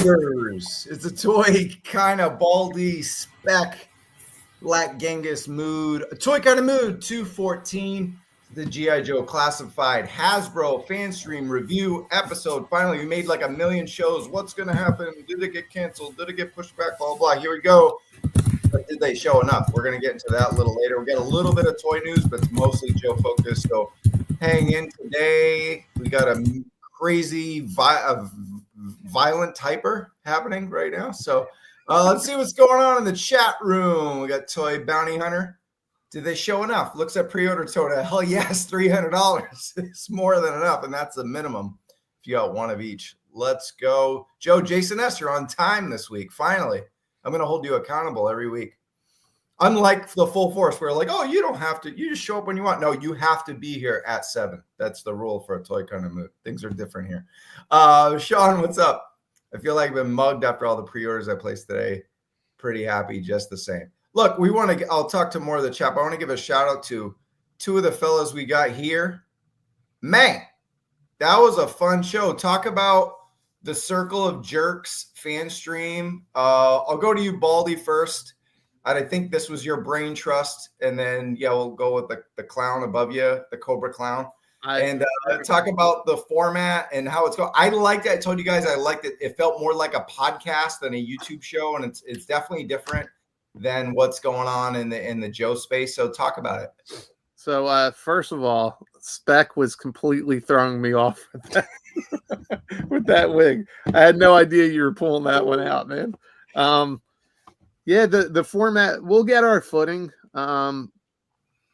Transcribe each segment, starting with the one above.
neighbors. It's a toy kind of baldy spec Black Genghis mood. A toy kind of mood 214. The G.I. Joe classified Hasbro Fanstream review episode. Finally, we made like a million shows. What's going to happen? Did it get canceled? Did it get pushed back? Blah, blah, blah. Here we go. But did they show enough? We're going to get into that a little later. We got a little bit of toy news, but it's mostly Joe focused. So hang in today. We got a crazy violent hyper happening right now. So let's see what's going on in the chat room. We got Toy Bounty Hunter. Did they show enough? Looks at pre-order total. Hell yes, $300. It's more than enough, and that's the minimum if you got one of each. Let's go. Joe, Jason S., you're on time this week. Finally. I'm going to hold you accountable every week. Unlike the full force, where like, oh, you don't have to. You just show up when you want. No, you have to be here at 7. That's the rule for a toy kind of mood. Things are different here. Sean, what's up? I feel like I've been mugged after all the pre-orders I placed today. Pretty happy just the same. Look, we want to. I'll talk to more of the chat. But I want to give a shout out to 2 of the fellas we got here. Man, that was a fun show. Talk about the Circle of Jerks fan stream. I'll go to you, Baldy, first. I think this was your brain trust, and then we'll go with the clown above you, the Cobra Clown, and talk about the format and how it's going. I liked it. I told you guys I liked it. It felt more like a podcast than a YouTube show, and it's definitely different than what's going on in the Joe space. So talk about it. So first of all, Spec was completely throwing me off with that wig. I had no idea you were pulling that one out, man. The format, we'll get our footing. A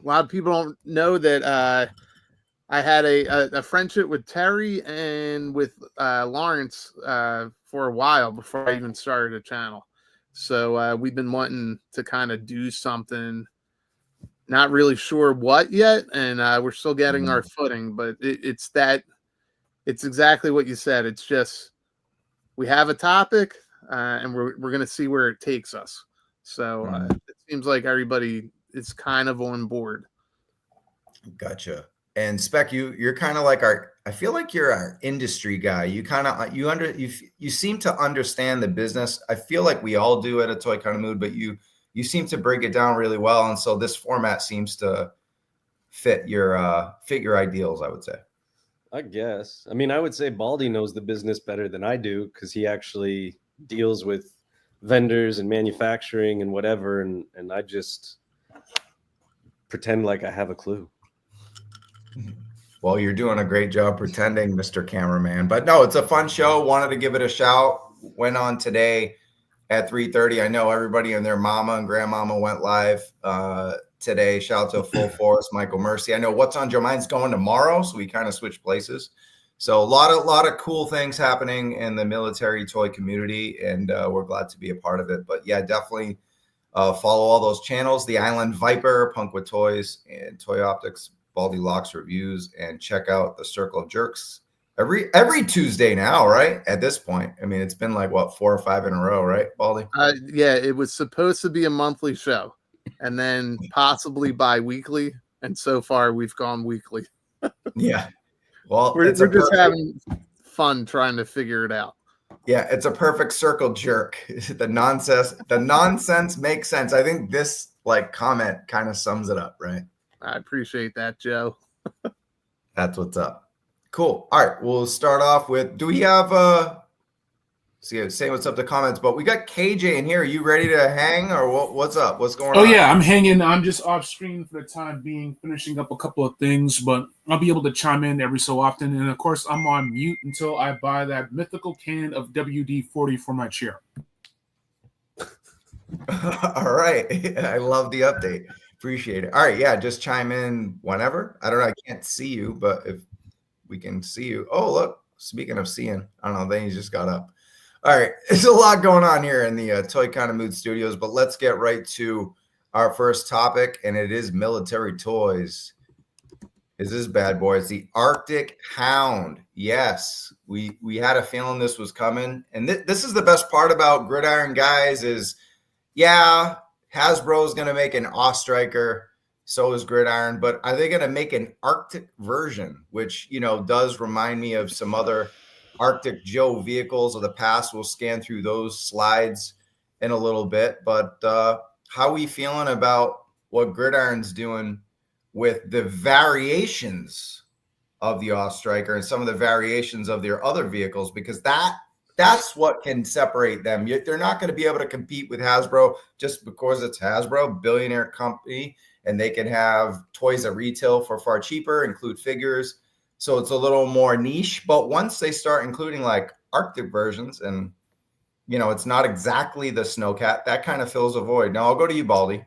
lot of people don't know that I had a friendship with Terry and with Lawrence for a while before I even started a channel. So we've been wanting to kind of do something, not really sure what yet, and we're still getting our footing, but it's exactly what you said. It's just we have a topic, and we're going to see where it takes us. So it seems like everybody is kind of on board. Gotcha. And Spec, you're kind of like I feel like you're our industry guy. You kind of you seem to understand the business. I feel like we all do at a toy kind of mood, but you seem to break it down really well. And so this format seems to fit your ideals, I would say. I guess. I mean, I would say Baldy knows the business better than I do because he actually deals with vendors and manufacturing and whatever. And I just pretend like I have a clue. Well, you're doing a great job pretending, Mr. Cameraman. But no, it's a fun show. Wanted to give it a shout. Went on today at 3:30. I know everybody and their mama and grandmama went live today. Shout out to Full Force, Michael Mercy. I know What's on Joe Mind's going tomorrow, so we kind of switched places. So a lot of cool things happening in the military toy community, and we're glad to be a part of it. But yeah, definitely follow all those channels: The Island Viper, Punk with Toys, and Toy Optics, Baldy Locks Reviews, and check out the Circle of Jerks every Tuesday now, right? At this point, I mean, it's been like what 4 or 5 in a row, right, Baldy? Yeah, it was supposed to be a monthly show, and then possibly bi-weekly, and so far we've gone weekly. Yeah, well, we're just having fun trying to figure it out. Yeah, it's a perfect circle jerk. The nonsense makes sense. I think this comment kind of sums it up, right? I appreciate that, Joe. That's what's up. Cool. All right, we'll start off with, do we have say what's up to comments, but we got KJ in here. Are you ready to hang, or what's up? What's going on? Oh yeah, I'm hanging. I'm just off screen for the time being, finishing up a couple of things, but I'll be able to chime in every so often. And of course, I'm on mute until I buy that mythical can of WD-40 for my chair. All right. I love the update. Appreciate it. All right. Yeah. Just chime in whenever. I don't know. I can't see you, but if we can see you. Oh, look. Speaking of seeing, I don't know. Then he just got up. All right. There's a lot going on here in the Toy Kind of Mood Studios, but let's get right to our first topic, and it is military toys. Is this bad boy? It's the Arctic Hound. Yes. We had a feeling this was coming. And this is the best part about Gridiron Guys is, yeah, Hasbro is going to make an Ostriker. So is Gridiron. But are they going to make an Arctic version, which, does remind me of some other Arctic Joe vehicles of the past. We'll scan through those slides in a little bit. But how are we feeling about what Gridiron's doing with the variations of the Off-Striker and some of the variations of their other vehicles? Because that's what can separate them. They're not going to be able to compete with Hasbro just because it's Hasbro, billionaire company, and they can have toys at retail for far cheaper, include figures. So it's a little more niche. But once they start including like Arctic versions and, you know, it's not exactly the Snowcat, that kind of fills a void. Now I'll go to you, Baldy.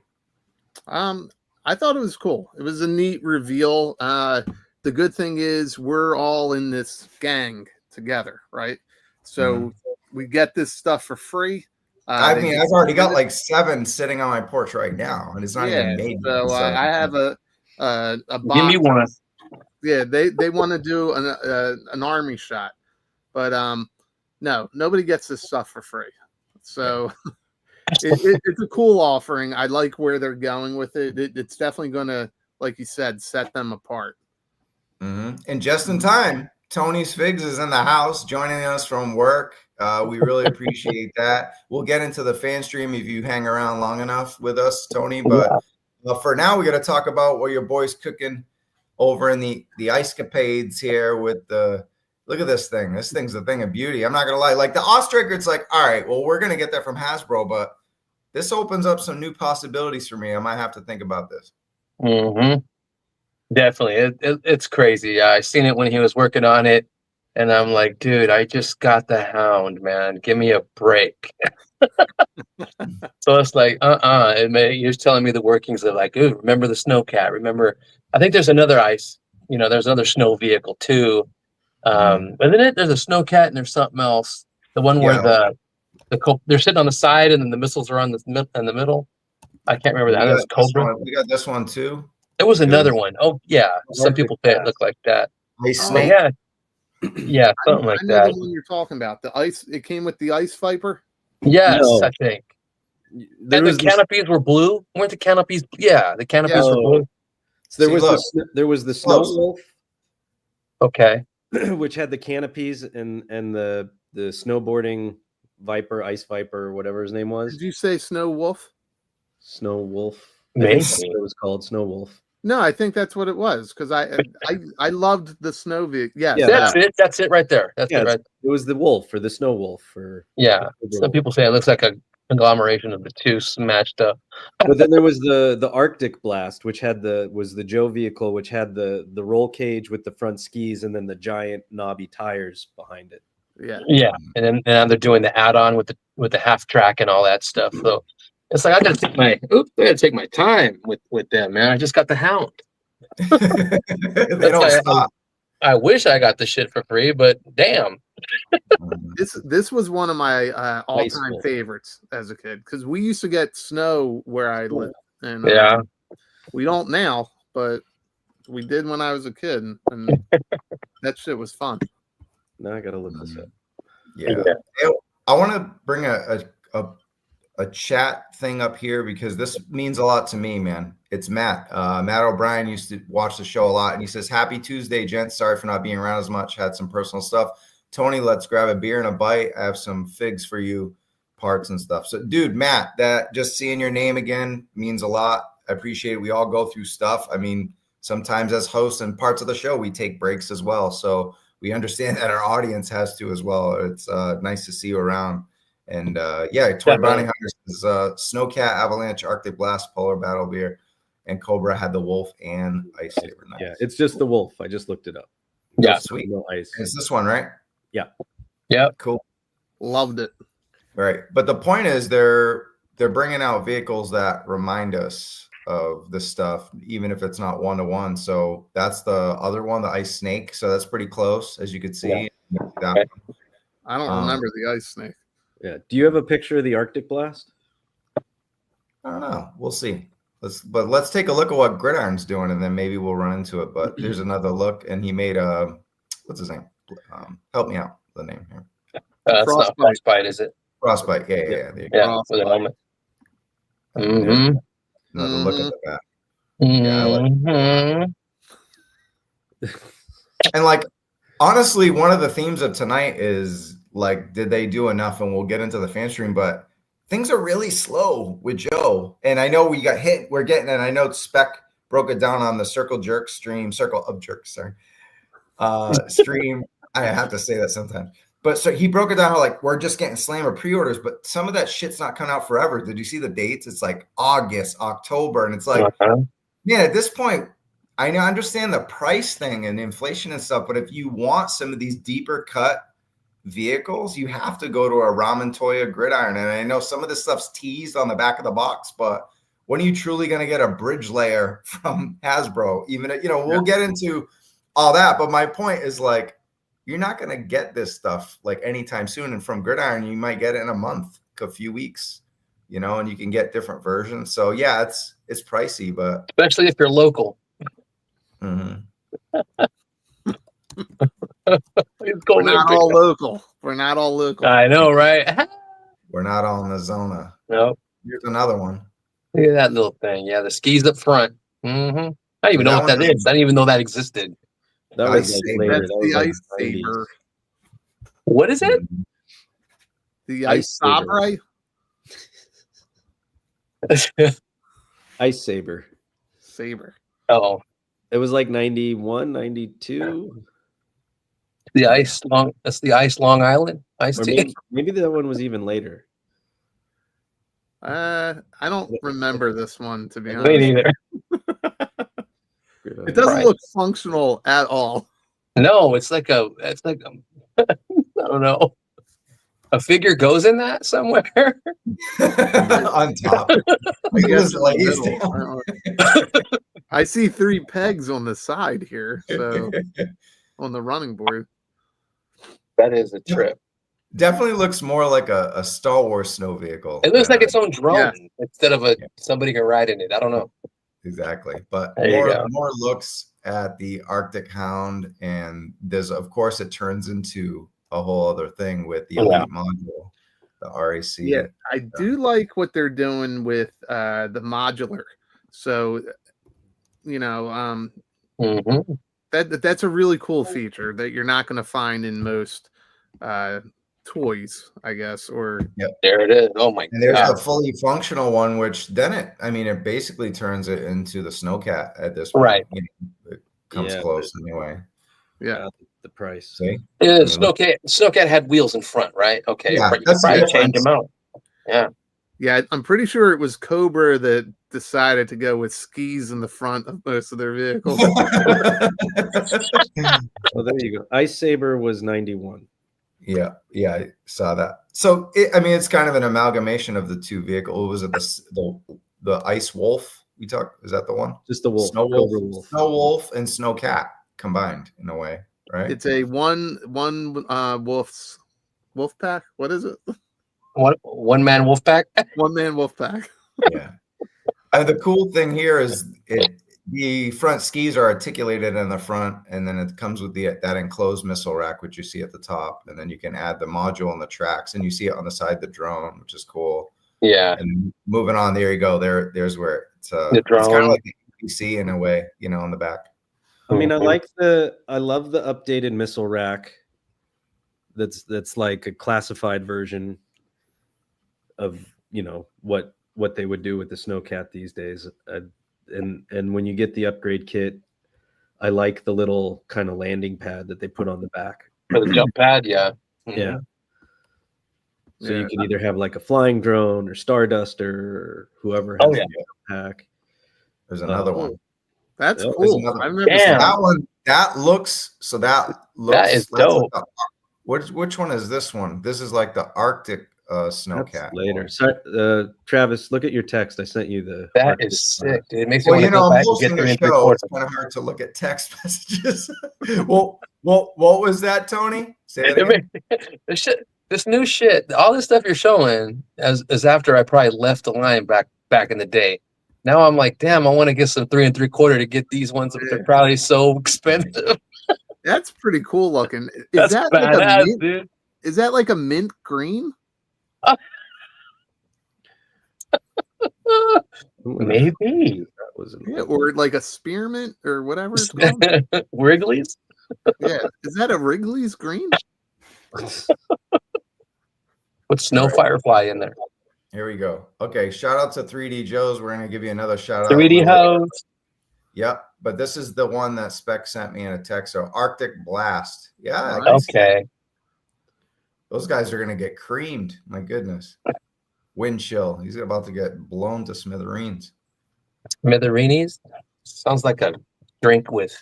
I thought it was cool. It was a neat reveal. The good thing is we're all in this gang together, right? So we get this stuff for free. I mean, I've already got like 7 sitting on my porch right now, and it's not even made. So I have a box. Give me one. Yeah, they want to do an army shot, but no, nobody gets this stuff for free. So it's a cool offering. I like where they're going with it. It's definitely going to, like you said, set them apart. And just in time, Tony's Figs is in the house joining us from work. We really appreciate that. We'll get into the fan stream if you hang around long enough with us, Tony. But for now, we got to talk about what your boy's cooking over in the ice capades here with the look at this thing. This thing's a thing of beauty. I'm not gonna lie. Like the Off-Striker, it's like, all right, well, we're gonna get that from Hasbro, but this opens up some new possibilities for me. I might have to think about this. Definitely. It's crazy. I seen it when he was working on it, and I'm like, dude, I just got the Hound, man. Give me a break. So it's like, he was telling me the workings of like, ooh, remember the Snowcat? Remember, I think there's another ice, there's another snow vehicle too. But then there's a Snowcat and there's something else. The one where they're sitting on the side and then the missiles are in the middle. I can't remember that. That's Cobra. We got this one too. There was another one. Oh yeah, some people say it looked like that. Snake. Yeah, something like that. I know the one you're talking about. The ice. It came with the ice Viper. Yes, I think. And the canopies were blue. Weren't the canopies? Yeah, the canopies were blue. So there was the Snow Wolf. Okay. Which had the canopies and the snowboarding Viper, Ice Viper, whatever his name was. Did you say Snow Wolf? Snow Wolf. Maybe it was called Snow Wolf. No, I think that's what it was because I loved the snow vehicle. Yeah, that's it right there. That's it right. It was the wolf or the Snow Wolf for Some people say it looks like a conglomeration of the two smashed up. But then there was the Arctic Blast, which was the Joe vehicle, which had the roll cage with the front skis and then the giant knobby tires behind it. Yeah, and then they're doing the add-on with the half track and all that stuff. So it's like I gotta take my time with them, man. I just got the Hound. They don't stop. I wish I got the shit for free, but damn. This was one of my all-time favorites as a kid because we used to get snow where I lived, and we don't now, but we did when I was a kid, and that shit was fun. Now I gotta look this up. Yeah. I want to bring a chat thing up here because this means a lot to me, man. It's Matt. Matt O'Brien used to watch the show a lot, and he says, "Happy Tuesday, gents. Sorry for not being around as much. Had some personal stuff. Tony, let's grab a beer and a bite. I have some figs for you, parts and stuff." So, dude, Matt, that just seeing your name again means a lot. I appreciate it. We all go through stuff. I mean, sometimes as hosts and parts of the show, we take breaks as well. So we understand that our audience has to as well. It's nice to see you around. And Toy Bounty Hunters is Snowcat, Avalanche, Arctic Blast, Polar Battle Beer, and Cobra had the Wolf and Ice Saber Knives. Yeah, it's just the Wolf. I just looked it up. Yeah, sweet. No ice. It's this one, right? Yeah. Cool. Loved it. Right, but the point is they're bringing out vehicles that remind us of this stuff, even if it's not 1-to-1. So that's the other one, the Ice Snake. So that's pretty close, as you could see. I don't remember the Ice Snake. Yeah. Do you have a picture of the Arctic Blast? I don't know. We'll see. Let's take a look at what Gridiron's doing, and then maybe we'll run into it. But here's another look, and he made what's his name? Help me out. The name here. It's not Frostbite, is it? Frostbite. Yeah. There you go. With a helmet. Mm-hmm. Another look at the back. Mm-hmm. Yeah, I like. And like, honestly, one of the themes of tonight is like, did they do enough? And we'll get into the fan stream, but things are really slow with Joe. And I know we got hit. We're getting, and I know Spec broke it down on the Circle of Jerks, stream. I have to say that sometimes. But so he broke it down how like we're just getting slammer pre-orders, but some of that shit's not coming out forever. Did you see the dates? It's like August, October, and it's like, man, at this point, I understand the price thing and inflation and stuff, but if you want some of these deeper cut vehicles, you have to go to a Ramen Toya Gridiron. And I know some of this stuff's teased on the back of the box, but when are you truly going to get a bridge layer from Hasbro? Even, we'll get into all that, but my point is like, you're not going to get this stuff like anytime soon. And from Gridiron, you might get it in a month, a few weeks, and you can get different versions. So yeah, it's pricey, but especially if you're local. Mm-hmm. We're not all local. We're not all local. I know, right? We're not all in the Zona. Nope. Here's another one. Look at that little thing. Yeah, the skis up front. Mm-hmm. I don't even know what that is. I didn't even know that existed. That was like later. That's the Ice Saber. What is it? The Ice Saber. Ice Saber. Oh. It was like 91, 92. That's the Ice Long Island. Maybe that one was even later. I don't remember this one, to be honest. Me neither. It doesn't look functional at all. No, it's like I don't know. A figure goes in that somewhere on top. I guess I see 3 pegs on the side here, so on the running board. That is a trip. Definitely looks more like a Star Wars snow vehicle. It looks like its own drone instead of somebody can ride in it. I don't know. Exactly. But more looks at the Arctic Hound, and there's, of course, it turns into a whole other thing with the Elite module, the RAC. Yeah, I do like what they're doing with the modular. So, that's a really cool feature that you're not going to find in most toys, I guess. Or there it is. Oh my god! And there's a fully functional one, which then it basically turns it into the Snowcat at this point. Right. It comes close anyway. Yeah. The price. See? Yeah, Snowcat had wheels in front, right? Okay. Yeah, you probably change them out. Yeah. Yeah, I'm pretty sure it was Cobra that decided to go with skis in the front of most of their vehicles. Well, there you go. Ice Saber was 91. Yeah, I saw that. So it's kind of an amalgamation of the two vehicles. Was it the Ice Wolf we talked? Is that the one? Just the Wolf. Snow Wolf and Snowcat combined in a way, right? It's a one wolf pack. What is it? One man wolf pack? One man wolf pack. Yeah. The cool thing here is the front skis are articulated in the front, and then it comes with that enclosed missile rack, which you see at the top, and then you can add the module on the tracks, and you see it on the side of the drone, which is cool. Yeah. And moving on, there you go. There's where it's the drone. It's kind of like the PC in a way, on the back. I mean, I love the updated missile rack. That's like a classified version of what they would do with the Snowcat these days. And when you get the upgrade kit, I like the little kind of landing pad that they put on the back for the jump pad. Yeah. Yeah. So you can either have like a flying drone or Starduster or whoever has the pack. There's another one. That's cool. I've never seen that one. That looks that is dope. Which one is this one? This is like the Arctic Snowcat. That's later. So, Travis, look at your text. I sent you the. That is sick, dude. It makes me want to go back I'm hosting the show. It's kind of hard to look at text messages. Well, what was that, Tony? Say that again. This new shit, all this stuff you're showing, as after I probably left the line back in the day. Now I'm like, damn, I want to get some 3 3/4 to get that ones. They're probably so expensive. That's pretty cool looking. That's badass, dude. Is that like a mint green? Maybe. Or like a spearmint or whatever it's called. Wrigley's. Yeah, is that a Wrigley's green? With Snow Alright. Firefly in there. Here we go. Okay, shout out to 3D Joe's. We're gonna give you another shout out. 3D House. Yep, but this is the one that Spec sent me in a text. So Arctic Blast. Yeah, I Nice. can see Okay. those guys are gonna get creamed. My goodness. Wind chill. He's about to get blown to smithereens. Smithereens. Sounds like a drink with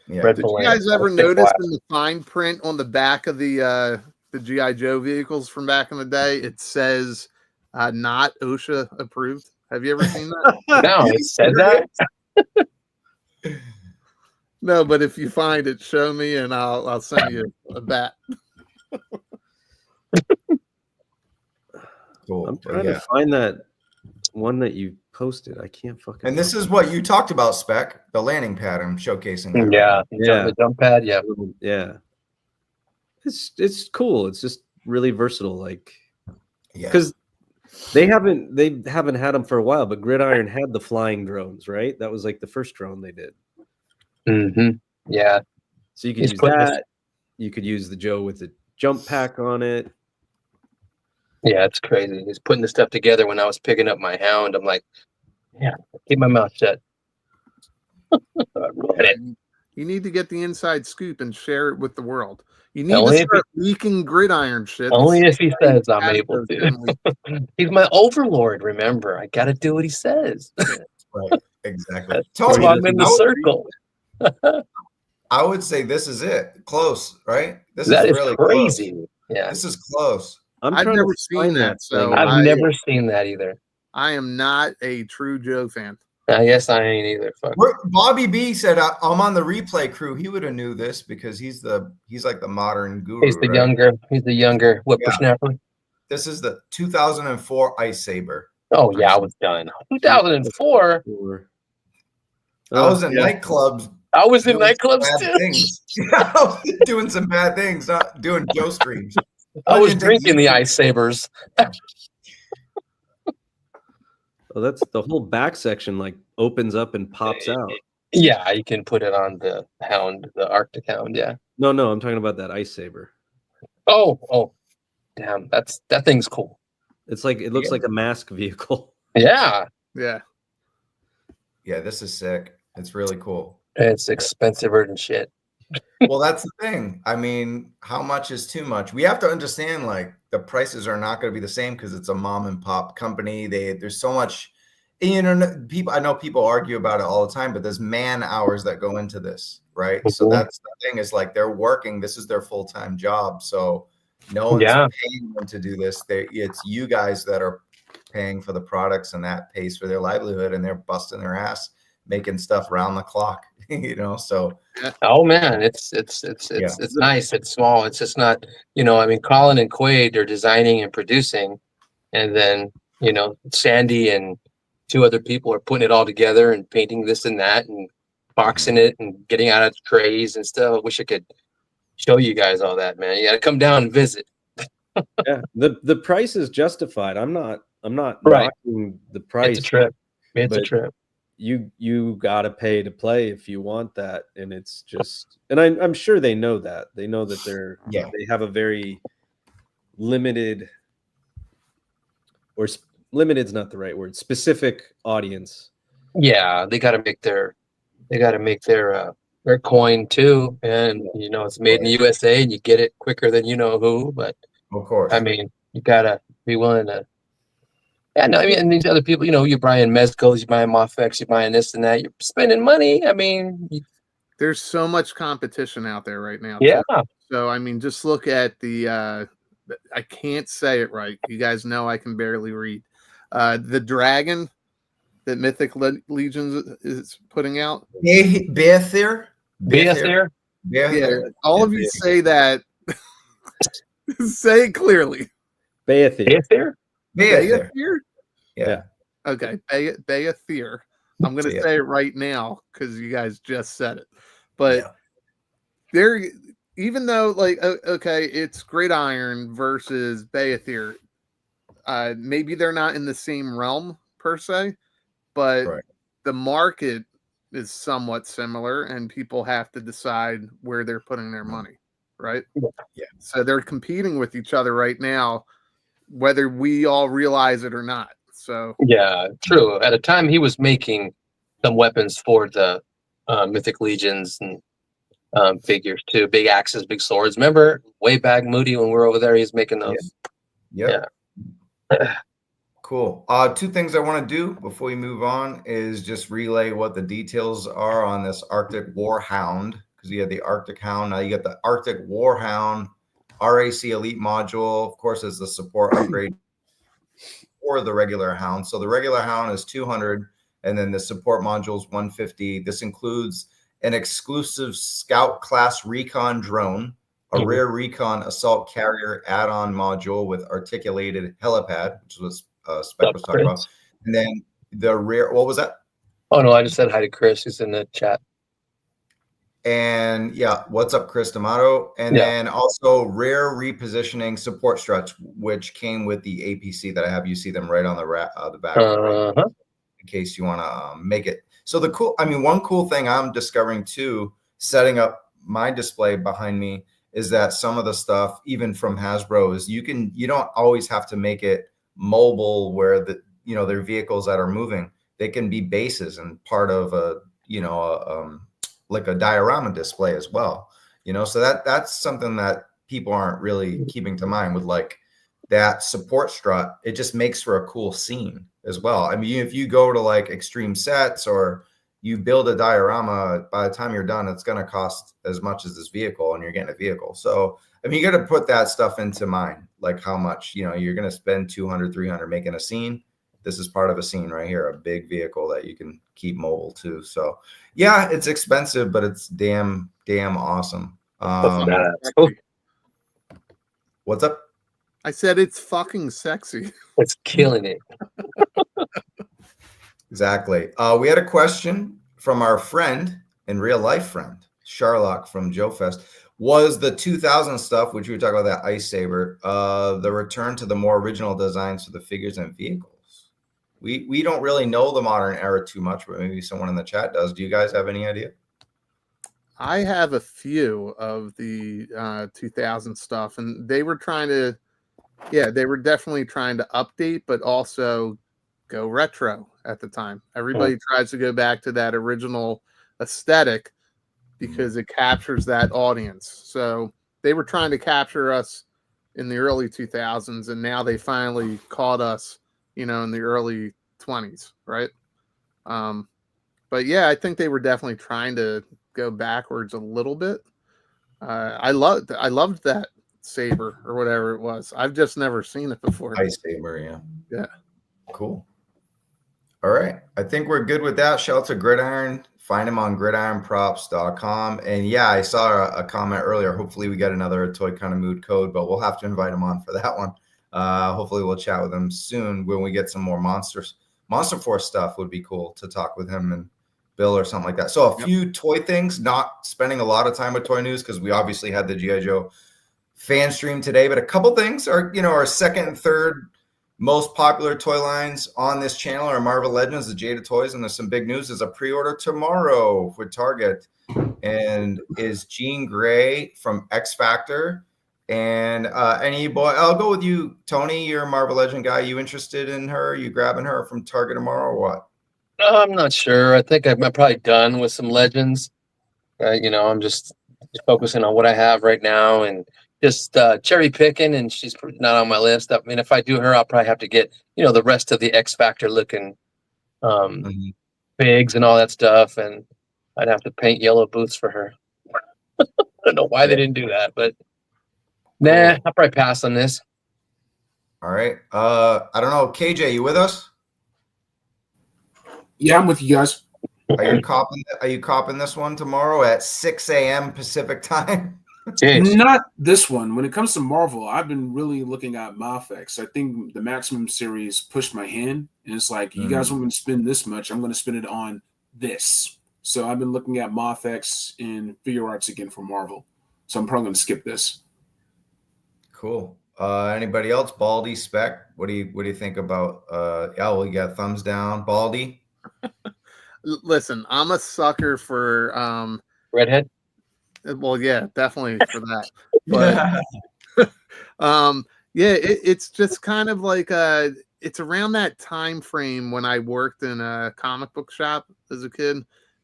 Yeah. Red Did Bull. you guys ever Thick notice glass. in the fine print on the back of the GI Joe vehicles from back in the day? It says not OSHA approved. Have you ever seen that? No, it said that. No, but if you find it, show me and I'll send you a bat. Cool. I'm But trying yeah. to find that one that you posted. I can't fucking. And this is what you talked about, Spec, the landing pad. I'm showcasing that. Yeah. Yeah. The jump pad. Yeah. Yeah. It's cool. It's just really versatile. Like, Yeah. because they haven't had them for a while, but Gridiron had the flying drones, right? That was like the first drone they did. Mm-hmm. Yeah. So you could He's use putting this- that. You could use the Joe with the jump pack on it. Yeah, it's crazy. He's putting the stuff together. When I was picking up my hound, I'm like, yeah, keep my mouth shut. Read it. You need to get the inside scoop and share it with the world. You need Only to if start leaking Gridiron shit. Only if he says I'm Hasbro able to. can leak. He's my overlord. Remember, I got to do what he says. Right. Exactly. That's Tony, why I'm in the I would- circle. I would say this is it. Close, right? This That is really crazy. close. Yeah, This is close. I'm I've trying never to seen find that, so thing. I've never seen that either. I am not a true Joe fan. I guess I ain't either. Fuck. Bobby B said, "I'm on the replay crew." He would have knew this because he's like the modern guru. He's the right? younger whippersnapper. This is the 2004 Ice Saber. Oh yeah, I was done. 2004. I was in yeah. nightclubs. I was in doing nightclubs bad too. things. I was doing some bad things, not doing Joe screams. I was didn't think drinking you- the ice sabers. Oh, that's the whole back section like opens up and pops out. Yeah, you can put it on the hound, the Arctic hound. Yeah. No, I'm talking about that ice saber. Oh, damn, that thing's cool. It's like it looks like a mask vehicle. Yeah, Yeah. Yeah, this is sick. It's really cool. it's expensiver than shit. Well, that's the thing. I mean, how much is too much? We have to understand like the prices are not going to be the same because it's a mom and pop company. There's so much, people. I know people argue about it all the time, but there's man hours that go into this, right? So Mhm. that's the thing is like they're working. This is their full time job. So no one's Yeah. paying them to do this. It's you guys that are paying for the products, and that pays for their livelihood, and they're busting their ass making stuff round the clock. So. Oh man, it's nice. It's small. It's just not, I mean, Colin and Quaid are designing and producing, and then Sandy and two other people are putting it all together and painting this and that and boxing it and getting out of trays and stuff. I wish I could show you guys all that, man. You got to come down and visit. Yeah, the price is justified. I'm not Right. knocking the price. It's a trip. It's a but trip. You gotta pay to play if you want that, and it's just, and I'm sure they know that. They know that they have a very limited, or limited's not the right word, specific audience. Yeah, they got to make their coin too, and it's made in the USA, and you get it quicker than you know who. But Of course. I mean, you gotta be willing to. Yeah, no, I mean, and these other people, you're buying mezcals, you're buying Mofex, you're buying this and that, you're spending money. I mean, There's so much competition out there right now. yeah, too. So I mean, just look at the I can't say it right. You guys know I can barely read. The dragon that Mythic Legions is putting out. Beathir? Beathir. Yeah, all of you say that. Say it clearly. Beathir. Beathir. Beathir? Yeah. Okay, Beathir. I'm going to say it right now because you guys just said it. But there, even though okay, it's Gridiron versus Beathir. Maybe they're not in the same realm per se, but Right. the market is somewhat similar, and people have to decide where they're putting their money, right? Yeah. So they're competing with each other right now, whether we all realize it or not. So Yeah, true. At a time, he was making some weapons for the Mythic Legions and figures too. Big axes, big swords. Remember way back, Moody, when we were over there, he's making those. Yep. Cool. Two things I want to do before we move on is just relay what the details are on this Arctic Warhound, because you had the Arctic Hound. Now you got the Arctic Warhound RAC Elite module. Of course, is the support upgrade for the regular Hound. So the regular Hound is 200, and then the support module is 150. This includes an exclusive Scout class recon drone, a rear recon assault carrier add-on module with articulated helipad, which was Spec was talking about, and then the rear. What was that? Oh no, I just said hi to Chris, who's in the chat. And yeah, what's up, Chris D'Amato? And then also rear repositioning support struts, which came with the APC that I have. You see them right on the back, right, in case you want to make it. So the cool, I mean, one cool thing I'm discovering too, setting up my display behind me, is that some of the stuff, even from Hasbro, is you don't always have to make it mobile where their vehicles that are moving. They can be bases and part of a like a diorama display as well, so that's something that people aren't really keeping to mind with, like that support strut. It just makes for a cool scene as well. I mean, if you go to like extreme sets or you build a diorama, by the time you're done, it's going to cost as much as this vehicle, and you're getting a vehicle. So, I mean, you got to put that stuff into mind, like how much, you're going to spend 200, 300 making a scene. This is part of a scene right here, a big vehicle that you can keep mobile too. So yeah, it's expensive, but it's damn awesome. What's up? I said it's fucking sexy. It's killing it. Exactly. We had a question from our friend and real life friend, Sharlock from Joe Fest. Was the 2000 stuff, which we were talking about, that Ice Saber, the return to the more original designs for the figures and vehicles? We don't really know the modern era too much, but maybe someone in the chat does. Do you guys have any idea? I have a few of the 2000 stuff, and they were definitely trying to update, but also go retro at the time. Everybody tries to go back to that original aesthetic because it captures that audience. So they were trying to capture us in the early 2000s, and now they finally caught us, in the early 20s, right? But yeah, I think they were definitely trying to go backwards a little bit. I loved that saber or whatever it was. I've just never seen it before. Ice Saber, yeah. Yeah. Cool. All right. I think we're good with that. Shout out to Gridiron. Find him on gridironprops.com. And yeah, I saw a comment earlier. Hopefully we get another Toy Kind of Mood code, but we'll have to invite him on for that one. Hopefully we'll chat with him soon when we get some more Monster Force stuff. Would be cool to talk with him and Bill or something like that. So a few toy things, not spending a lot of time with toy news because we obviously had the G.I. Joe fan stream today, but a couple things are, our second and third most popular toy lines on this channel are Marvel Legends, the Jada Toys, and there's some big news. There's a pre-order tomorrow with Target, and is Jean Grey from X Factor. And I'll go with you, Tony. You're a Marvel Legend guy. You interested in her? You grabbing her from Target tomorrow or what? I'm not sure. I think I'm probably done with some Legends. I'm just focusing on what I have right now and just cherry picking, and she's not on my list. I mean, if I do her, I'll probably have to get, the rest of the X Factor looking bigs and all that stuff, and I'd have to paint yellow boots for her. I don't know why they didn't do that, but nah, I'll probably pass on this. All right. I don't know. KJ, you with us? Yeah, I'm with you guys. Are you copping this one tomorrow at 6 a.m. Pacific time? Jeez. Not this one. When it comes to Marvel, I've been really looking at Mafex. I think the Maximum series pushed my hand, and it's like, you guys want me to spend this much, I'm going to spend it on this. So I've been looking at Mafex and figure arts again for Marvel. So I'm probably going to skip this. Cool. Anybody else? Baldy, Spec. What do you think about? We got thumbs down. Baldy. Listen, I'm a sucker for Redhead. well, yeah, definitely for that. But yeah, it's just kind of like it's around that time frame when I worked in a comic book shop as a kid,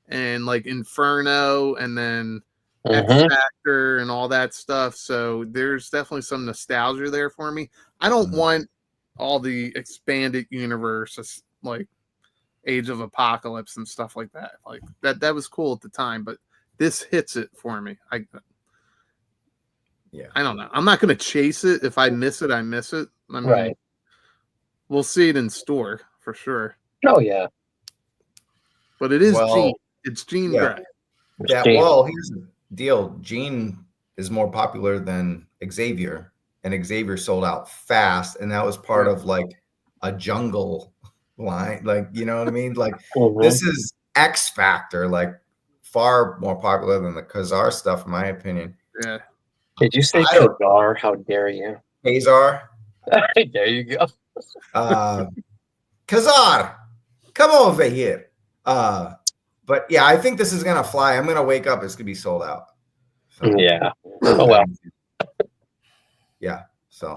and like Inferno and then X Mhm. Factor and all that stuff. So there's definitely some nostalgia there for me. I don't want all the expanded universe like Age of Apocalypse and stuff like that. Like that was cool at the time, but this hits it for me. Yeah. I don't know. I'm not going to chase it. If I miss it, I miss it. I mean, Right. we'll see it in store for sure. Oh yeah. But it is Well, Jean. It's Jean yeah. Grey. Well, here's the deal. Jean is more popular than Xavier, and Xavier sold out fast, and that was part of like a jungle line. Like, you know what I mean? Like this is X Factor, like far more popular than the Khazar stuff, in my opinion. Yeah. Did you say Khazar? How dare you? Khazar. There you go. Khazar, come over here. But yeah, I think this is gonna fly. I'm gonna wake up. It's gonna be sold out. So, Yeah. Oh well. Yeah. So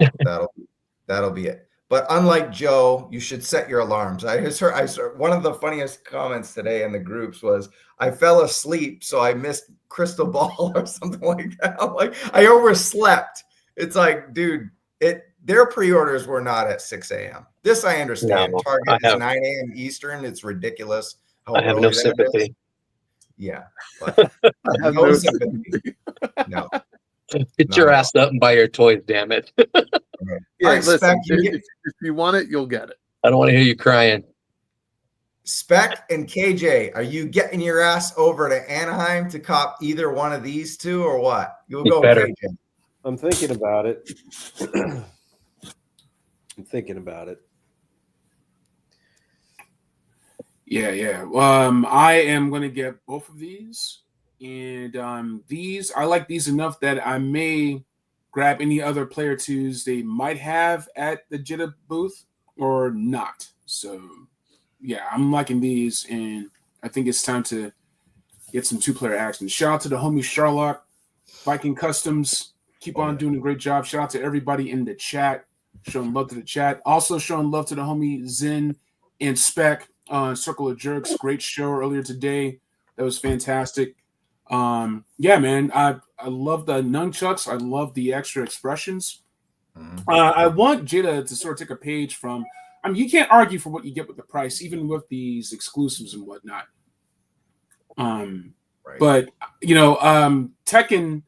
that'll be it. But unlike Joe, you should set your alarms. I heard one of the funniest comments today in the groups was, I fell asleep, so I missed Crystal Ball or something like that. I'm like, I overslept. It's like, dude, their pre-orders were not at 6 a.m. This I understand. No, Target is 9 a.m. Eastern. It's ridiculous. I have no sympathy. Yeah. But I have no sympathy. No. Get your ass up and buy your toys, damn it. Yeah, right, listen, Spec, if you want it, you'll get it. I don't want to hear you crying. Spec and KJ, are you getting your ass over to Anaheim to cop either one of these two or what? You'll go with KJ. I'm thinking about it. I'm thinking about it. Yeah. I am going to get both of these. And these, I like these enough that I may grab any other player twos they might have at the Jada booth or not. So, yeah, I'm liking these, and I think it's time to get some two-player action. Shout out to the homie Sherlock, Viking Customs. Keep on doing a great job. Shout out to everybody in the chat, showing love to the chat. Also showing love to the homie Zen and Spec on Circle of Jerks. Great show earlier today. That was fantastic. Yeah, man, I love the nunchucks. I love the extra expressions. I want Jada to sort of take a page from. I mean, you can't argue for what you get with the price, even with these exclusives and whatnot. Right. But you know, Tekken,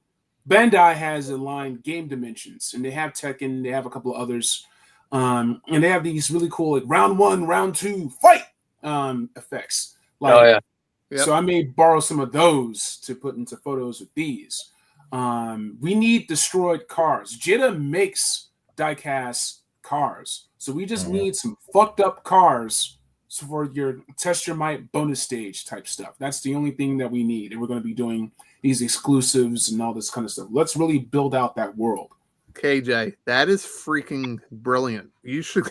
Bandai has a line Game Dimensions, and they have Tekken. They have a couple of others, and they have these really cool like round 1, round 2, fight effects. Like, oh yeah. So I may borrow some of those to put into photos with these. We need destroyed cars. Jada makes diecast cars. So we just need some fucked up cars for your test your might bonus stage type stuff. That's the only thing that we need. And we're going to be doing these exclusives and all this kind of stuff. Let's really build out that world. KJ, that is freaking brilliant. You should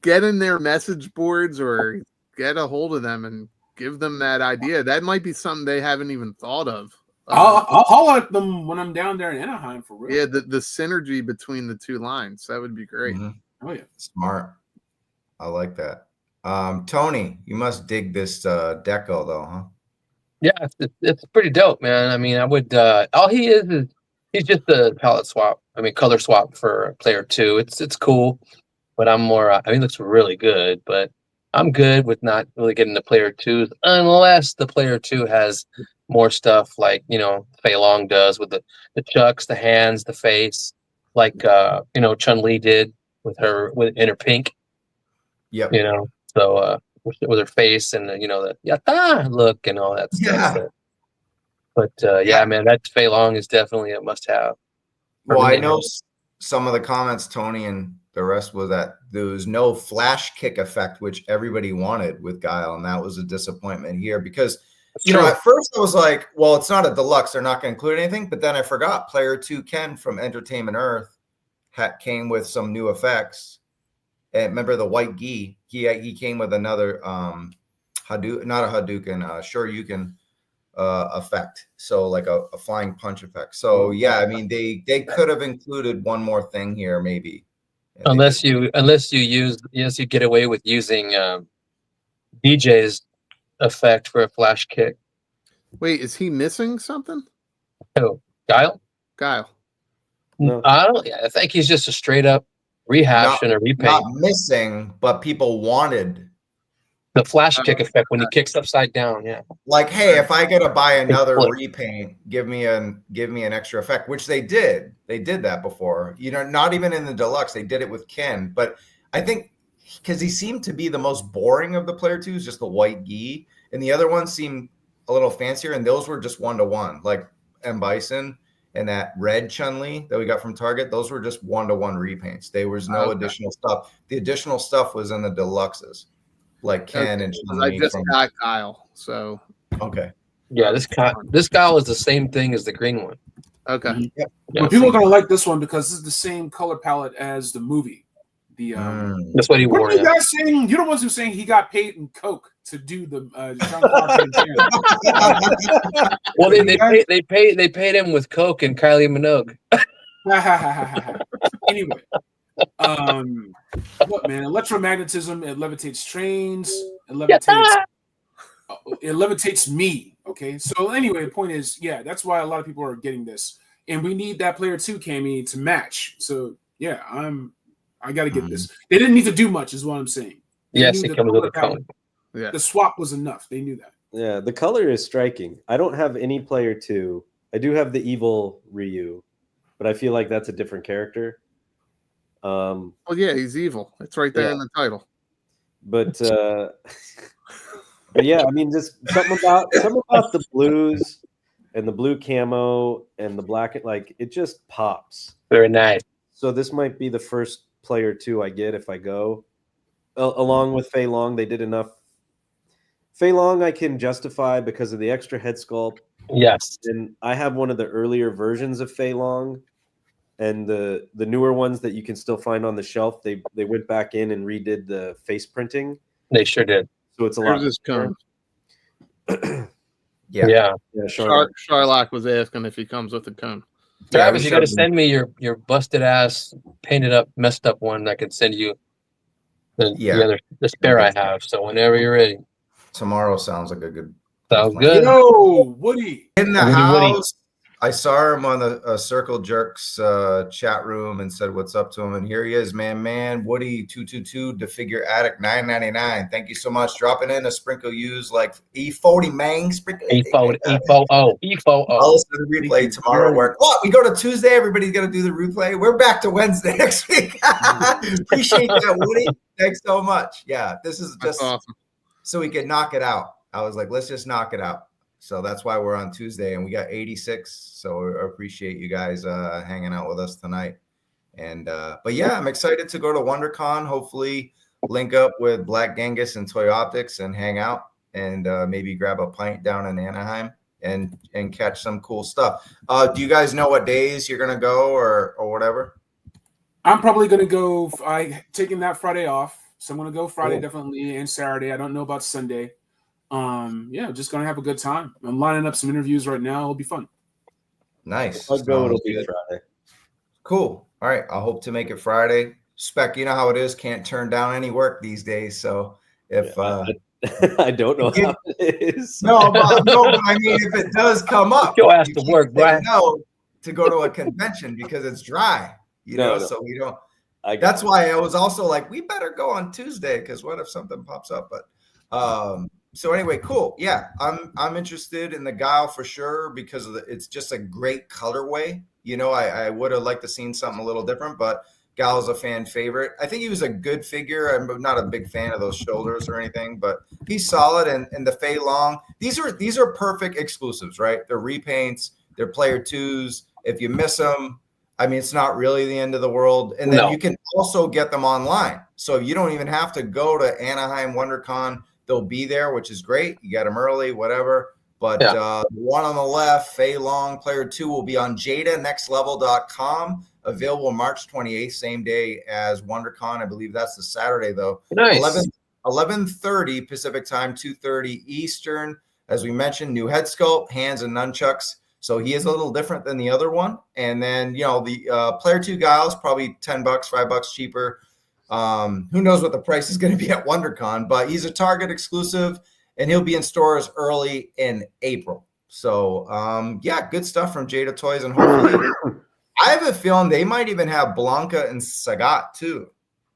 get in their message boards or get a hold of them and give them that idea. That might be something they haven't even thought of. I'll holler at them when I'm down there in Anaheim for real. Yeah, the synergy between the two lines. That would be great. Oh yeah. Smart. I like that. Tony, you must dig this deco though, huh? Yeah, it's pretty dope, man. I mean, I would all he is he's just a palette swap. I mean, color swap for player 2. It's cool, but I'm more I mean, it looks really good, but I'm good with not really getting the player 2s unless the player 2 has more stuff like, you know, Fei Long does with the chucks, the hands, the face, like you know, Chun-Li did with her in her pink. Yep. You know, so with her face and the, you know, the yata look and all that stuff. Yeah. So. But yeah, man, that Fei Long is definitely a must-have. Well, I know some of the comments, Tony, and the rest was that there was no flash kick effect, which everybody wanted with Guile, and that was a disappointment here because, you know, at first I was like, well, it's not a deluxe. They're not going to include anything. But then I forgot Player 2 Ken from Entertainment Earth came with some new effects. And remember the white gi? He came with another Hadouken, not a Hadouken, sure you can effect. So like a flying punch effect. So yeah, I mean they could have included one more thing here maybe. Unless you get away with using DJ's effect for a flash kick. Wait, is he missing something? Oh, Guile? Guile. No. I think he's just a straight up rehash and a repaint. Not missing, but people wanted the flash kick effect when he kicks upside down. Yeah. Like, hey, if I gotta buy another repaint, give me an extra effect, which they did. They did that before. You know, not even in the deluxe. They did it with Ken. But I think because he seemed to be the most boring of the player twos, just the white gi. And the other ones seemed a little fancier, and those were just 1-to-1, like M. Bison and that red Chun-Li that we got from Target. Those were just 1-to-1 repaints. There was no additional stuff. The additional stuff was in the deluxes, like Ken and Chun-Li. I just got Kyle, so okay. Yeah, this Kyle is the same thing as the green one. Okay. Yep. Yeah, but people are gonna like this one because this is the same color palette as the movie. The that's what he wore. What are you guys saying? You're the ones who are saying he got paid in coke to do the John Carpenter. Well, they paid him with coke and Kylie Minogue. Anyway, look, man, electromagnetism, it levitates trains, it levitates me. Okay, so anyway, the point is, yeah, that's why a lot of people are getting this, and we need that player 2 Cammy to match. So yeah, I got to get this. They didn't need to do much, is what I'm saying. Yes, it comes with a color. Yeah, the swap was enough. They knew that. Yeah, the color is striking. I don't have any player 2. I do have the evil Ryu, but I feel like that's a different character. Well, yeah, he's evil. It's right there in the title. But but yeah, I mean, just something about the blues and the blue camo and the black, like it just pops. Very nice. So this might be the first player 2 I get if I go. Along with Fei Long, they did enough. Fei Long I can justify because of the extra head sculpt. Yes. And I have one of the earlier versions of Fei Long, and the newer ones that you can still find on the shelf, they went back in and redid the face printing. They sure did. So it's a lot. Yeah. Sharlock was asking if he comes with a cone. Travis, you got to send me your busted ass, painted up, messed up one. I could send you the spare I have. So whenever you're ready. Tomorrow sounds like a good. Sounds good. Yo, Woody in the house. I saw him on the Circle Jerks chat room and said what's up to him. And here he is, man. Woody 222 to figure addict 999. Thank you so much. Dropping in a sprinkle use like E40 mang sprinkle. E40. I'll listen to the replay tomorrow. Work. What? We go to Tuesday. Everybody's gonna do the replay. We're back to Wednesday next week. Appreciate that, Woody. Thanks so much. Yeah, this is just awesome. So we could knock it out. I was like, let's just knock it out. So that's why we're on Tuesday, and we got 86. So I appreciate you guys hanging out with us tonight. And but yeah, I'm excited to go to WonderCon. Hopefully, link up with Black Genghis and Toy Optics and hang out, and maybe grab a pint down in Anaheim and catch some cool stuff. Do you guys know what days you're gonna go or whatever? I'm probably gonna go. I taking that Friday off, so I'm gonna go Friday definitely and Saturday. I don't know about Sunday. Yeah, just gonna have a good time. I'm lining up some interviews right now. It'll be fun. Nice. I'll go. It'll be Friday. Cool. All right. I hope to make it Friday. Spec, you know how it is. Can't turn down any work these days. So if I don't know how it is. No, but I mean, if it does come up, go ask to work, Brian. No, to go to a convention because it's dry. You know, so we don't. That's why I was also like, we better go on Tuesday because what if something pops up? But so anyway, cool. Yeah, I'm interested in the Guile for sure because of it's just a great colorway. You know, I would have liked to seen something a little different, but Guile's a fan favorite. I think he was a good figure. I'm not a big fan of those shoulders or anything, but he's solid. And the Fei Long, these are perfect exclusives, right? They're repaints, they're player 2s. If you miss them, I mean, it's not really the end of the world. And then you can also get them online. So you don't even have to go to Anaheim WonderCon. They'll be there, which is great. You got them early, whatever. But the one on the left, Fei Long, player 2, will be on JadaNextLevel.com. Available March 28th, same day as WonderCon. I believe that's the Saturday, though. Nice. 11:30 Pacific time, 2:30 Eastern. As we mentioned, new head sculpt, hands and nunchucks. So he is a little different than the other one. And then, you know, the Player 2 Giles, probably $10, $5 cheaper. Who knows what the price is going to be at WonderCon, but he's a Target exclusive and he'll be in stores early in April. So, yeah, good stuff from Jada Toys. And hopefully, I have a feeling they might even have Blanca and Sagat too.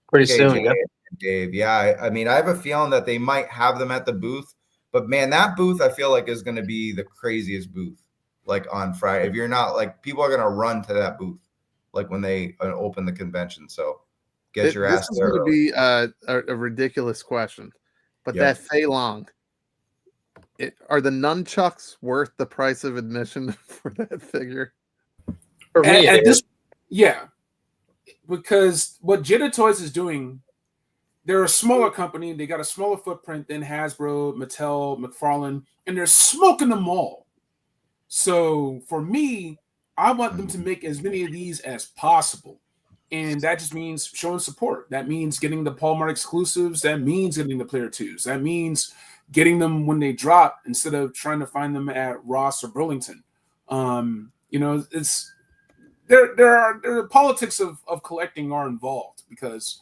Pretty soon, Jay, yeah. Dave. Yeah, I mean, I have a feeling that they might have them at the booth. But, man, that booth I feel like is going to be the craziest booth, like on Friday. If you're not, like, people are going to run to that booth, like when they open the convention. So get your ass there. This is going to be a ridiculous question. But that Fei Long, are the nunchucks worth the price of admission for that figure? For me, at this, yeah, because what Jada Toys is doing, they're a smaller company. They got a smaller footprint than Hasbro, Mattel, McFarlane, and they're smoking them all. So for me, I want them to make as many of these as possible. And that just means showing support. That means getting the Paul Mart exclusives. That means getting the Player 2s. That means getting them when they drop instead of trying to find them at Ross or Burlington. You know, it's there are politics of collecting are involved, because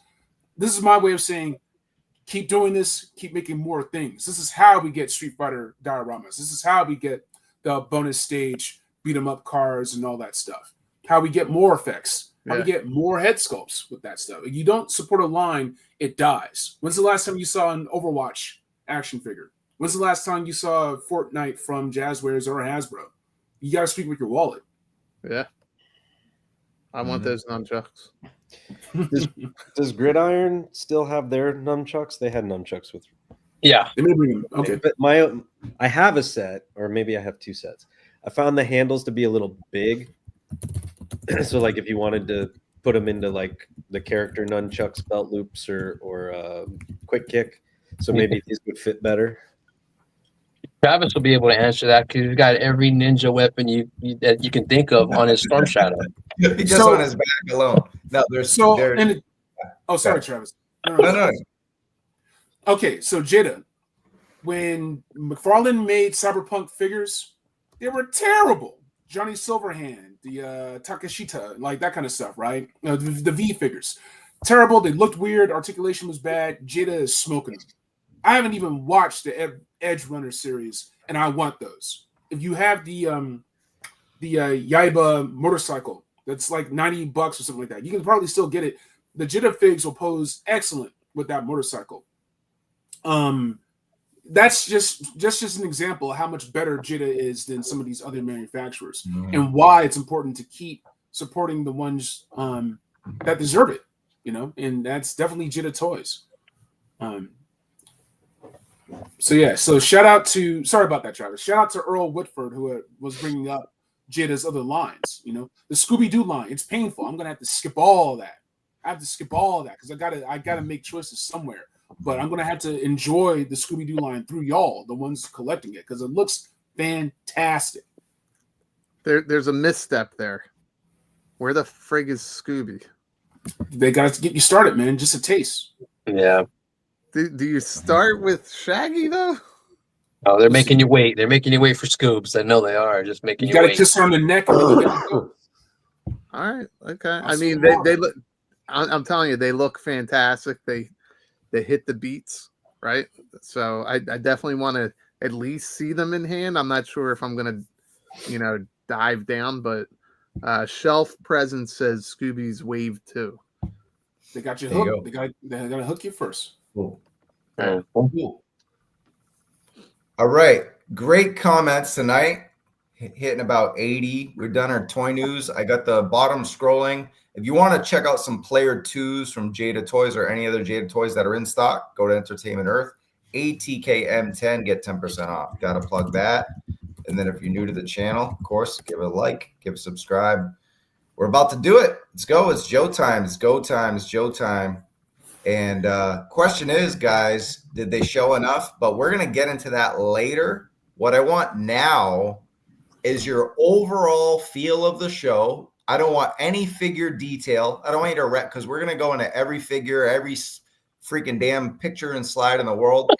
this is my way of saying keep doing this, keep making more things. This is how we get Street Fighter dioramas. This is how we get the bonus stage beat 'em up cards and all that stuff. How we get more effects. How we get more head sculpts with that stuff. If you don't support a line, it dies. When's the last time you saw an Overwatch action figure? When's the last time you saw Fortnite from Jazzwares or Hasbro? You got to speak with your wallet. Yeah. I want those nunchucks. Does Gridiron still have their nunchucks? They had nunchucks with. Yeah. They may bring them. Okay. But I have a set, or maybe I have two sets. I found the handles to be a little big. So, like, if you wanted to put them into like the character nunchucks, belt loops, or quick kick, so maybe these would fit better. Travis will be able to answer that because he's got every ninja weapon that you can think of on his Storm Shadow. Just on his back alone. No, there's sorry, Travis. No. Okay, so Jada, when McFarlane made Cyberpunk figures, they were terrible. Johnny Silverhand, the Takashita, like that kind of stuff, right? The V figures. Terrible. They looked weird. Articulation was bad. Jada is smoking them. I haven't even watched the Edge Runner series, and I want those. If you have the Yaiba motorcycle, that's like $90 or something like that, you can probably still get it. The Jada figs will pose excellent with that motorcycle. That's just an example of how much better Jada is than some of these other manufacturers, and why it's important to keep supporting the ones that deserve it, you know, and that's definitely Jada Toys. So shout out to, sorry about that, Travis. Shout out to Earl Whitford, who was bringing up Jada's other lines. You know, the Scooby-Doo line. It's painful. I'm gonna have to skip all that. I have to skip all that because I gotta make choices somewhere. But I'm gonna have to enjoy the Scooby-Doo line through y'all, the ones collecting it, because it looks fantastic. There's a misstep there. Where the frig is Scooby? They got to get you started, man. Just a taste. Yeah. Do you start with Shaggy though? Oh, they're making you wait. They're making you wait for Scoobs. I know they are. Just making you got to wait. kiss her on the neck. And really All right. Okay. I mean, they look. I'm telling you, they look fantastic. They hit the beats, right? So I definitely want to at least see them in hand. I'm not sure if I'm gonna, dive down, but Shelf Presence says Scooby's Wave 2. They got you hooked. They got to hook you first. Cool. Cool. All right. Great comments tonight. Hitting about 80. We're done our toy news. I got the bottom scrolling. If you want to check out some Player 2s from Jada Toys or any other Jada Toys that are in stock, go to Entertainment Earth. ATKM 10, get 10% off. Got to plug that. And then if you're new to the channel, of course, give it a like, give a subscribe. We're about to do it. Let's go. It's Joe time. It's go time. It's Joe time. And question is, guys, did they show enough? But we're going to get into that later. What I want now is your overall feel of the show. I don't want any figure detail. I don't want you to because we're going to go into every figure, every freaking damn picture and slide in the world.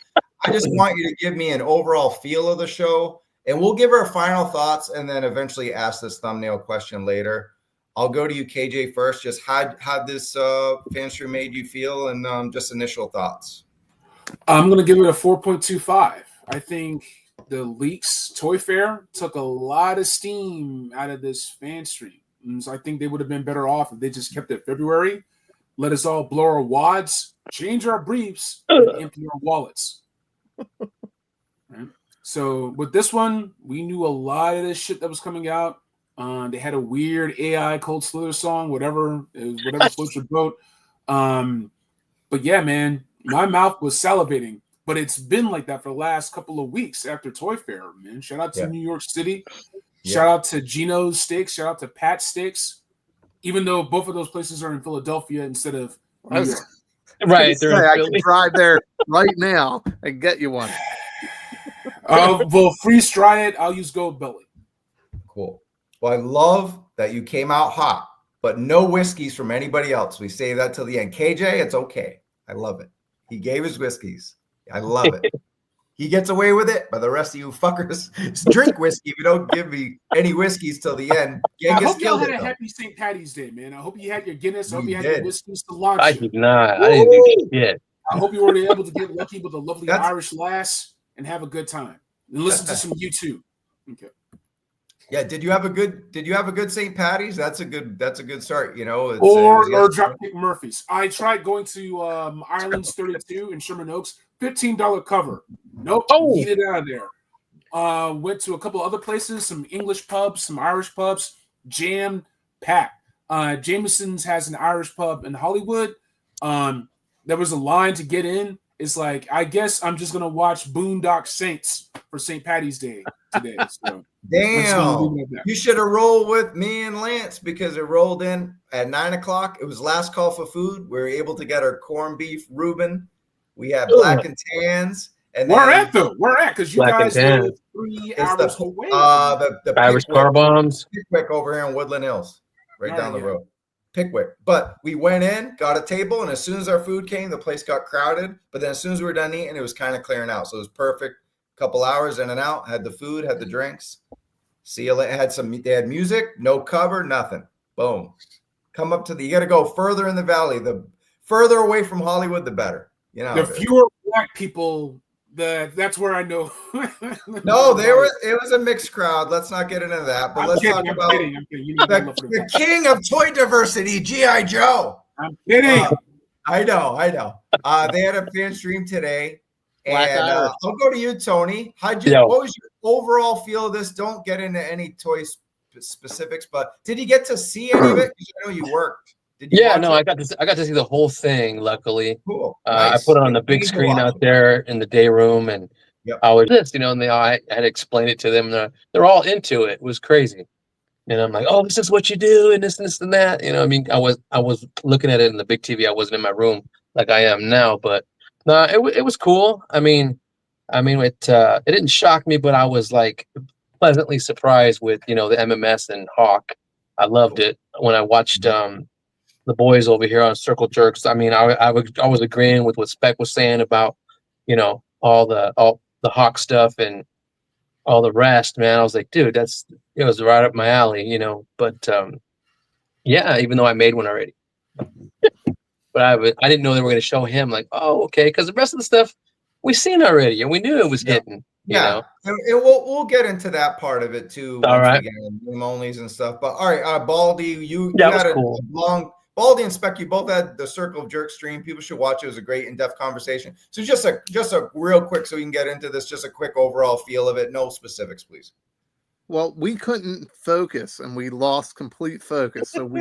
I just want you to give me an overall feel of the show, and we'll give our final thoughts and then eventually ask this thumbnail question later. I'll go to you, KJ, first. Just how this Fanstream made you feel, and just initial thoughts. I'm going to give it a 4.25. I think the Leaks Toy Fair took a lot of steam out of this Fanstream. So I think they would have been better off if they just kept it February, let us all blow our wads, change our briefs, and empty our wallets. Right? So with this one, we knew a lot of this shit that was coming out. They had a weird AI Cold Slither song, whatever floats your boat. But yeah, man, my mouth was salivating. But it's been like that for the last couple of weeks after Toy Fair, man. Shout out to New York City. Shout out to Gino's Steaks. Shout out to Pat's Steaks. Even though both of those places are in Philadelphia instead of New York. Right. I can drive there right now and get you one. We'll freeze dry it. I'll use Gold Belly. Cool. Well, I love that you came out hot, but no whiskeys from anybody else. We save that till the end. KJ, it's okay. I love it. He gave his whiskeys. I love it. He gets away with it, but the rest of you fuckers drink whiskey if you don't give me any whiskeys till the end. I hope y'all had a happy St. Patty's Day, man. I hope you had your Guinness. I hope you had your whiskeys to launch. I did not. I didn't do shit. I hope you were able to get lucky with a lovely Irish lass and have a good time. And listen to some U2. Okay. Yeah, did you have a good St. Patty's? That's a good start, you know. Or Dropkick Murphys. I tried going to Ireland's 32 in Sherman Oaks, $15 cover. Nope, get it out of there. Went to a couple other places, some English pubs, some Irish pubs, jam packed. Jameson's has an Irish pub in Hollywood. There was a line to get in. It's like, I guess I'm just gonna watch Boondock Saints for St. Patty's Day today. So damn, you should have rolled with me and Lance because it rolled in at 9 o'clock. It was last call for food. We were able to get our corned beef Reuben. We had black and tans. And where at though? Where at? Because you guys live 3 hours away. The Irish car bombs. Pickwick over here in Woodland Hills, right down the road. Pickwick. But we went in, got a table, and as soon as our food came, the place got crowded. But then as soon as we were done eating, it was kind of clearing out. So it was perfect. Couple hours in and out. Had the food, had the drinks. See you later. They had music, no cover, nothing. Boom. Come up to you got to go further in the valley. The further away from Hollywood, the better. You know, the fewer black people. That's where I know. No, it was a mixed crowd. Let's not get into that. But let's talk about the king of toy diversity, G.I. Joe. I'm kidding. I know. They had a fan stream today. And I'll go to you, Tony. What was your overall feel of this? Don't get into any toy specifics, but did you get to see any of it? Because I know you worked. I got to see the whole thing. Luckily, cool. Nice. I put it on the big screen out there in the day room, and I was and I had explained it to them. They're all into it. It was crazy, and I'm like, oh, this is what you do, and this and that. I mean, I was looking at it in the big TV. I wasn't in my room like I am now, but no, it was cool. I mean, it didn't shock me, but I was like pleasantly surprised with the MMS and Hawk. I loved it when I watched the boys over here on Circle Jerks. I mean, I was agreeing with what Spec was saying about all the Hawk stuff and all the rest. Man, I was like, dude, it was right up my alley, But even though I made one already. But I didn't know they were going to show him. Like, oh, okay, because the rest of the stuff we seen already, and we knew it was hitting. And we'll get into that part of it too. All right, game onlys and stuff. But all right, Baldy, you had a cool. long. Baldy and Spec, you both had the Circle of Jerks stream. People should watch it. It was a great in-depth conversation. So just a real quick, so we can get into this. Just a quick overall feel of it. No specifics, please. Well, we couldn't focus, and we lost complete focus. So we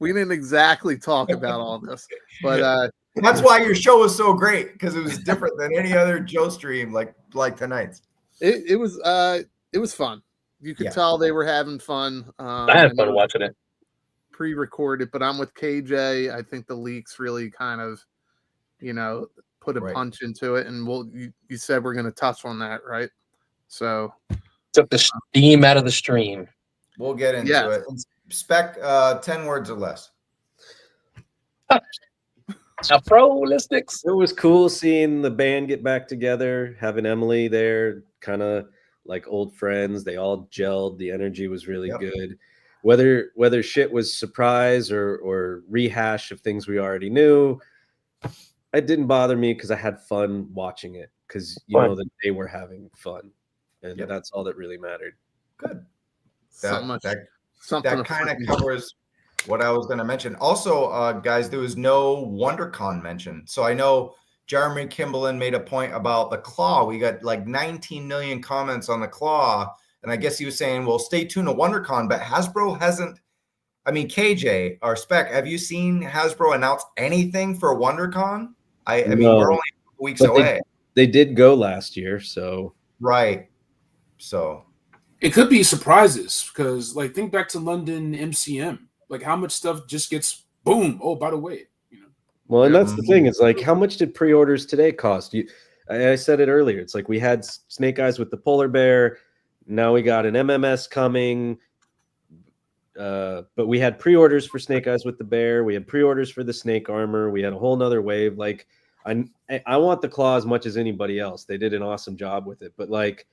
didn't exactly talk about all this, but that's why your show was so great, because it was different than any other Joe stream like tonight's. It was fun. You could tell they were having fun. I had fun watching it. Pre-recorded, but I'm with KJ. I think the leaks really kind of, put a punch into it, and you said we're going to touch on that, right? So took the steam out of the stream. We'll get into it. Spec, 10 words or less. Afro-listics. It was cool seeing the band get back together, having Emily there, kind of like old friends. They all gelled. The energy was really good. Whether shit was surprise or rehash of things we already knew, it didn't bother me because I had fun watching it, because you know that they were having fun, and that's all that really mattered. Good. Something That kind of covers what I was going to mention. Also, guys, there was no WonderCon mention. So I know Jeremy Kimberlin made a point about the claw. We got like 19 million comments on the claw. And I guess he was saying, well, stay tuned to WonderCon. But Hasbro hasn't. I mean, KJ or Spec, have you seen Hasbro announce anything for WonderCon? I mean, we're only weeks away. They did go last year. So. Right. So. It could be surprises because, like, think back to London MCM. Like, how much stuff just gets boom. Oh, by the way, you know. Well, and that's the thing. It's like, how much did pre-orders today cost? I said it earlier. It's like we had Snake Eyes with the polar bear. Now we got an MMS coming. But we had pre-orders for Snake Eyes with the bear. We had pre-orders for the snake armor. We had a whole nother wave. Like, I want the claw as much as anybody else. They did an awesome job with it. But like,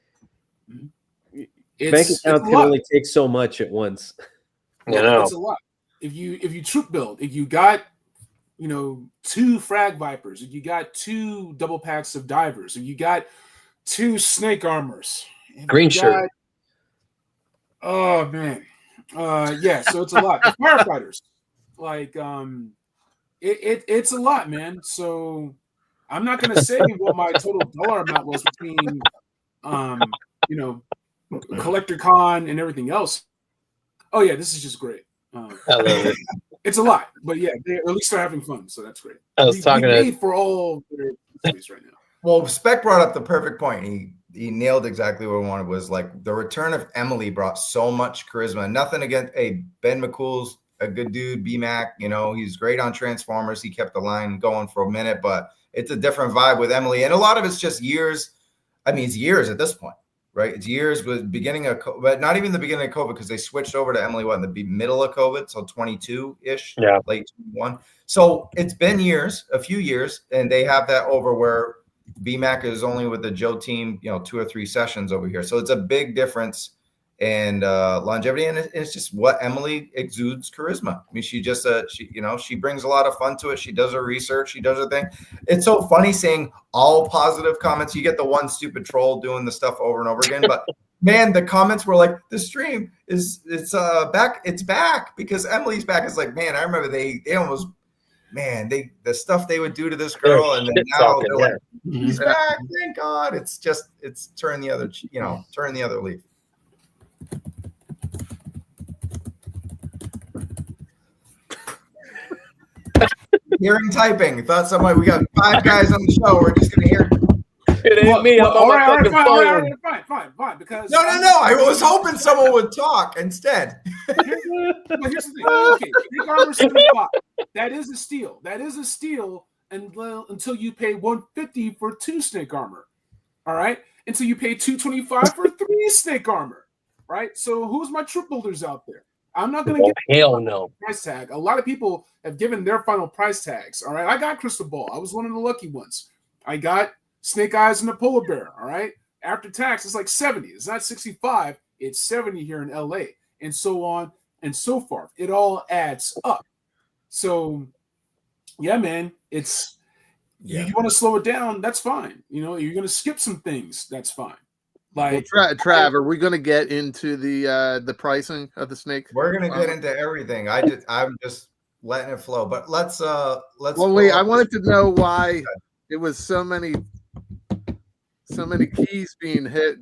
bank account can only take so much at once. It's a lot. If you troop build, if you got 2 frag vipers, if you got 2 double packs of divers, if you got 2 snake armors, green shirt. Oh man, so it's a lot. The firefighters, like, it's a lot, man. So I'm not gonna say what my total dollar amount was between Collector Con and everything else. Oh yeah, this is just great. I love it. It's a lot, but yeah, at least they're having fun, so that's great. I was talking to for all their space right now. Well, Spec brought up the perfect point. He nailed exactly what I wanted. Was like the return of Emily brought so much charisma. Nothing against Ben McCool's a good dude. BMAC, he's great on Transformers. He kept the line going for a minute, but it's a different vibe with Emily, and a lot of it's just years. I mean, it's years at this point. Right, it's years with beginning of, but not even the beginning of COVID, because they switched over to Emily in the middle of COVID, so 22-ish, late 21. So it's been years, a few years, and they have that over where BMAC is only with the Joe team, 2 or 3 sessions over here. So it's a big difference and longevity, and it's just what Emily exudes charisma. I mean, she just she brings a lot of fun to it. She does her research, she does her thing. It's so funny seeing all positive comments. You get the one stupid troll doing the stuff over and over again, but man, the comments were like, the stream it's back, it's back because Emily's back. It's like, man, I remember they almost, man, the stuff they would do to this girl, and then now they're like, he's back, thank God. It's turn the other leaf. Hearing typing. Thought somebody. We got 5 guys on the show. We're just gonna hear. It ain't me. I'm on my fucking phone. Fine. Because no. I was hoping someone would talk instead. But here's the thing. Okay, Snake Armor 75. That is a steal. That is a steal until you pay $150 for 2 Snake Armor. All right, until you pay $225 for 3 Snake Armor. Right. So who's my troop builders out there? I'm not going to get hell no price tag. A lot of people have given their final price tags. All right. I got Crystal Ball. I was one of the lucky ones. I got Snake Eyes and the Polar Bear. All right. After tax, it's like 70. It's not 65. It's 70 here in LA, and so on and so forth. It all adds up. So, yeah, man, it's you want to slow it down. That's fine. You're going to skip some things. That's fine. Like, well, Trav, are we going to get into the pricing of the snake? We're going to get into everything. I'm just letting it flow. But let's. Well, wait. I wanted to know why it was so many keys being hit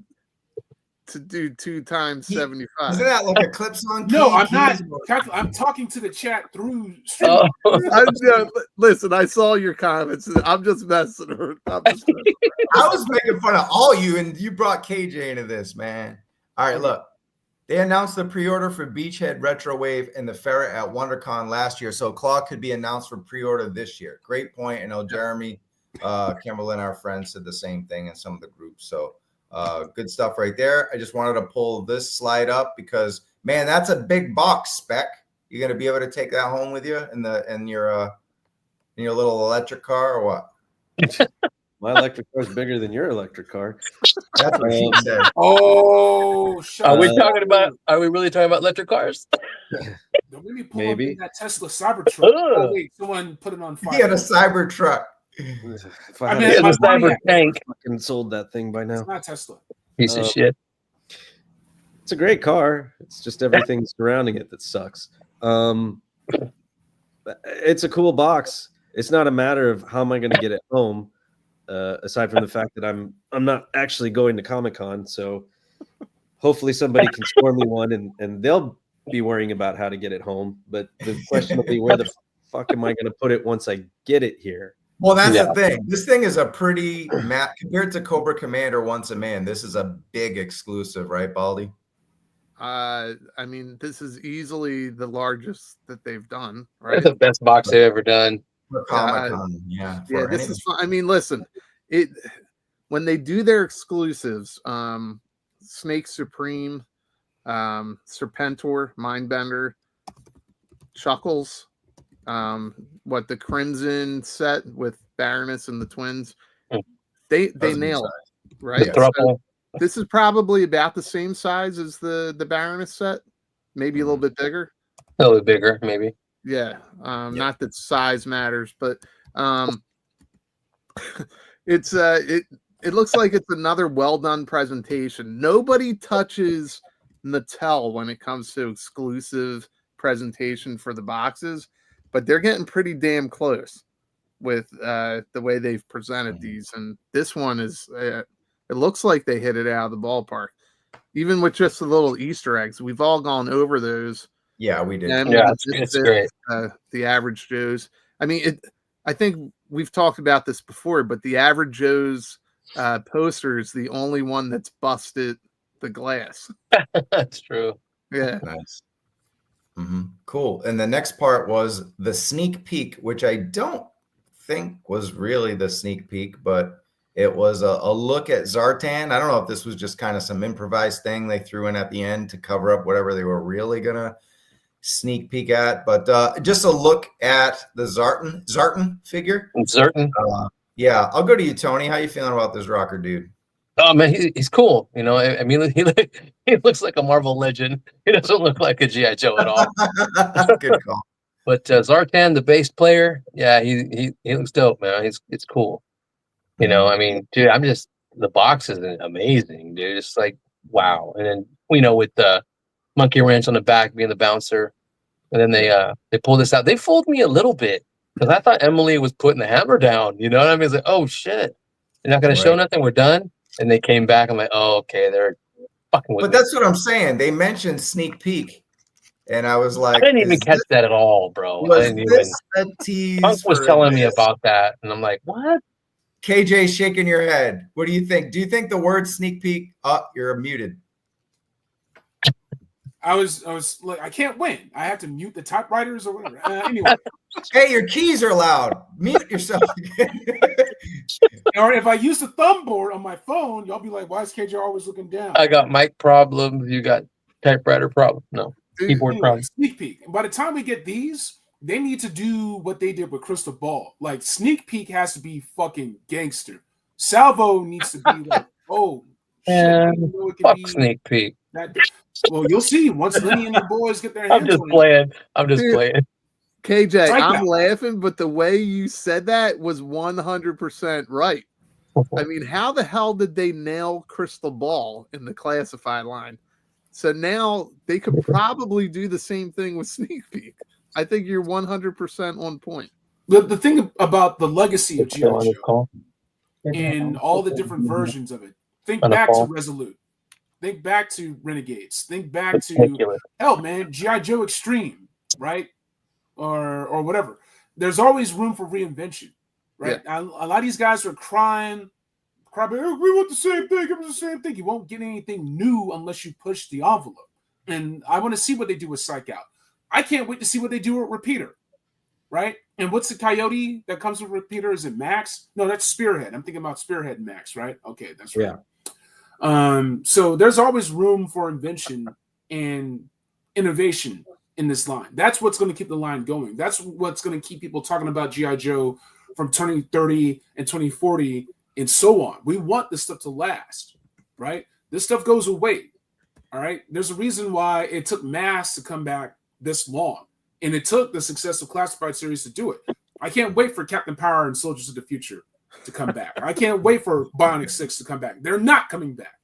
to do 2 times 75. Isn't that like a clip song? No, I'm not. I'm talking to the chat through stream. Listen, I saw your comments. I'm just messing around. I was making fun of all you, and you brought KJ into this, man. All right, look. They announced the pre-order for Beachhead Retro Wave and the Ferret at WonderCon last year, so Claw could be announced for pre-order this year. Great point. I know Jeremy, Kimberlin, our friends, said the same thing in some of the groups. So good stuff right there. I just wanted to pull this slide up because, man, that's a big box, Spec. You're going to be able to take that home with you in your in your little electric car or what? My electric car is bigger than your electric car. That's what she said. Oh, Are we shut talking about? Are we really talking about electric cars? Don't make me pull Maybe. up in that Tesla Cybertruck. Oh Ugh. wait, someone put it on fire. He had a cyber truck. If I I had mean, He has my a cyber Pontiac. tank. fucking sold that thing by now. It's not Tesla. Piece of shit. It's a great car. It's just everything surrounding it that sucks. It's a cool box. It's not a matter of how am I going to get it home, aside from the fact that I'm not actually going to Comic-Con. So hopefully somebody can score me one, and they'll be worrying about how to get it home. But the question will be, where the fuck am I going to put it once I get it here? Well, that's the thing. This thing is a pretty compared to Cobra Commander Once a Man. This is a big exclusive, right, Baldy? I mean, this is easily the largest that they've done, right? It's the best box they've ever done. For Comic-Con, yeah. This is fun. I mean, listen, when they do their exclusives, Snake Supreme, Serpentor, Mindbender, Chuckles, the Crimson set with Baroness and the twins, they nail it, right? So this is probably about the same size as the Baroness set, maybe a little bit bigger. A little bit bigger, maybe. Yeah, not that size matters, but it's it looks like it's another well done presentation. Nobody touches Mattel when it comes to exclusive presentation for the boxes, but they're getting pretty damn close with the way they've presented these. And this one is it looks like they hit it out of the ballpark, even with just the little Easter eggs. We've all gone over those. Yeah, we did. Yeah, it's great. The average Joe's. I mean, I think we've talked about this before, but the average Joe's poster is the only one that's busted the glass. That's true. Yeah. Nice. Cool. And the next part was the sneak peek, which I don't think was really the sneak peek, but it was a look at Zartan. I don't know if this was just kind of some improvised thing they threw in at the end to cover up whatever they were really going to sneak peek at, but just a look at the Zartan figure. Zartan. Yeah, I'll go to you, Tony. How you feeling about this rocker dude? Oh man, he's cool. You know, I mean, he looks like a Marvel legend. He doesn't look like a GI Joe at all. Good call. But Zartan, the bass player, yeah, he looks dope, man. It's cool. You know, I mean, dude, the box is amazing, dude. It's like wow. And then with the monkey wrench on the back being the bouncer, and then they pull this out. They fooled me a little bit because I thought Emily was putting the hammer down. You know what I mean? It's like, oh shit, you're not gonna show nothing. We're done. And they came back. I'm like, oh, okay, they're fucking with me. But that's what I'm saying. They mentioned sneak peek, and I was like, I didn't even catch that at all, bro. Was this a tease? Punk was telling me about that, and I'm like, what? KJ shaking your head. What do you think? Do you think the word sneak peek? Oh, you're muted. I was like, I can't win. I have to mute the typewriters or whatever. Anyway. Hey, your keys are loud. Mute yourself again. Or if I use the thumb board on my phone, y'all be like, why is KJ always looking down? I got mic problems. You got typewriter problems. No, keyboard problems. Sneak peek. And by the time we get these, they need to do what they did with Crystal Ball. Like, sneak peek has to be fucking gangster. Salvo needs to be like, oh, shit, fuck sneak peek. Well, you'll see once Lenny and the boys get their hands I'm just playing. KJ, I'm laughing, but the way you said that was 100% right. I mean, how the hell did they nail Crystal Ball in the classified line? So now they could probably do the same thing with sneak peek. I think you're 100% on point. The thing about the legacy of GIJoe and all the different versions of it, think back to Resolute. Think back to Renegades. Think back to hell, man, GIJoe Extreme, right? Or whatever. There's always room for reinvention, right? Yeah. A lot of these guys are crying, we want the same thing. It was the same thing. You won't get anything new unless you push the envelope. And I want to see what they do with Psych Out. I can't wait to see what they do with Repeater, right? And what's the coyote that comes with Repeater? Is it Max? No, that's Spearhead. I'm thinking about Spearhead and Max, right? Okay, that's right. Yeah. So there's always room for invention and innovation in this line. That's what's going to keep the line going. That's what's going to keep people talking about G.I. Joe from turning 30 and 2040 and so on. We want this stuff to last, right? This stuff goes away, all right? There's a reason why it took Mass to come back this long, and it took the success of Classified series to do it. I can't wait for Captain Power and Soldiers of the Future to come back. I can't wait for Bionic 6 to come back. They're not coming back.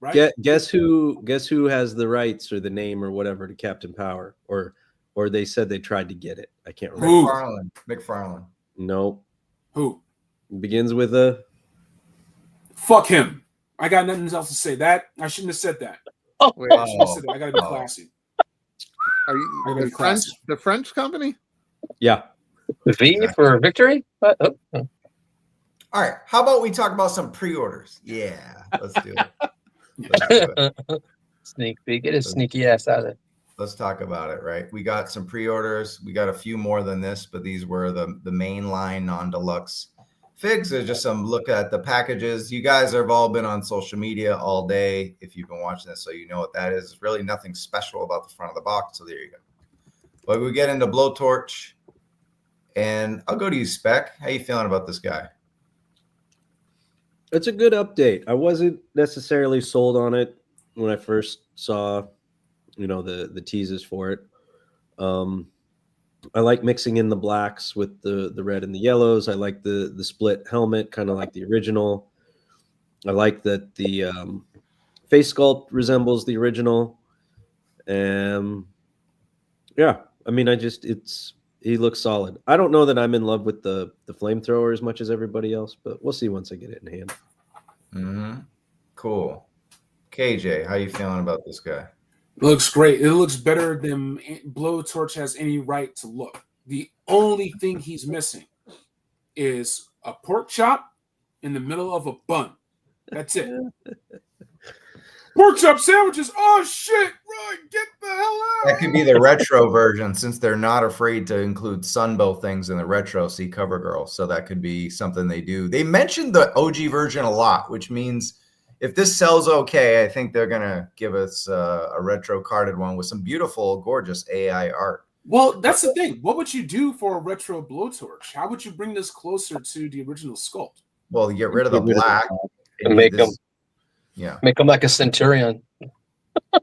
Right? Guess who has the rights or the name or whatever to Captain Power, or they said they tried to get it. I can't remember. McFarlane. No. Who? It begins with a. Fuck him. I got nothing else to say. That I shouldn't have said that. Oh, Wait, I shouldn't have said that. I gotta be classy. Are you the French company? Yeah. V for victory? What? Oh. All right. How about we talk about some pre-orders? Yeah, let's do it. Sneak peek. Get his sneaky ass out of it. Let's talk about it, right? We got some pre-orders. We got a few more than this, but these were the mainline non-deluxe figs. There's just some look at the packages. You guys have all been on social media all day if you've been watching this, so you know what that is. There's really nothing special about the front of the box, so there you go. But we get into Blowtorch, and I'll go to you, Spec. How you feeling about this guy? It's a good update. I wasn't necessarily sold on it when I first saw, the teases for it. I like mixing in the blacks with the red and the yellows. I like the split helmet, kind of like the original. I like that the face sculpt resembles the original. Yeah, I mean, he looks solid. I don't know that I'm in love with the flamethrower as much as everybody else, but we'll see once I get it in hand. Mm-hmm. Cool. KJ, how you feeling about this guy? Looks great. It looks better than Blowtorch has any right to look. The only thing he's missing is a pork chop in the middle of a bun. That's it. Pork chop sandwiches. Oh shit! Run! Get the hell out! That could be the retro version, since they're not afraid to include Sunbow things in the retro. See CoverGirl, so that could be something they do. They mentioned the OG version a lot, which means if this sells okay, I think they're gonna give us a retro carded one with some beautiful, gorgeous AI art. Well, that's the thing. What would you do for a retro Blowtorch? How would you bring this closer to the original sculpt? Well, you get rid of the black and make them. Yeah, make him like a centurion. That's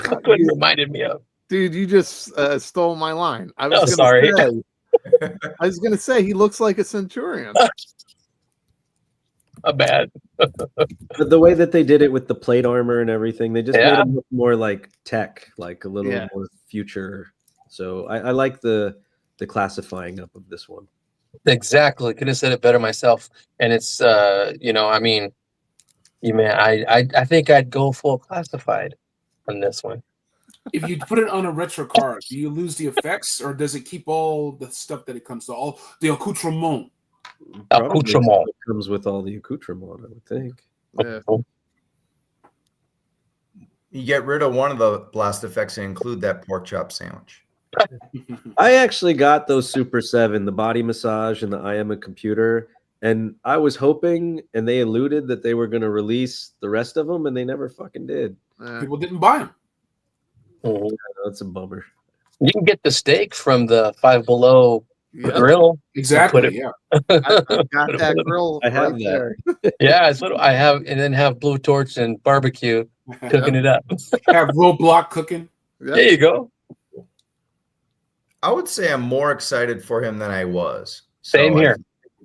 what it reminded me of. Dude, you just stole my line. I was gonna say he looks like a centurion. Not bad. But the way that they did it with the plate armor and everything, they just made him look more like tech, like a little more future. So I like the classifying up of this one. Exactly. Could have said it better myself. And it's I think I'd go full classified on this one. If you put it on a retro card, do you lose the effects, or does it keep all the stuff that it comes to, all the accoutrement? Accoutrement comes with all the accoutrement, I would think. Yeah. You get rid of one of the blast effects and include that pork chop sandwich. I actually got those Super 7, the body massage and the I am a computer. And I was hoping, and they alluded that they were going to release the rest of them, and they never fucking did. People didn't buy them. Mm-hmm. That's a bummer. You can get the steak from the Five Below grill. Exactly. I got that grill. I have right that. there. Yeah, that's what I have, and then have Blowtorch and barbecue cooking it up. Have Roblox cooking. Yep. There you go. I would say I'm more excited for him than I was. Same here.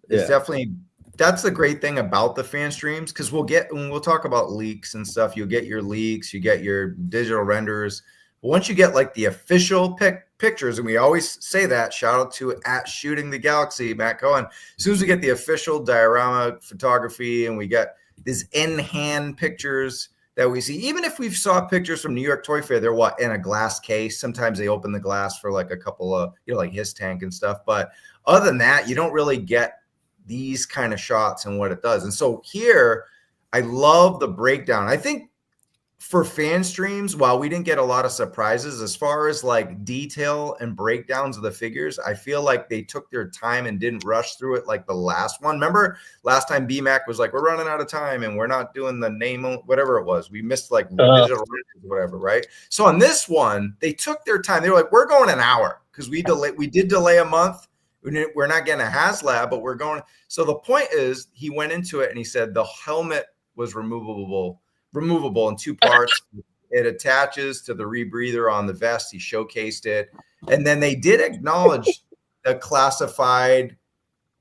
It's definitely, that's the great thing about the fan streams, because when we'll talk about leaks and stuff, you'll get your leaks, you get your digital renders. But once you get like the official pictures, and we always say that, shout out to @ShootingTheGalaxy, Matt Cohen. As soon as we get the official diorama photography and we get these in-hand pictures that we see, even if we've saw pictures from New York Toy Fair, they're in a glass case. Sometimes they open the glass for like a couple of, like his tank and stuff. But other than that, you don't really get these kind of shots and what it does. And so here, I love the breakdown. I think for fan streams, while we didn't get a lot of surprises as far as like detail and breakdowns of the figures, I feel like they took their time and didn't rush through it like the last one. Remember last time BMAC was like, we're running out of time and we're not doing the name, whatever it was. We missed like digital whatever, right? So on this one, they took their time. They were like, we're going an hour because we did delay a month. We're not getting a HasLab, but we're going. So the point is, he went into it and he said the helmet was removable in 2 parts. It attaches to the rebreather on the vest. He showcased it. And then they did acknowledge the classified,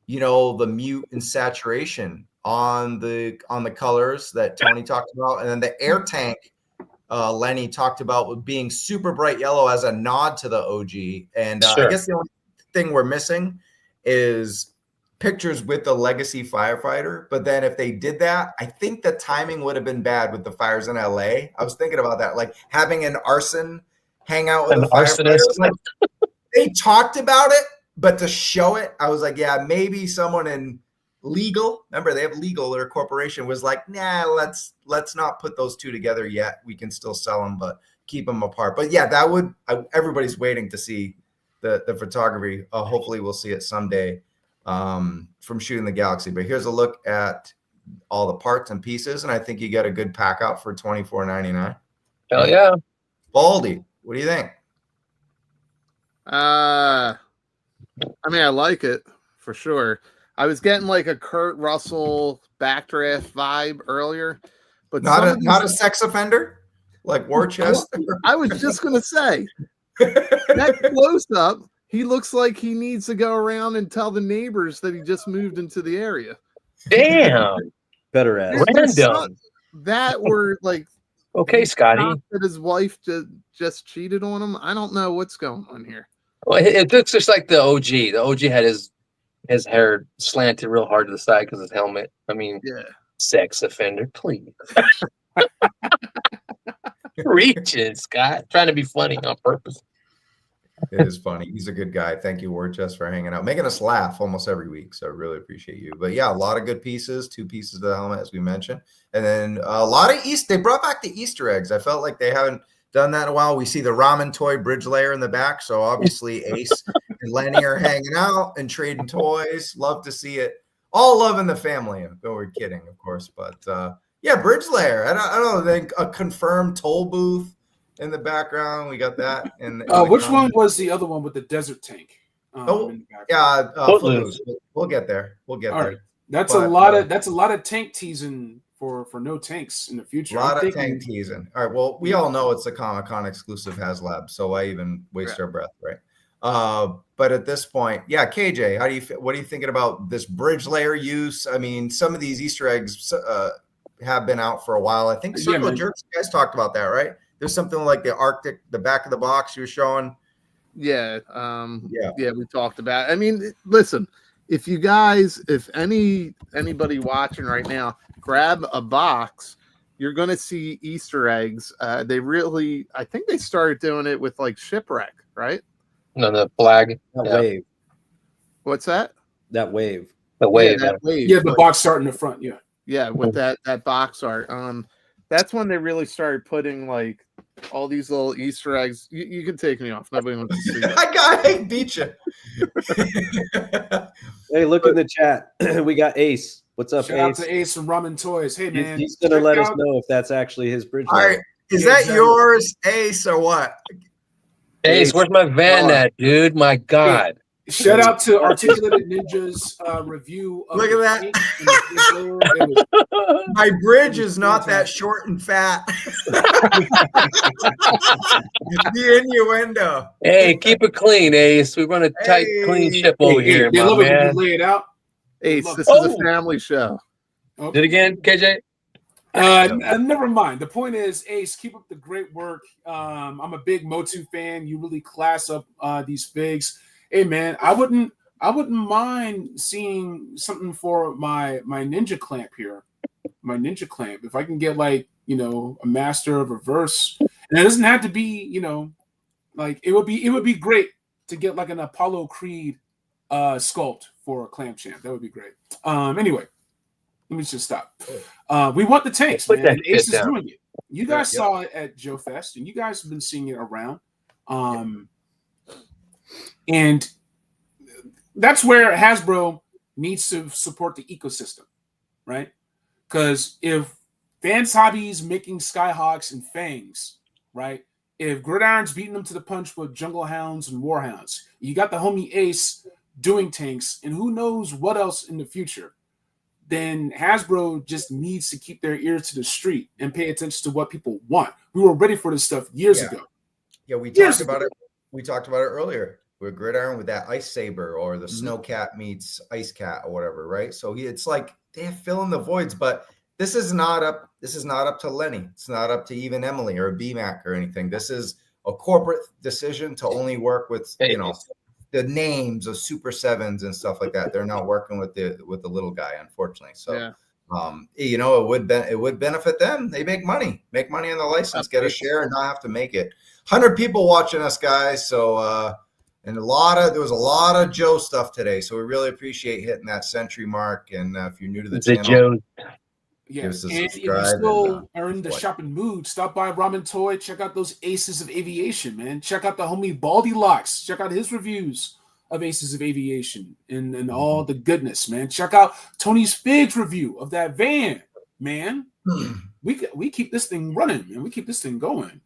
the mute and saturation on the colors that Tony talked about. And then the air tank, Lenny talked about being super bright yellow as a nod to the OG. And I guess the only thing we're missing is pictures with the legacy firefighter. But then if they did that, I think the timing would have been bad with the fires in LA. I was thinking about that, like having an arson hang out with a firefighter. Like, they talked about it, but to show it, I was like, yeah, maybe someone in legal, remember they have legal, their corporation was like, nah, let's not put those two together yet. We can still sell them, but keep them apart. But yeah, that would, everybody's waiting to see the photography. Hopefully we'll see it someday from Shooting the Galaxy. But here's a look at all the parts and pieces, and I think you get a good pack out for $24.99. Hell yeah. Baldy, what do you think? I mean, I like it for sure. I was getting like a Kurt Russell backdraft vibe earlier, but not a sex offender like Worcester. I was just gonna say that close up, he looks like he needs to go around and tell the neighbors that he just moved into the area. Damn. Better ass. Random. That were like, okay, Scotty. That his wife just cheated on him. I don't know what's going on here. Well, it looks just like the OG. The OG had his hair slanted real hard to the side because his helmet. I mean, yeah. Sex offender, please. Reaching, Scott. Trying to be funny on purpose. It is funny. He's a good guy. Thank you, Worcester, for hanging out, making us laugh almost every week. So I really appreciate you. But yeah, a lot of good pieces, 2 pieces of the helmet, as we mentioned. And then a lot of they brought back the Easter eggs. I felt like they haven't done that in a while. We see the ramen toy bridge layer in the back. So obviously Ace and Lenny are hanging out and trading toys. Love to see it. All love in the family. We're kidding, of course. But yeah, bridge layer. I don't think a confirmed toll booth in the background. We got that. Which one was the other one with the desert tank? Footloose. We'll get there. We'll get there. Right. That's a lot of tank teasing for no tanks in the future. A lot of tank teasing. All right. Well, we all know it's a Comic-Con exclusive HasLab, so why even waste our breath, right? But at this point, yeah, KJ, what are you thinking about this bridge layer use? I mean, some of these Easter eggs have been out for a while. I think Circle of Jerks, you guys talked about that, right? There's something like the Arctic, the back of the box you were showing. Yeah. We talked about it. I mean, listen, if anybody watching right now, grab a box, you're going to see Easter eggs. I think they started doing it with like Shipwreck, right? No, the flag. Wave. What's that? That wave. The wave. Yeah, that wave. Yeah, the box art in the front. Yeah. Yeah, with that box art. That's when they really started putting like all these little Easter eggs. You can take me off. Nobody wants to see that. I beat you. Hey, look in the chat. We got Ace. What's up, Shout out to Ace from Ramen Toys. Hey, man. He's going to let us know if that's actually his bridge. All right. Is that yours, Ace, or what? Ace, where's my van at, dude? My God. Shout out to Articulated Ninja's review. Look at that. My bridge is not that short and fat. The innuendo. Hey, keep it clean, Ace. We run a tight, clean ship over here, They my love it when man. you lay it out. Ace, this is a family show. Did it again, KJ? Never mind. The point is, Ace, keep up the great work. I'm a big Motu fan. You really class up these figs. Hey man, I wouldn't mind seeing something for my ninja clamp here. My ninja clamp. If I can get like, a master of reverse, and it doesn't have to be, like it would be great to get like an Apollo Creed sculpt for a clamp champ. That would be great. Anyway, let me just stop. We want the tanks, man. Ace is doing it. You guys saw it at Joe Fest, and you guys have been seeing it around. And that's where Hasbro needs to support the ecosystem, right? Because if Vance Hobby's making Skyhawks and Fangs, right? If Gridiron's beating them to the punch with Jungle Hounds and Warhounds, you got the homie Ace doing tanks, and who knows what else in the future, then Hasbro just needs to keep their ear to the street and pay attention to what people want. We were ready for this stuff years ago. Yeah, we talked about it. We talked about it earlier with Gridiron with that Ice Saber or the Snowcat meets Ice Cat or whatever, right? So it's like they're filling the voids, but this is not up to Lenny. It's not up to even Emily or BMAC or anything. This is a corporate decision to only work with, you know, the names of Super Sevens and stuff like that. They're not working with the little guy, unfortunately. So you know, it would benefit them. They make money on the license, get a share and not have to make it. 100 people watching us, guys. So and there was a lot of Joe stuff today. So we really appreciate hitting that century mark. And if you're new to the channel, Joe. Yeah, and if you still are in the shopping mood, stop by Ramen Toy. Check out those Aces of Aviation, man. Check out the homie Baldy Locks. Check out his reviews of Aces of Aviation and all the goodness, man. Check out Tony's Figs review of that van, man. We keep this thing running, man. We keep this thing going.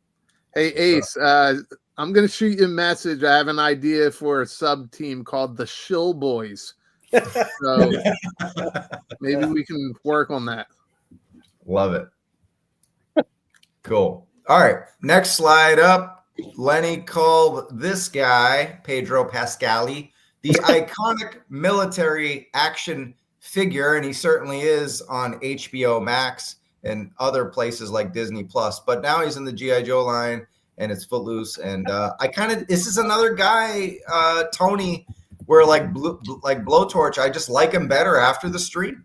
Hey, Ace, I'm going to shoot you a message. I have an idea for a sub team called the Shill Boys. So maybe we can work on that. Love it. Cool. All right. Next slide up. Lenny called this guy, Pedro Pascali, the iconic military action figure, and he certainly is on HBO Max and other places like Disney Plus. But now he's in the G.I. Joe line, and it's Footloose. And this is another guy, Tony, where like Blowtorch, I just like him better after the stream.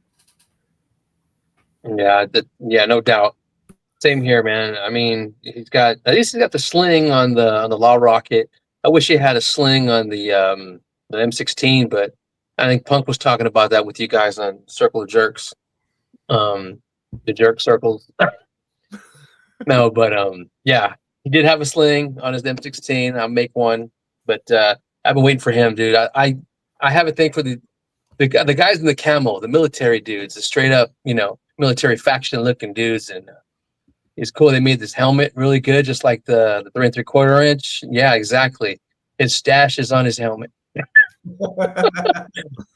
Yeah, no doubt. Same here, man. I mean, at least he's got the sling on the Law Rocket. I wish he had a sling on the M16, but I think Punk was talking about that with you guys on Circle of Jerks, the jerk circles. No, but yeah, he did have a sling on his M16. I'll make one, but I've been waiting for him, dude. I have a thing for the guys in the camo, the military dudes, the straight up, you know, military faction looking dudes, and it's cool. They made this helmet really good, just like the 3 3/4 inch. Yeah, exactly. His stash is on his helmet.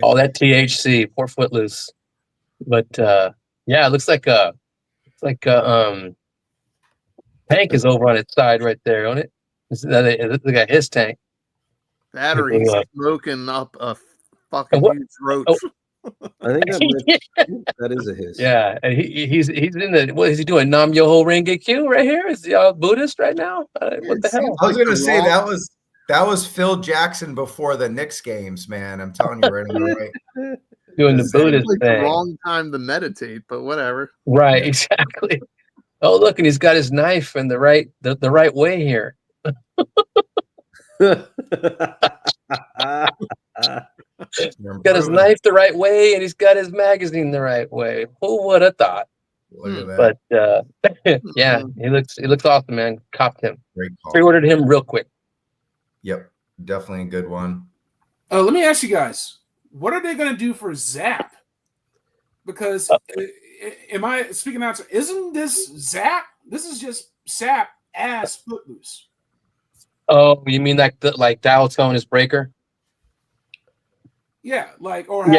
All that THC, poor Footloose. But yeah, it looks like tank is over on its side right there, don't it? Look at his tank. Battery smoking up a fucking huge roach. I think that is a hiss. Yeah, and he's in the, what is he doing? Nam Yoho Renge Q right here? Is he Buddhist right now? What the hell? I was gonna say that was Phil Jackson before the Knicks games, man. I'm telling you right now. Doing the Buddhist like thing. The wrong time to meditate, but whatever. Right, exactly. Oh, look, and he's got his knife in the right way here. He's got his knife the right way, and he's got his magazine the right way. Who would have thought? Look at that. But yeah, he looks awesome, man. Copped him. Great call. Pre-ordered him real quick. Yep, definitely a good one. Let me ask you guys, what are they going to do for Zap? Because am I speaking out? Isn't this Zap? This is just Zap as Footloose. Oh, you mean like Dial Tone is Breaker? Yeah, like Breaker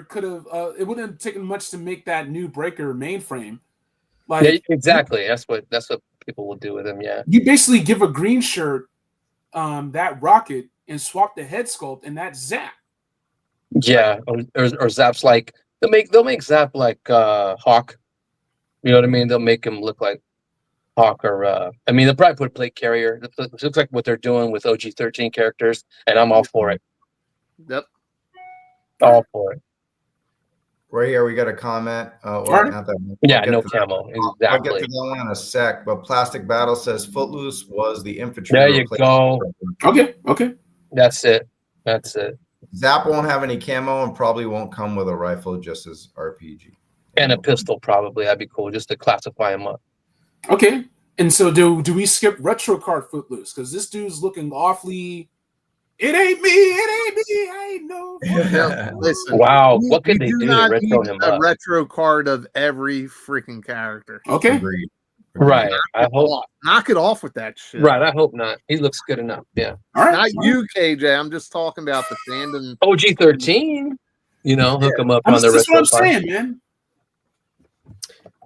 could have. It wouldn't have taken much to make that new Breaker mainframe. Like, yeah, exactly. That's what people will do with him. Yeah, you basically give a green shirt that rocket and swap the head sculpt, and that's Zap. Yeah, or Zap's like they'll make Zap like Hawk. You know what I mean? They'll make him look like Hawk, or I mean, they'll probably put a plate carrier. It looks like what they're doing with OG-13 characters, and I'm all for it. Yep, all for it. Right here, we got a comment. No camo. Exactly. I'll get to that one in a sec. But Plastic Battle says Footloose was the infantry. There you go. Okay. That's it. Zap won't have any camo and probably won't come with a rifle, just as RPG. And a pistol, probably. That'd be cool, just to classify him up. Okay. And so do we skip retro card Footloose? Because this dude's looking awfully. It ain't me. It ain't me. I ain't no. Yeah, listen. Wow, what could they do do to not retro need him a up? retro card of every freaking character. Okay. Agreed. Right. I hope. Knock it off with that shit. Right. I hope not. He looks good enough. Yeah. All right. Not you, KJ. I'm just talking about the fandom. OG 13. You know, hook him up on the That's what retro I'm card. saying, man.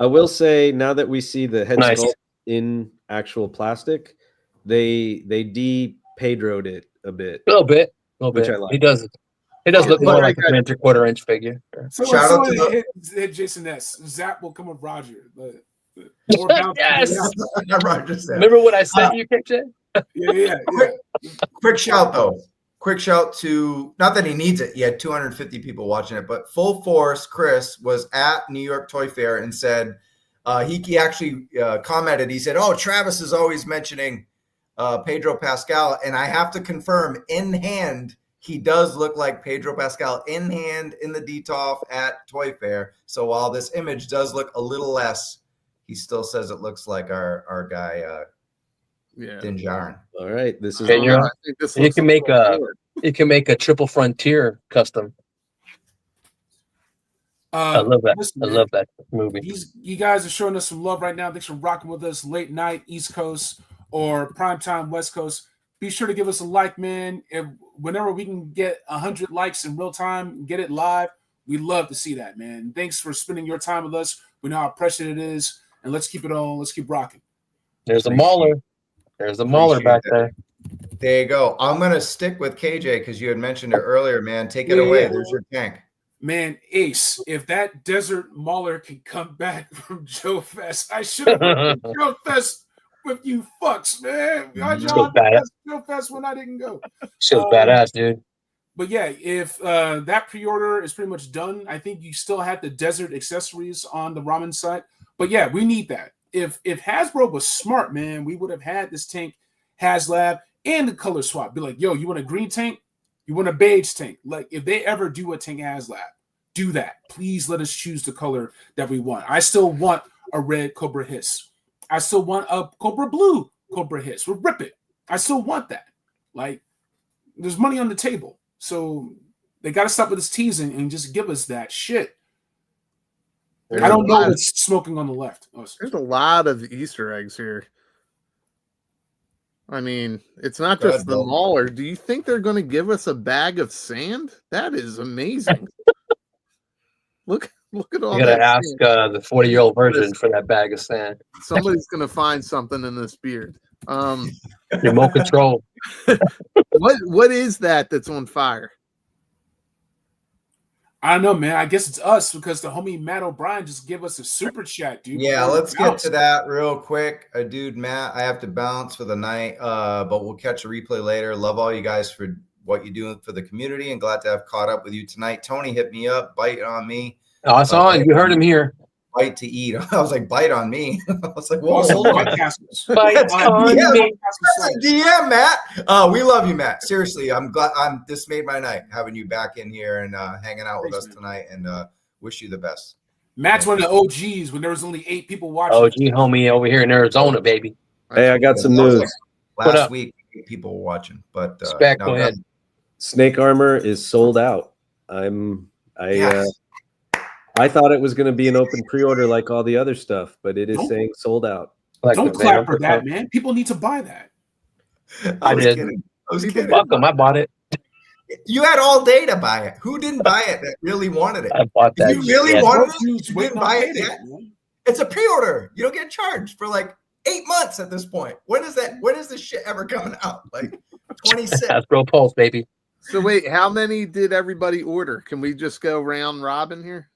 I will say now that we see the head Nice. sculpt in actual plastic, they de-Pedro'd it a bit. A little bit. Which I like. He does. It does look more like a 3/4 inch figure. So Shout out to hit Jason S. Zap will come with Roger. But Yes. Roger said. Remember what I sent you, KJ? Yeah. Quick shout though. Quick shout to, not that he needs it. He had 250 people watching it, but Full Force Chris was at New York Toy Fair and said he actually commented. He said, "Oh, Travis is always mentioning Pedro Pascal, and I have to confirm in hand." He does look like Pedro Pascal in hand in the DTOF at Toy Fair. So while this image does look a little less, he still says it looks like our guy Din Djarin. All right, this is. And I think this you looks can make a triple frontier custom. I love that. Listen, I love that movie. You guys are showing us some love right now. Thanks for rocking with us late night East Coast or primetime West Coast. Be sure to give us a like, man. Whenever we can get 100 likes in real time, get it live, we love to see that, man. Thanks for spending your time with us. We know how precious it is, and let's keep it on. Let's keep rocking. There's a Mauler. There's a Mauler back there. There you go. I'm going to stick with KJ because you had mentioned it earlier, man. Take it away. There's your tank. Man, Ace, if that Desert Mauler can come back from Joe Fest, I should have Joe Fest with you fucks, man. Joe Fest when I didn't go. She was badass, dude. But yeah, if that pre-order is pretty much done, I think you still have the Desert accessories on the ramen site. But yeah, we need that. If Hasbro was smart, man, we would have had this tank, HasLab, and the color swap. Be like, yo, you want a green tank? You want a beige tank? Like, if they ever do a tank HasLab, do that. Please let us choose the color that we want. I still want a red Cobra Hiss. I still want a Cobra Blue Cobra Hiss. We'll rip it. I still want that. Like, there's money on the table. So they got to stop with this teasing and just give us that shit. I don't know what's smoking on the left. There's a lot of Easter eggs here. I mean, it's not just the Mauler. Do you think they're going to give us a bag of sand? That is amazing. Look at all You that. gotta ask the 40-year-old virgin for that bag of sand. Somebody's going to find something in this beard. Remote control. What is that's on fire? I don't know, man. I guess it's us because the homie Matt O'Brien just give us a super chat, dude. Yeah, let's get to that real quick. Dude, Matt, I have to bounce for the night, but we'll catch a replay later. Love all you guys for what you're doing for the community and glad to have caught up with you tonight. Tony hit me up, bite on me. Oh, it's on. You heard him here. Bite to eat. I was like, bite on me. I was like, whoa, hold on. Bite on me. That's a DM, Matt. We love you, Matt. Seriously, I'm glad. This made my night having you back in here and hanging out with us tonight. And wish you the best. Matt's one of the OGs when there was only 8 people watching. OG homie over here in Arizona, baby. Hey, I got some news. Last week, 8 people were watching, but go ahead. Snake armor is sold out. I thought it was going to be an open pre-order like all the other stuff, but it is saying sold out. Like don't clap for that, man. People need to buy that. I did. Kidding. I was kidding. Welcome. I bought it. You had all day to buy it. Who didn't buy it that really wanted it? I bought that. If you really wanted it, you Wait, didn't buy it yet. It's a pre-order. You don't get charged for like 8 months at this point. When is this shit ever coming out? Like 26. Hasbro Pulse, baby. So wait, how many did everybody order? Can we just go round robin here?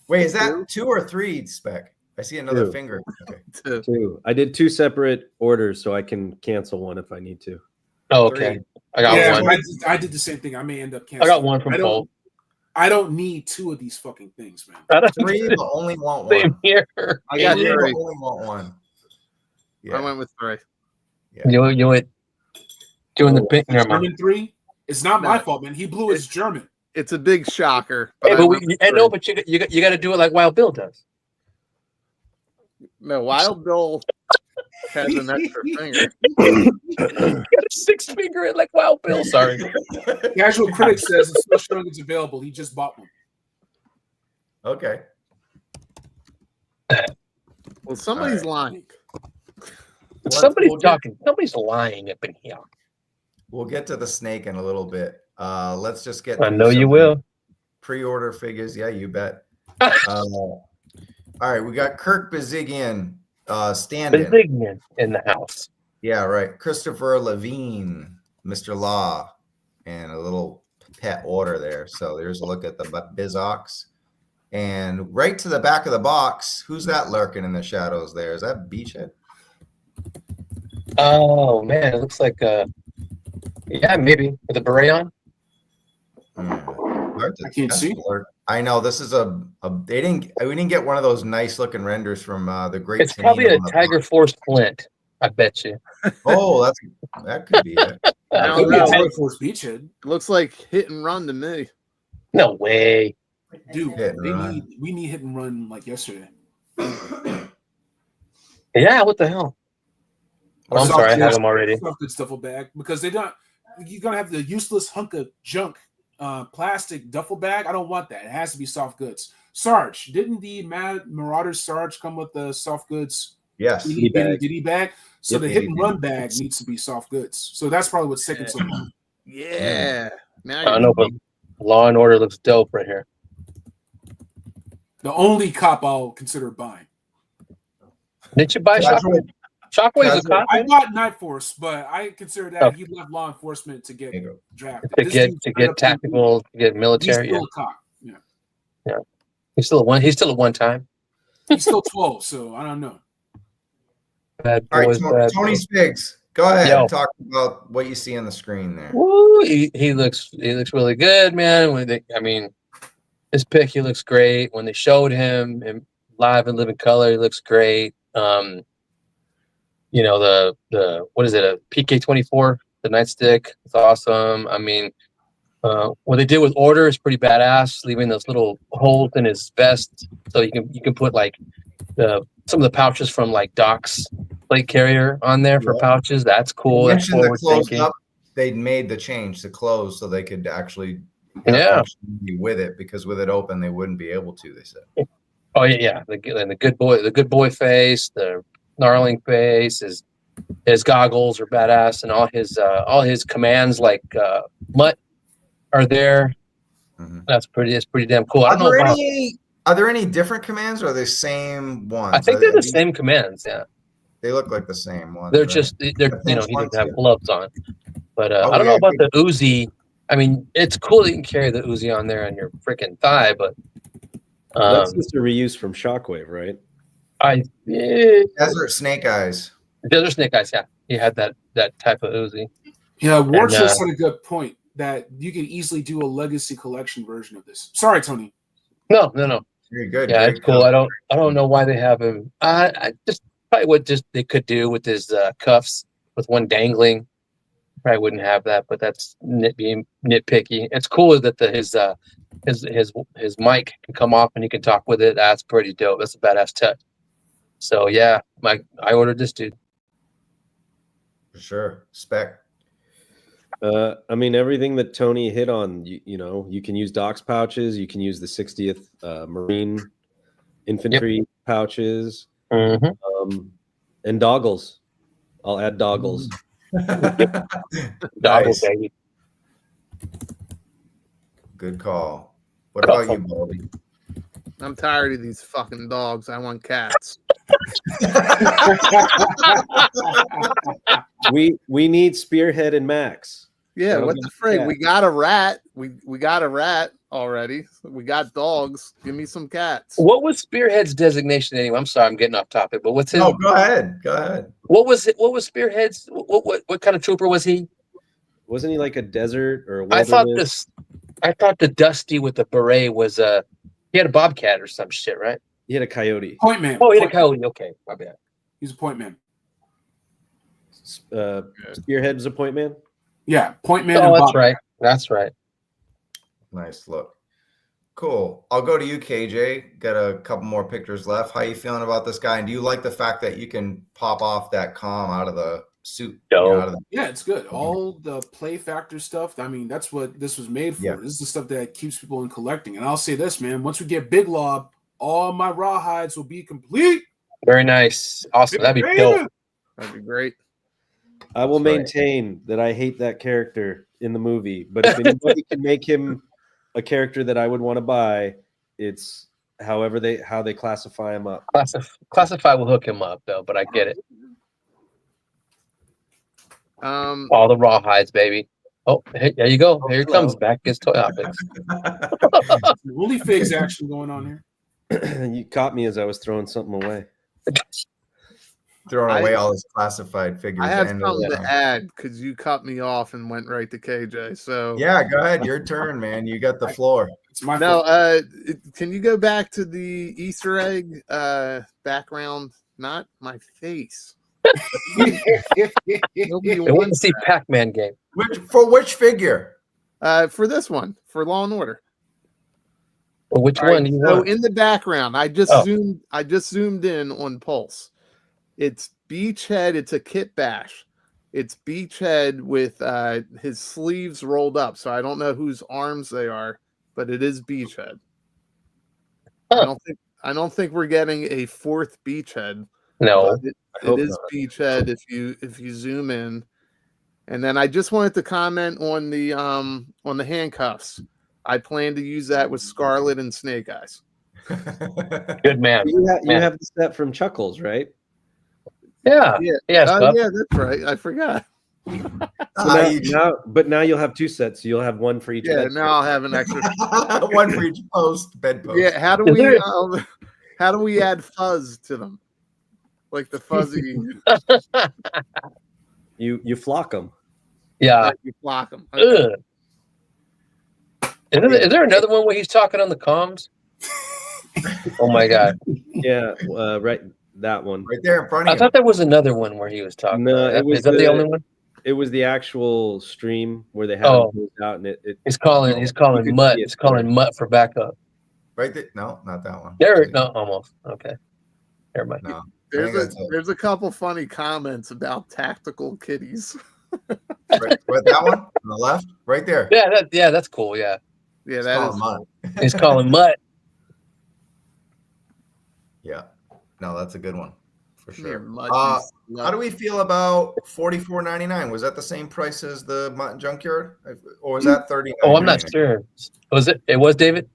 Wait, is that 2 or 3 spec? I see another 2. finger. Okay. 2. I did 2 separate orders, so I can cancel one if I need to. Oh, okay. 3. I got one. I did the same thing. I may end up canceling. I got one from Pulse. I don't need 2 of these fucking things, man. 3, but only want 1. Same here. I got 3. Only want 1. Yeah. I went with 3. Yeah. You went doing the pink. Never mind. German 3. It's not my fault, man. He blew his German. It's a big shocker. Hey, but I know, but you got to do it like Wild Bill does. No, Wild Bill has an extra finger. Got a 6 finger in like Wild Bill. Sorry. Casual Critic says it's still showing it's available. He just bought one. Okay. Well, somebody's lying. Somebody's talking. Somebody's lying up in here. We'll get to the snake in a little bit. Let's just get. I know you will. Pre-order figures. Yeah, you bet. All right, we got Kirk Bazigian stand-in. Bazigian in the house. Yeah, right. Christopher Levine, Mr. Law, and a little pet order there. So there's a look at the Bizox. And right to the back of the box, who's that lurking in the shadows there? Is that Beachhead? Oh, man. It looks like, yeah, maybe. With a beret on? I can't see. I know this is we didn't get one of those nice looking renders from the Great. It's probably a Tiger Force Flint. I bet you. Oh, that could be it. Could be a Tiger Force Beachhead. Looks like hit and run to me. No way. Dude, we need hit and run like yesterday. Yeah, what the hell? Oh, I'm sorry, I have them already. Soft goods duffel bag because they don't. You're gonna have the useless hunk of junk plastic duffel bag. I don't want that. It has to be soft goods. Sarge, didn't the Mad Marauders Sarge come with the soft goods? Yes, Diddy bag. So the hit and run bag needs to be soft goods. So that's probably what's taking so long. Yeah. I don't know, but Law and Order looks dope right here. The only cop I'll consider buying. Didn't you buy Shockwave? Shockwave's a cop. I bought Night Force, but I consider that he left law enforcement to get drafted. To get tactical, to get military. He's still a cop. Yeah. He's still at one time. He's still 12, so I don't know. All right, Tony Spiggs, go ahead and talk about what you see on the screen there. Woo, he looks really good, man. I mean, his pick, he looks great. When they showed him live in living color, he looks great. You know, the what is it, a PK-24, the nightstick? It's awesome. I mean, what they did with Order is pretty badass, leaving those little holes in his vest so you can put like some of the pouches from like Doc's plate carrier on there for pouches. That's cool. That's forward thinking. They'd made the change to close so they could actually with it, because with it open they wouldn't be able to, they said. Oh yeah. The good boy face, the snarling face, his goggles are badass, and all his commands like Mutt are there. Mm-hmm. That's pretty damn cool. Are there any different commands, or are they same ones? I think they're the same commands, yeah. They look like the same ones. They're just he doesn't have gloves on. But I don't know about the Uzi. I mean, it's cool that you can carry the Uzi on there on your freaking thigh, but that's just a reuse from Shockwave, right? Desert Snake Eyes. Desert Snake Eyes, yeah. He had that type of Uzi. Yeah, Warchus had a good point that you could easily do a legacy collection version of this. Sorry, Tony. No. Very good. Yeah, it's cool. I don't know why they have him. I just probably what they could do with his cuffs with one dangling. Probably wouldn't have that, but that's being nitpicky. It's cool that his mic can come off and he can talk with it. That's pretty dope. That's a badass touch. So yeah, I ordered this dude. For sure. Spec. I mean, everything that Tony hit on, you can use Doc's pouches, you can use the 60th Marine Infantry pouches, and doggles. I'll add doggles. Doggles, baby. Good call. What about you, Baldy? I'm tired of these fucking dogs. I want cats. We need Spearhead and Max. Yeah, what the frig? We got a rat. We got a rat already. We got dogs. Give me some cats. What was Spearhead's designation anyway? I'm sorry, I'm getting off topic, but what's his? No, go ahead. What was it? What was Spearhead's? What kind of trooper was he? Wasn't he like a desert or a wilderness? I thought the Dusty with the beret was he had a Bobcat or some shit, right? He had a Coyote. Point man. Oh, he had a Coyote. Okay, my bad. He's a point man. Spearhead's a point man. Yeah, point man. Oh, that's right. That's right. Nice look. Cool. I'll go to you, KJ. Got a couple more pictures left. How you feeling about this guy? And do you like the fact that you can pop off that comm out of the suit? Dope. Yeah, it's good. All the play factor stuff. I mean, that's what this was made for. Yeah. This is the stuff that keeps people in collecting. And I'll say this, man. Once we get Big Lob, all my rawhides will be complete. Very nice. Awesome. That'd be dope. That'd be great. I will That's right. maintain that I hate that character in the movie, but if anybody can make him a character that I would want to buy, it's how they classify him up. Classify will hook him up though, but I get it. All the rawhides, baby. Oh, hey, there you go. Here he comes back. Gets toy optics. Woolly figs action going on here. You caught me as I was throwing something away. Throwing away all his classified figures. I have and something to add because you cut me off and went right to KJ. So yeah, go ahead. Your turn, man. You got the floor. It's my no, fault. can you go back to the Easter egg background? Not my face. Nobody I want to wants see Pac-Man game. Which figure? for this one for Law and Order. Well, which All one right, do you so want? in the background, I just Oh. zoomed in on Pulse. It's Beachhead. It's a kit bash. It's Beachhead with his sleeves rolled up. So I don't know whose arms they are, but it is Beachhead. Huh. I don't think we're getting a fourth Beachhead. No. But it hope is not. Beachhead if you zoom in. And then I just wanted to comment on the handcuffs. I plan to use that with Scarlet and Snake Eyes. Good man. You Man. have the set from Chuckles, right? Yeah. Yeah. Yes, Oh bub. yeah, that's right. I forgot. So now you'll have two sets. So you'll have one for each. Yeah, bed. now I'll have an extra. One for each bed post. Yeah, how do we add fuzz to them? Like the fuzzy You flock them. Yeah. you block them. Okay. Ugh. Is there another one where he's talking on the comms? Oh my god! Yeah, right. That one. Right there in front I of you. thought there was another one where he was talking. No, it was Is that the only one? It was the actual stream where they had Oh. him out, and it He's calling you Mutt. could see He's it calling Mutt for backup. Right there. No, not that one. No, almost. Okay. Never mind. No. I think that's it. There's a couple funny comments about tactical kitties. Right that one on the left, right there. Yeah, that's cool. Yeah, Yeah, It's that called is mine. he's calling Mutt. Yeah. No, that's a good one for near sure. Muddy's How do we feel about $44.99? Was that the same price as the Mutton Junkyard, or was that $39.99? Oh, I'm not sure. Was it? It was David.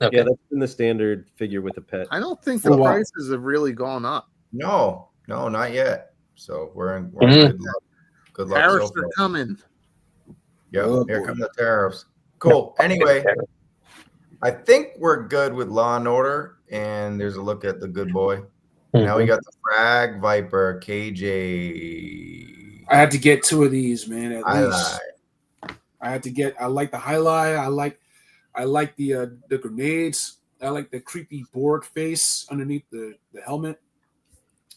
Okay. Yeah, that's been the standard figure with a pet. I don't think For the a while. prices have really gone up. No, not yet. So we're in Mhm. good luck. Good luck. Tariffs so are far. coming. Yeah, Oh, here boy. come the tariffs. Cool. Anyway, I think we're good with Law and Order, and there's a look at the good boy. Now we got the Frag Viper KJ. I had to get two of these, man. At I least I like the highlight. I like the grenades. I like the creepy board face underneath the helmet.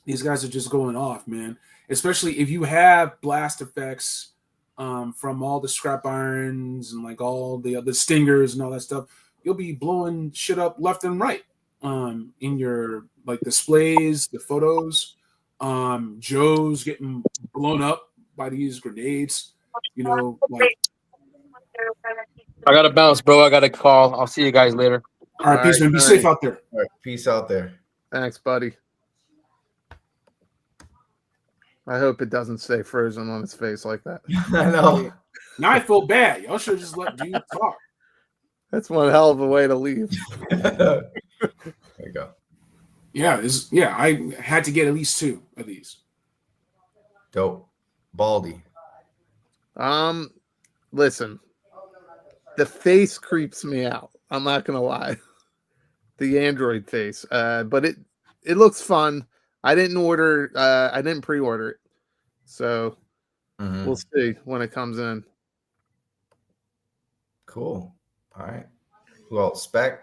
These guys are just going off, man. Especially if you have blast effects from all the scrap irons and like all the other stingers and all that stuff, you'll be blowing shit up left and right in your like displays, the photos. Joe's getting blown up by these grenades. You know, like. I gotta bounce, bro. I gotta call. I'll see you guys later. All right, peace, man. Be safe out there. All right, peace out there. Thanks, buddy. I hope it doesn't stay frozen on his face like that. I know. Now I feel bad. Y'all should just let dude talk. That's one hell of a way to leave. There you go. Yeah, I had to get at least two of these. Dope. Baldy. Listen, the face creeps me out. I'm not gonna lie. The Android face. But it looks fun. I didn't pre-order it. So we'll see when it comes in. Cool. All right. Who else? Spec?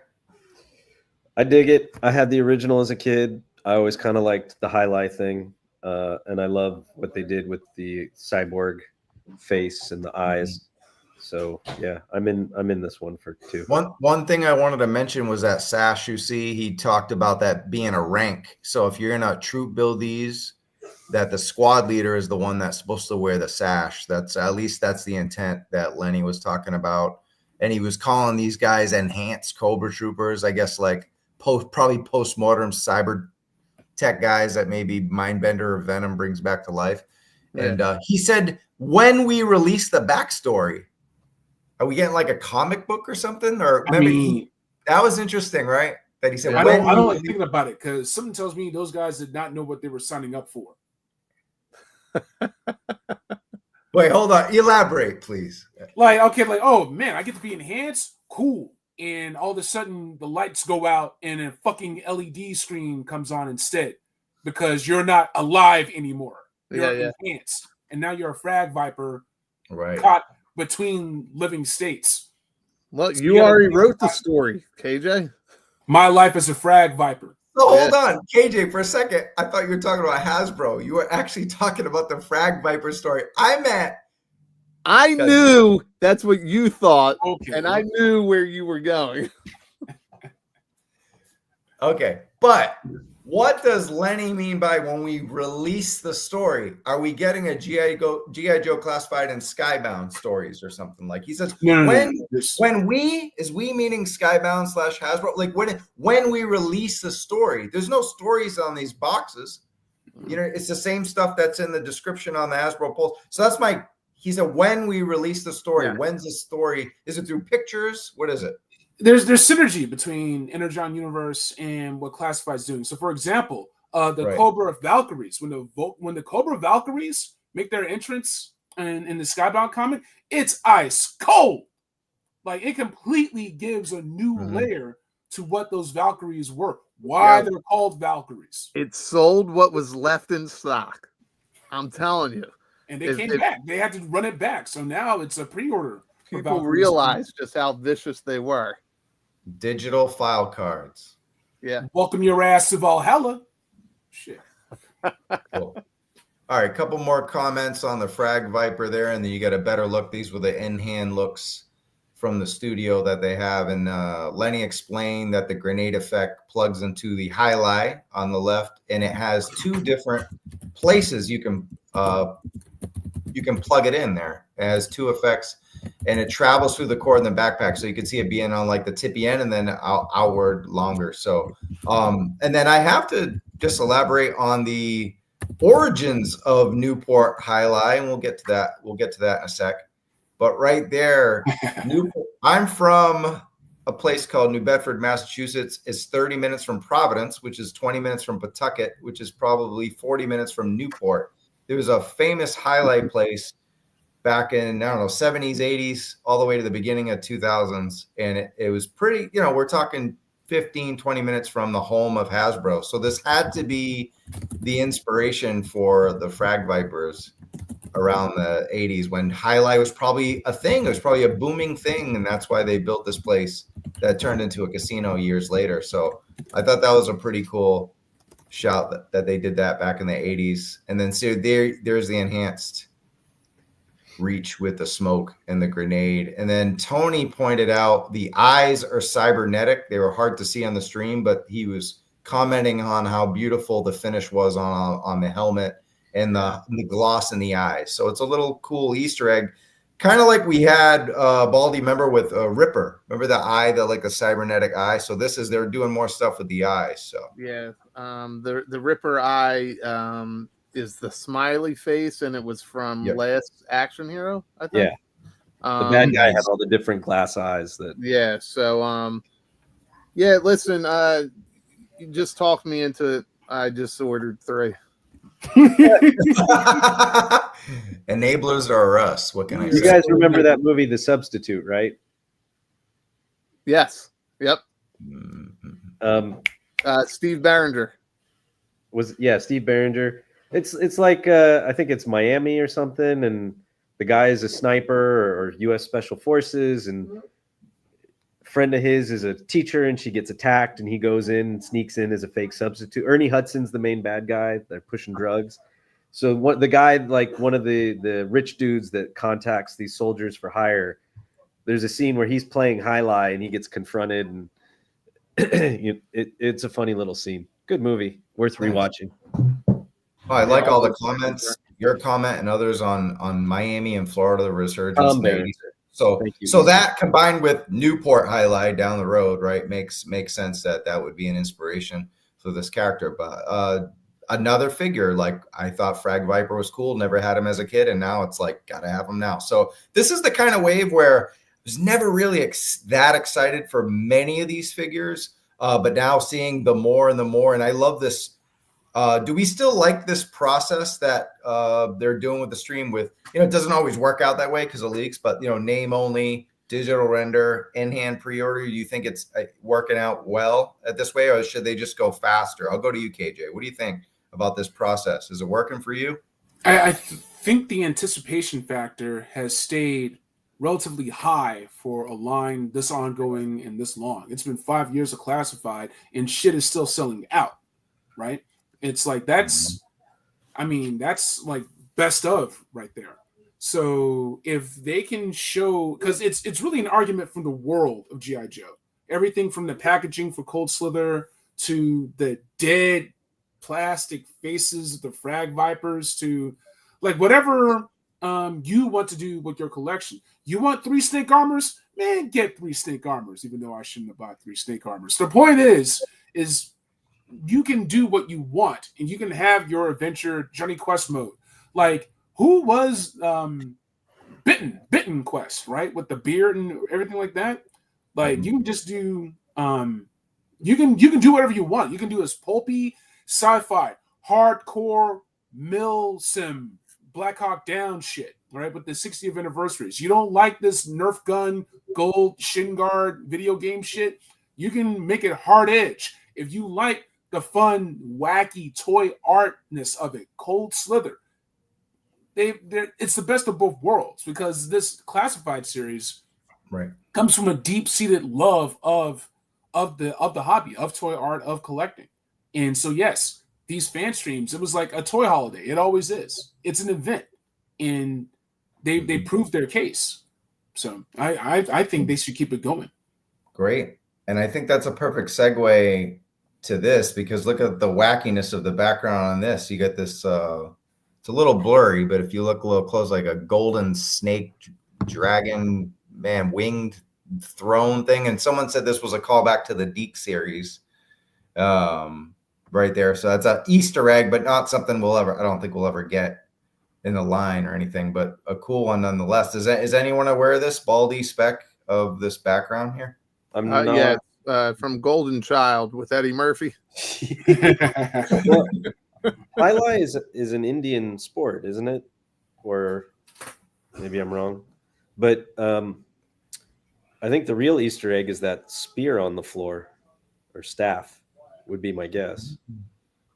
I dig it. I had the original as a kid. I always kind of liked the highlight thing. And I love what they did with the cyborg face and the eyes. So yeah, I'm in this one for 2. One thing I wanted to mention was that sash you see. He talked about that being a rank. So if you're gonna troop build these, that the squad leader is the one that's supposed to wear the sash. That's at least that's the intent that Lenny was talking about. And he was calling these guys enhanced Cobra troopers, I guess, like probably postmortem cyber tech guys that maybe Mindbender or Venom brings back to life. Yeah. And he said, when we release the backstory, are we getting like a comic book or something? Or maybe that was interesting, right? That he said, I don't like thinking about it because something tells me those guys did not know what they were signing up for. Wait, hold on. Elaborate, please. Oh man, I get to be enhanced? Cool. And all of a sudden the lights go out and a fucking LED screen comes on instead because you're not alive anymore. You're enhanced. And now you're a frag viper caught between living states. Look, you already wrote the story, KJ. My life as a frag viper. So hold on, KJ, for a second. I thought you were talking about Hasbro. You were actually talking about the Frag Viper story. I knew that's what you thought, and I knew where you were going. Okay, but what does Lenny mean by when we release the story? Are we getting a G.I. Joe Classified and Skybound stories or something? Like he says, when we meaning Skybound / Hasbro? Like when we release the story, there's no stories on these boxes. You know, it's the same stuff that's in the description on the Hasbro post. So that's he said, when we release the story, when's the story? Is it through pictures? What is it? There's synergy between Energon Universe and what Classified's doing. So, for example, the Cobra Valkyries, when the Cobra Valkyries make their entrance in the Skybound comic, it's ice cold. Like it completely gives a new layer to what those Valkyries were. Why they're called Valkyries. It sold what was left in stock. I'm telling you. And they came back. They had to run it back. So now it's a pre-order. People realize just how vicious they were. Digital file cards. Yeah. Welcome your ass to Valhalla. Shit. Cool. All right, a couple more comments on the Frag Viper there, and then you get a better look. These were the in-hand looks from the studio that they have. And Lenny explained that the grenade effect plugs into the highlight on the left, and it has 2 different places you can plug it in there. It has 2 effects, and it travels through the cord in the backpack. So you can see it being on like the tippy end and then outward longer. So, and then I have to just elaborate on the origins of Newport Highlight, and we'll get to that. We'll get to that in a sec. But right there, Newport, I'm from a place called New Bedford, Massachusetts. It's 30 minutes from Providence, which is 20 minutes from Pawtucket, which is probably 40 minutes from Newport. There was a famous highlight place back in, 70s, 80s, all the way to the beginning of 2000s. And it was pretty, we're talking 15, 20 minutes from the home of Hasbro. So this had to be the inspiration for the Frag Vipers around the 80s when highlight was probably a thing. It was probably a booming thing. And that's why they built this place that turned into a casino years later. So I thought that was a pretty cool shot that they did that back in the 80s. And then so there's the enhanced reach with the smoke and the grenade. And then Tony pointed out the eyes are cybernetic. They were hard to see on the stream, but he was commenting on how beautiful the finish was on the helmet and the gloss in the eyes. So it's a little cool Easter egg, kind of like we had Baldy, remember, with Ripper. Remember the eye, like a cybernetic eye? So they're doing more stuff with the eyes. So yeah, the Ripper eye is the smiley face, and it was from Last Action Hero, I think. Yeah, the bad guy had all the different glass eyes. So listen, you just talked me into it. I just ordered 3. Enablers are us. What can I say? You guys remember that movie, The Substitute, right? Yes. Yep. Steve Barringer. Steve Barringer. It's like I think it's Miami or something, and the guy is a sniper or U.S. Special Forces, and a friend of his is a teacher, and she gets attacked, and he goes in and sneaks in as a fake substitute. Ernie Hudson's the main bad guy. They're pushing drugs. So the guy, like one of the rich dudes that contacts these soldiers for hire, there's a scene where he's playing High and he gets confronted, and it's a funny little scene. Good movie, worth rewatching. Oh, I like all the comments. Your comment and others on Miami and Florida, the resurgence in the 80s. So that combined with Newport highlight down the road, right, makes sense that would be an inspiration for this character. But another figure, like I thought Frag Viper was cool, never had him as a kid, and now it's like gotta have him now. So this is the kind of wave where I was never really that excited for many of these figures, but now seeing the more and the more, and I love this. Do we still like this process that they're doing with the stream? With it doesn't always work out that way because of leaks, but name only, digital render, in-hand pre-order. Do you think it's working out well at this way, or should they just go faster? I'll go to you, KJ. What do you think about this process? Is it working for you? I think the anticipation factor has stayed relatively high for a line this ongoing and this long. It's been 5 years of classified, and shit is still selling out, right? It's like that's like best of right there. So if they can show, because it's really an argument from the world of G.I. Joe. Everything from the packaging for Cold Slither to the dead plastic faces of the Frag Vipers to like whatever you want to do with your collection. You want 3 snake armors? Man, get 3 snake armors, even though I shouldn't have bought 3 snake armors. The point is you can do what you want, and you can have your adventure Johnny Quest mode. Like, who was Bitten Quest, right? With the beard and everything like that. Like, you can just do you can do whatever you want. You can do this pulpy, sci-fi, hardcore, mill sim, Black Hawk Down shit, right? With the 60th anniversaries. You don't like this Nerf gun, gold, shin guard video game shit. You can make it hard edge. If you like the fun, wacky toy artness of it, Cold Slither, it's the best of both worlds because this classified series comes from a deep-seated love of the hobby, of toy art, of collecting. And so, yes, these fan streams, it was like a toy holiday. It always is. It's an event, and they proved their case. So I think they should keep it going. Great, and I think that's a perfect segue to this because look at the wackiness of the background on this. You get this it's a little blurry, but if you look a little close, like a golden snake dragon winged throne thing, and someone said this was a callback to the Deke series right there. So that's an Easter egg, but not something I don't think we'll ever get in the line or anything, but a cool one nonetheless. Is anyone aware of this Baldy spec of this background here? I'm not. Yeah. From Golden Child with Eddie Murphy. Well, Highlight is an Indian sport, isn't it? Or maybe I'm wrong. But I think the real Easter egg is that spear on the floor, or staff, would be my guess.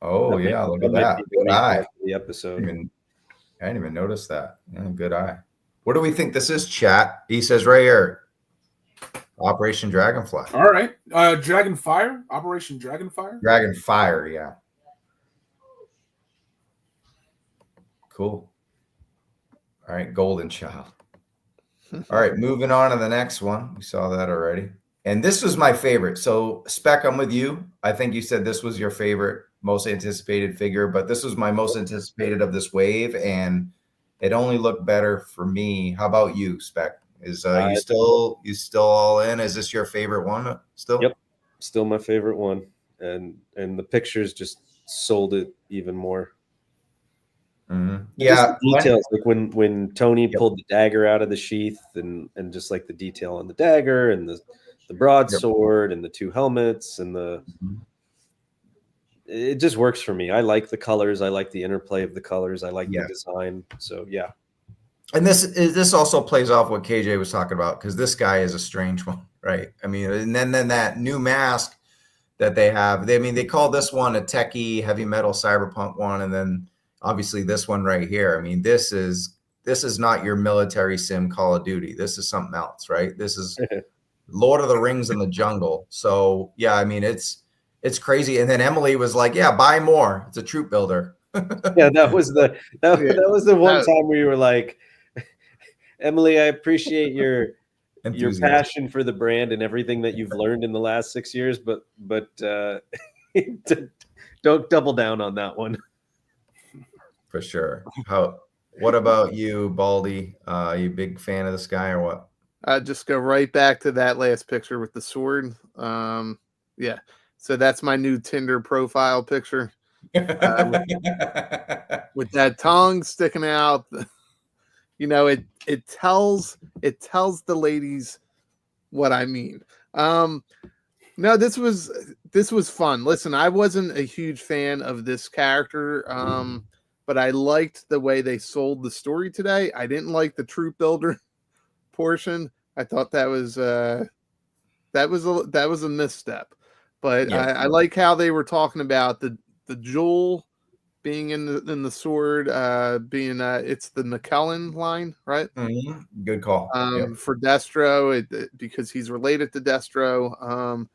Oh, yeah, look at that. Good eye. The episode. I didn't even notice that. Yeah, good eye. What do we think this is, chat? He says right here, Operation Dragonfly. All right. Dragonfire? Operation Dragonfire? Dragonfire, yeah. Cool. All right, Golden Child. All right, moving on to the next one. We saw that already. And this was my favorite. So, Spec, I'm with you. I think you said this was your favorite, most anticipated figure, but this was my most anticipated of this wave, and it only looked better for me. How about you, Spec? Is you still all in? Is this your favorite one still? Yep, still my favorite one, and the pictures just sold it even more. Mm-hmm. Yeah, details like when Tony pulled the dagger out of the sheath, and just like the detail on the dagger and the broadsword and the 2 helmets and it just works for me. I like the colors. I like the interplay of the colors. I like the design. So yeah. And this also plays off what KJ was talking about, because this guy is a strange one, right? I mean, and then that new mask that they have, they call this one a techie heavy metal cyberpunk one, and then obviously this one right here. I mean, this is not your military sim Call of Duty. This is something else, right? This is Lord of the Rings in the jungle. So yeah, I mean, it's crazy. And then Emily was like, "Yeah, buy more. It's a troop builder." Yeah, that was the one time where you were like, Emily, I appreciate your passion for the brand and everything that you've learned in the last 6 years, but don't double down on that one. For sure. What about you, Baldy? You big fan of this guy or what? I just go right back to that last picture with the sword. Yeah. So that's my new Tinder profile picture. With that tongue sticking out. You know, it tells the ladies what I mean. No, this was fun. Listen, I wasn't a huge fan of this character, but I liked the way they sold the story today. I didn't like the troop builder portion. I thought that was a misstep. But Yeah. I like how they were talking about the jewel being in the sword, being it's the McKellen line, right? Mm-hmm. Good call. Yep. For Destro, because he's related to Destro.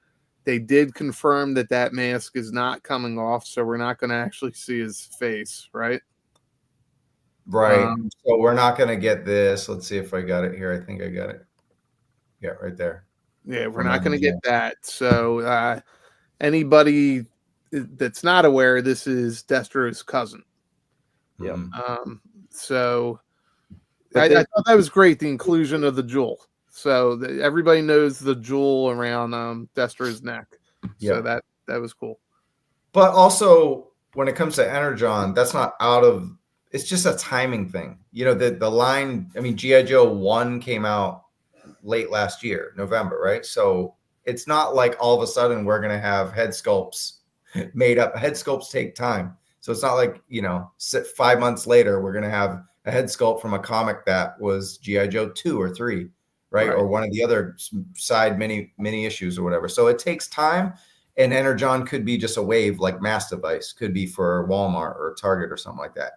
They did confirm that mask is not coming off, so we're not going to actually see his face, right? Right. So we're not going to get this. Let's see if I got it here. I think I got it. Yeah, right there. Yeah, we're not going to get that. So anybody that's not aware, this is Destro's cousin. Yeah. So I thought that was great, the inclusion of the jewel. So everybody knows the jewel around Destro's neck. So that was cool. But also, when it comes to Energon, that's not out of. It's just a timing thing. You know, the line. I mean, GI Joe 1 came out late last year, November, right? So it's not like all of a sudden we're gonna have head sculpts made up. Head sculpts take time, so it's not like 5 months later we're gonna have a head sculpt from a comic that was GI Joe 2 or 3. Right? Or one of the other side mini issues or whatever. So it takes time, and Energon could be just a wave, like Mass Device could be for Walmart or Target or something like that.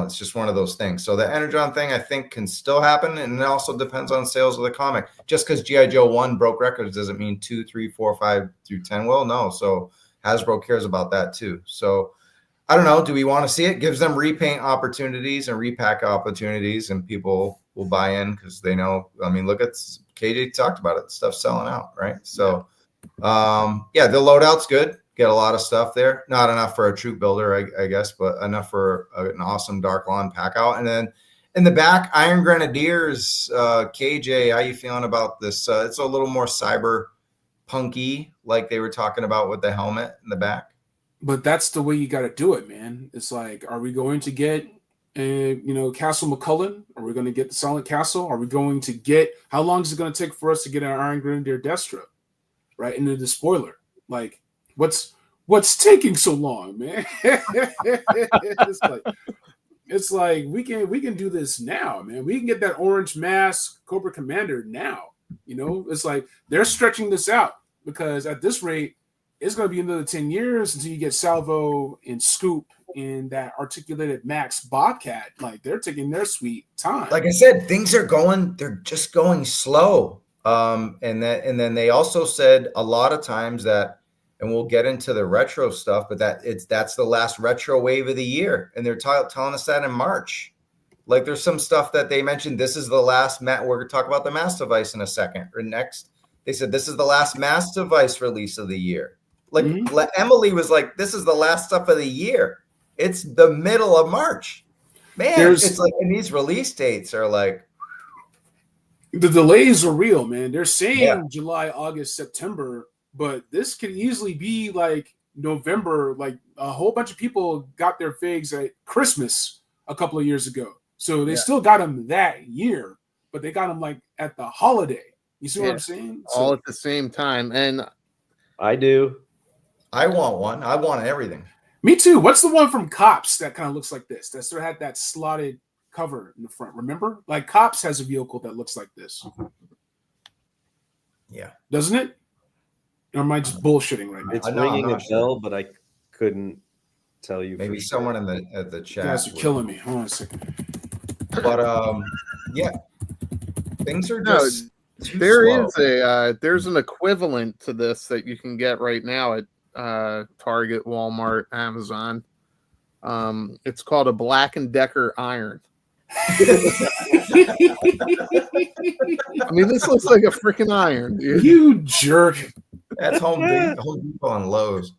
It's just one of those things. So the Energon thing, I think, can still happen, and it also depends on sales of the comic. Just because GI Joe 1 broke records doesn't mean 2, 3, 4, 5 through 10 will. No. So Hasbro cares about that too. So I don't know. Do we want to see it? Gives them repaint opportunities and repack opportunities, and people will buy in because they know. I mean, look at KJ talked about it. Stuff's selling out, right? So, the loadout's good. Get a lot of stuff there. Not enough for a troop builder, I guess, but enough for an awesome Dark Lawn pack out. And then in the back, Iron Grenadiers. KJ, how you feeling about this? It's a little more cyber punky, like they were talking about with the helmet in the back. But that's the way you got to do it, man. It's like, are we going to get, Castle McCullen? Are we going to get the Silent Castle? Are we going to get? How long is it going to take for us to get an Iron Grenadier Destro, right? Into the spoiler, like, what's taking so long, man? it's like we can do this now, man. We can get that orange mask Cobra Commander now. It's like they're stretching this out because at this rate, it's going to be another 10 years until you get Salvo and Scoop in that articulated Max Bobcat. Like, they're taking their sweet time. Like I said, they're just going slow. And then they also said a lot of times that, and we'll get into the retro stuff, but that's the last retro wave of the year. And they're telling us that in March. Like, there's some stuff that they mentioned. This is the last we're going to talk about the Mass Device in a second. Or next, they said this is the last Mass Device release of the year. Like, Emily was like, this is the last stuff of the year. It's the middle of March. Man, it's like, and these release dates are like. The delays are real, man. They're saying July, August, September, but this could easily be like November. Like, a whole bunch of people got their figs at Christmas a couple of years ago. So they still got them that year, but they got them like at the holiday. You see what I'm saying? All at the same time. And I do. I want one. I want everything. Me too. What's the one from Cops that kind of looks like this? That sort of had that slotted cover in the front. Remember? Like, Cops has a vehicle that looks like this. Yeah. Doesn't it? Or am I just bullshitting right now? It's ringing a bell, but I couldn't tell you. Maybe someone in the chat. You guys are killing me. Hold on a second. But things are just there's an equivalent to this that you can get right now at Target, Walmart, Amazon. It's called a Black & Decker iron. I mean, this looks like a freaking iron, dude. You jerk. That's Home Depot and Lowe's.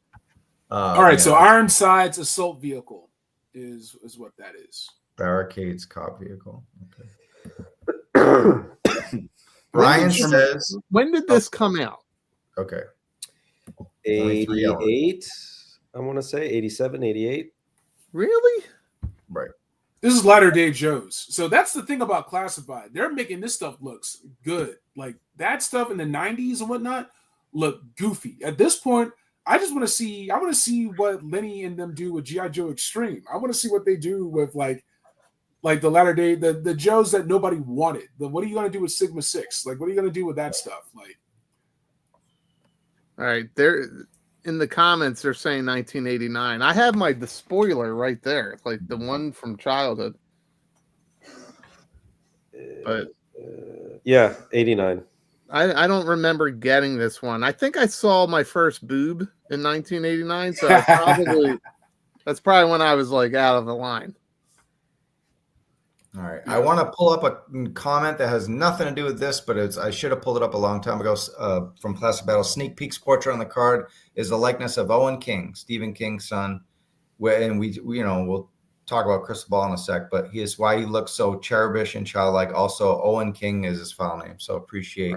All right, so Ironside's assault vehicle is what that is. Barricade's cop vehicle. Okay. Ryan says, when did this come out? Okay. 88, I want to say 87, 88. Really? Right. This is latter day Joe's. So that's the thing about Classified. They're making this stuff looks good. Like that stuff in the 90s and whatnot look goofy. At this point, I just want to see what Lenny and them do with G.I. Joe Extreme. I want to see what they do with like the latter day, the Joes that nobody wanted. What are you going to do with Sigma 6? Like, what are you going to do with that stuff? Like, all right, there in the comments they're saying 1989. I have the spoiler right there, like the one from childhood. But yeah, 89. I don't remember getting this one. I think I saw my first boob in 1989, so that's probably when I was like out of the line. All right. I want to pull up a comment that has nothing to do with this, but I should have pulled it up a long time ago from Classic Battle. Sneak Peek's portrait on the card is the likeness of Owen King, Stephen King's son. And we'll talk about Crystal Ball in a sec, but he is why he looks so cherubish and childlike. Also, Owen King is his file name. So appreciate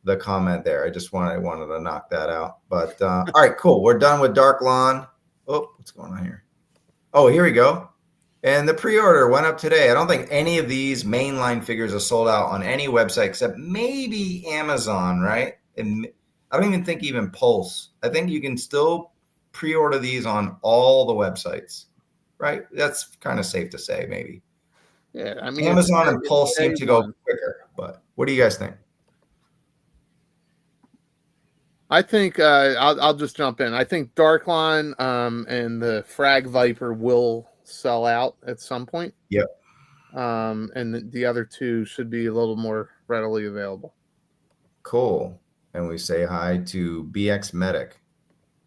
the comment there. I just wanted to knock that out. But all right, cool. We're done with Dark Lawn. Oh, what's going on here? Oh, here we go. And the pre-order went up today. I don't think any of these mainline figures are sold out on any website except maybe Amazon, right? And I don't even think even Pulse. I think you can still pre-order these on all the websites, right? That's kind of safe to say, maybe. Yeah, I mean, Amazon and Pulse seem to go quicker, but what do you guys think? I think I'll just jump in. I think Darkline and the Frag Viper will sell out at some point. Yep. And the other two should be a little more readily available. Cool. And we say hi to BX Medic.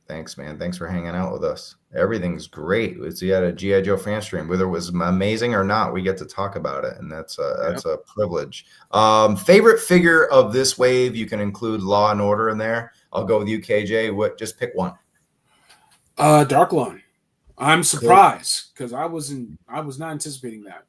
Thanks, man. Thanks for hanging out with us. Everything's great. We had a G.I. Joe fan stream. Whether it was amazing or not, we get to talk about it, and that's a privilege. Favorite figure of this wave? You can include Law and Order in there. I'll go with you, KJ. Just pick one. Dark Lawn. I'm surprised because I was not anticipating that.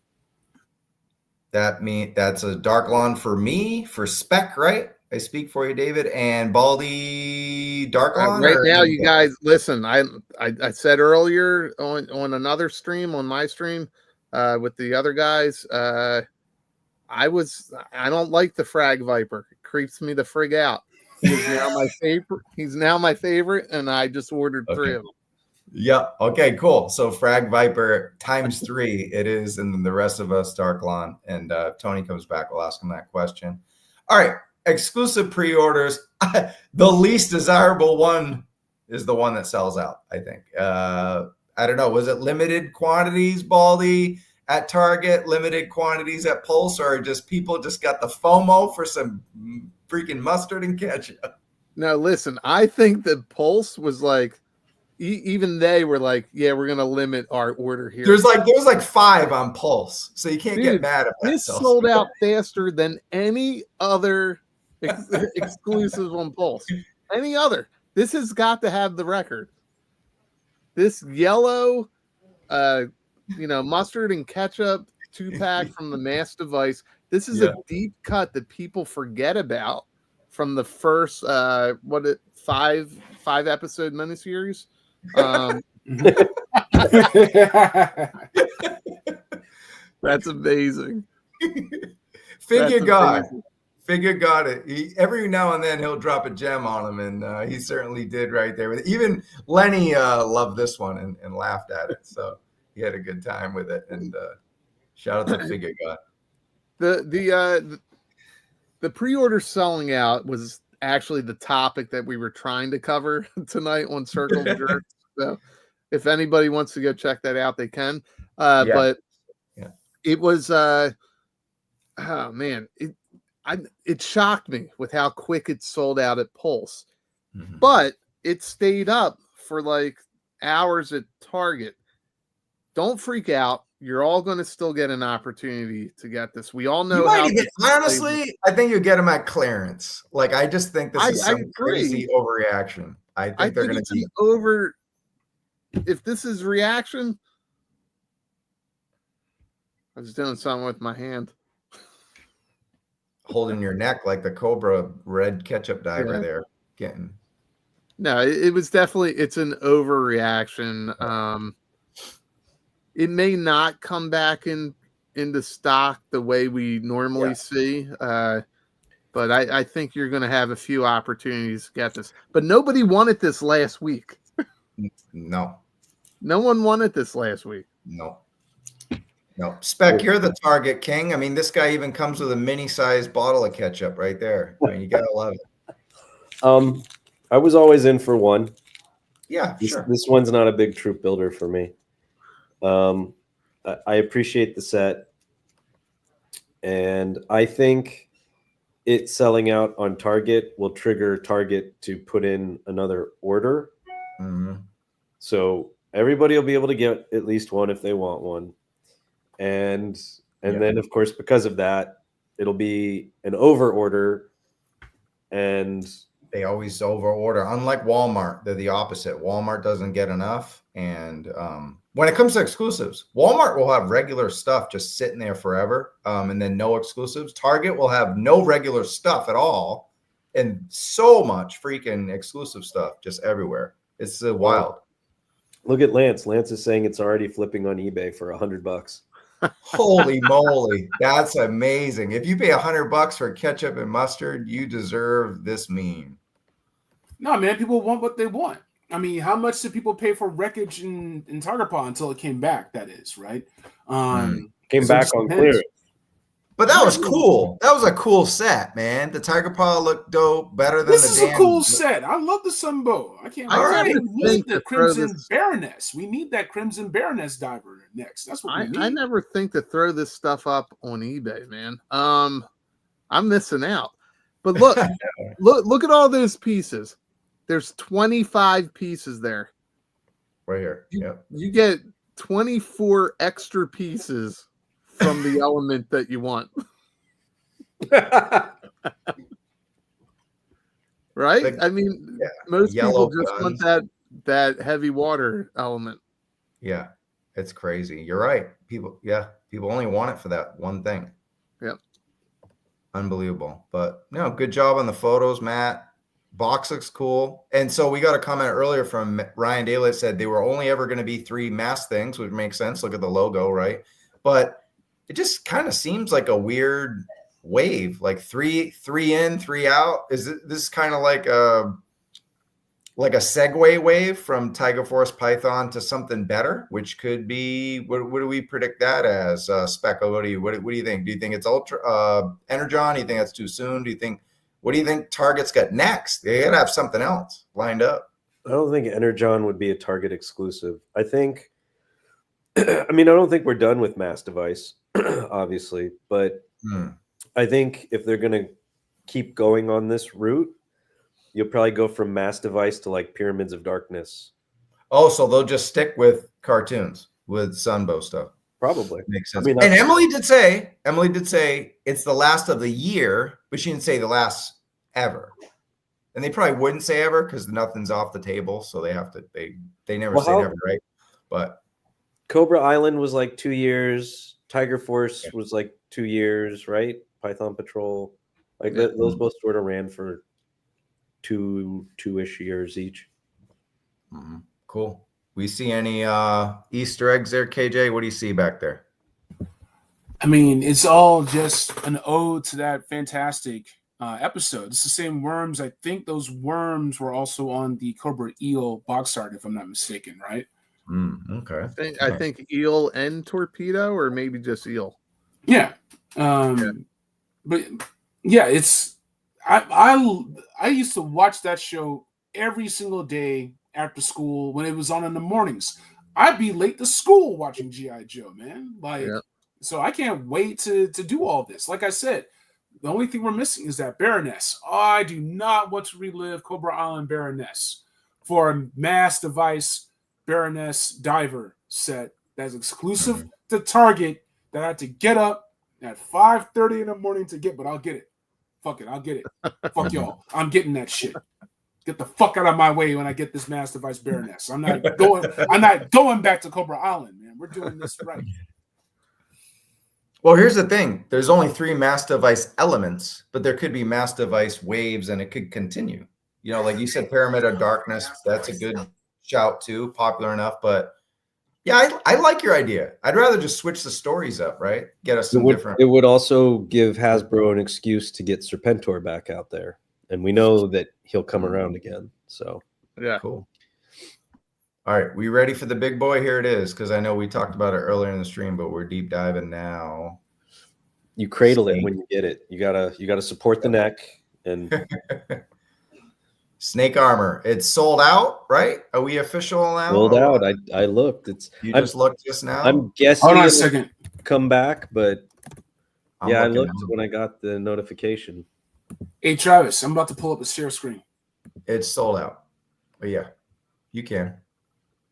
That's a Dark Lawn for me, for Spec, right? I speak for you, David. And Baldy Dark Lawn. Right now, you guys listen. I said earlier on another stream, on my stream, with the other guys. I don't like the Frag Viper. It creeps me the frig out. He's now my favorite. He's now my favorite, and I just ordered 3 of them. Yeah. Okay, cool. So Frag Viper times 3 it is, and then the rest of us Dark Lawn. And if Tony comes back, we'll ask him that question. All right. Exclusive pre-orders. The least desirable one is the one that sells out, I think. I don't know. Was it limited quantities, Baldy, at Target, limited quantities at Pulse, or just people just got the FOMO for some freaking mustard and ketchup? No, listen, I think that Pulse was like, even they were like, yeah, we're going to limit our order here. There was like 5 on Pulse, so you can't get mad at that. This sold out faster than any other exclusive on Pulse. Any other. This has got to have the record. This yellow, mustard and ketchup 2-pack from the Mass Device. This is a deep cut that people forget about from the first 5-episode miniseries. That's amazing. Figure got it. Every now and then he'll drop a gem on him, and he certainly did right there. Even Lenny loved this one and laughed at it, so he had a good time with it. And shout out to Figure God. The pre-order selling out was actually the topic that we were trying to cover tonight on Circle of Jerks. So if anybody wants to go check that out, they can. But it was oh man, it shocked me with how quick it sold out at Pulse. But it stayed up for like hours at Target. don't freak out. You're all going to still get an opportunity to get this. We all know You might how. even, honestly, I think you get them at clearance. Like, I just think this is some crazy overreaction. I think they're going to be over. If this is reaction, I was doing something with my hand. holding your neck like the Cobra red ketchup diver there. Getting. No, it was definitely, it's an overreaction. It may not come back into stock the way we normally see. But I think you're going to have a few opportunities to get this. But nobody wanted this last week. No. No one wanted this last week. No. No. Spec, you're the target king. I mean, this guy even comes with a mini-sized bottle of ketchup right there. I mean, you got to love it. I was always in for one. Yeah, sure. This one's not a big troop builder for me. I appreciate the set. And I think it selling out on Target will trigger Target to put in another order. Mm-hmm. So everybody will be able to get at least one if they want one. And then, of course, because of that, it'll be an over order. And they always over order. Unlike Walmart, they're the opposite. Walmart doesn't get enough. And when it comes to exclusives, Walmart will have regular stuff just sitting there forever, and then no exclusives. Target will have no regular stuff at all and so much freaking exclusive stuff just everywhere. It's wild. Look at Lance. Lance is saying it's already flipping on eBay for $100. Holy moly. That's amazing. If you pay $100 for ketchup and mustard, you deserve this meme. No, man, people want what they want. I mean, how much did people pay for Wreckage in Tiger Paw until it came back? That is, right? Came back on clearance. But that was cool. That was a cool set, man. The Tiger Paw looked dope, better than this the is damn... a cool set. I love the Sunbow. I can't. We need the Crimson Baroness. We need that Crimson Baroness diver next. That's what we need. I never think to throw this stuff up on eBay, man. I'm missing out. But look at all those pieces. There's 25 pieces there. Right here. You get 24 extra pieces from the element that you want. Right? I mean, most people just want that heavy water element. Yeah. It's crazy. You're right. People only want it for that one thing. Yep. Unbelievable. But no, good job on the photos, Matt. Box looks cool. And so we got a comment earlier from Ryan Daly that said they were only ever going to be 3 mask things, which makes sense. Look at the logo, right? But it just kind of seems like a weird wave, like three in, 3 out. Is this kind of like a segue wave from Tiger Force Python to something better, which could be, what do we predict that as? Specco, what do you think? Do you think it's Energon? Do you think that's too soon? What do you think Target's got next? They got to have something else lined up. I don't think Energon would be a Target exclusive. I don't think we're done with Mass Device, obviously, but I think if they're going to keep going on this route, you'll probably go from Mass Device to like Pyramids of Darkness. Oh, so they'll just stick with cartoons with Sunbow stuff. Probably. Makes sense. And Emily did say it's the last of the year, but she didn't say the last ever. And they probably wouldn't say ever because nothing's off the table. So they have to, they never say never, right? But Cobra Island was like 2 years. Tiger Force was like 2 years, right? Python Patrol. Like those both sort of ran for two-ish years each. Mm-hmm. Cool. We see any Easter eggs there, KJ? What do you see back there? I mean, it's all just an ode to that fantastic episode. It's the same worms. I think those worms were also on the Cobra Eel box art, if I'm not mistaken, right? Okay. I think eel and torpedo, or maybe just eel. Yeah. But yeah, it's I used to watch that show every single day after school when it was on in the mornings. I'd be late to school watching G.I. Joe, man. So I can't wait to do all this. Like I said, the only thing we're missing is that Baroness. I do not want to relive Cobra Island Baroness for a Mass Device Baroness diver set that's exclusive to Target that I had to get up at 5:30 in the morning to get, but I'll get it. Fuck it, I'll get it. Fuck y'all. I'm getting that shit. Get the fuck out of my way when I get this Mass Device Baroness. I'm not going back to Cobra Island, man. We're doing this right. Well, here's the thing. There's only 3 Mass Device elements, but there could be Mass Device waves and it could continue. You know, like you said, Pyramid of Darkness, that's a good shout too, popular enough. But yeah, I like your idea. I'd rather just switch the stories up, right? Get us some different. It would also give Hasbro an excuse to get Serpentor back out there. And we know that he'll come around again. So, yeah. Cool. All right. We ready for the big boy? Here it is. Because I know we talked about it earlier in the stream, but we're deep diving now. You cradle it when you get it. You gotta support the neck. And Snake Armor. It's sold out, right? Are we official now? Sold out. I looked. Just looked just now? I'm guessing Hold on a second. Come back, but yeah, I looked now. when I got the notification. Hey Travis, I'm about to pull up a share screen. It's sold out. But yeah, you can.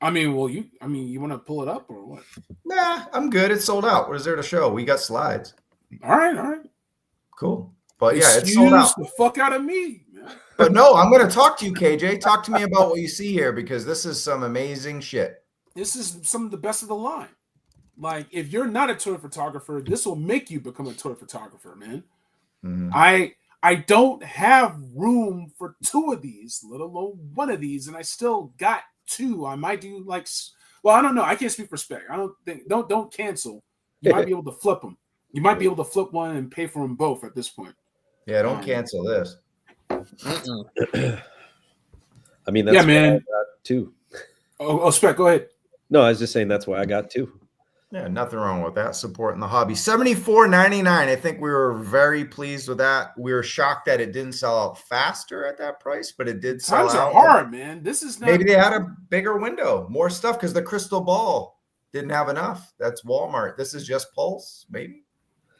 I mean, you want to pull it up or what? Nah, I'm good. It's sold out. What is there to show? We got slides. All right. Cool. But yeah, it's sold out. The fuck out of me, man. But no, I'm going to talk to you, KJ. Talk to me about what you see here because this is some amazing shit. This is some of the best of the line. Like, if you're not a toy photographer, this will make you become a toy photographer, man. Mm-hmm. I don't have room for 2 of these, let alone 1 of these, and I still got 2. I might do I don't know. I can't speak for spec. I don't think don't cancel. You might be able to flip them. You might be able to flip one and pay for them both at this point. Yeah, don't cancel this. I mean, that's man. why I got 2. Oh, spec, go ahead. No, I was just saying that's why I got 2. Yeah, nothing wrong with that. Supporting the hobby. $74.99. I think we were very pleased with that. We were shocked that it didn't sell out faster at that price, but it did sell Times out. are hard, man. This is not. Maybe they had a bigger window, more stuff because the crystal ball didn't have enough. That's Walmart. This is just Pulse, maybe.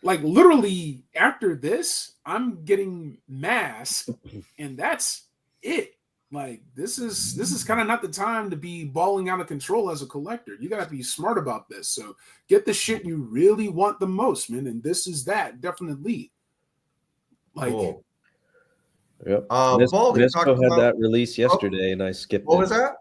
Like literally after this, I'm getting Mask, and that's it. Like this is kind of not the time to be balling out of control as a collector. You gotta be smart about this. So get the shit you really want the most, man. And this is that definitely. Like, cool. Yep. Baldy Mezco had that release yesterday, and I skipped. What was that?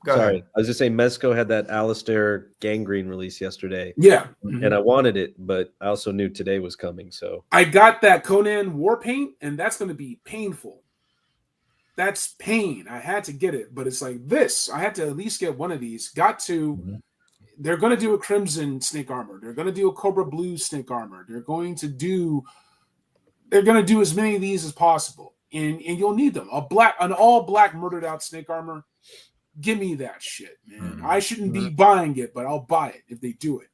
Sorry, I was just saying Mezco had that Alistair Gangrene release yesterday. Yeah, and I wanted it, but I also knew today was coming. So I got that Conan War Paint, and that's going to be painful. That's pain. I had to get it, but it's like this. I had to at least get one of these. Got to. They're going to do a Crimson Snake Armor. They're going to do a Cobra Blue Snake Armor. They're going to do as many of these as possible, and you'll need them. An all black murdered out Snake Armor. Give me that shit, man. I shouldn't be buying it, but I'll buy it if they do it.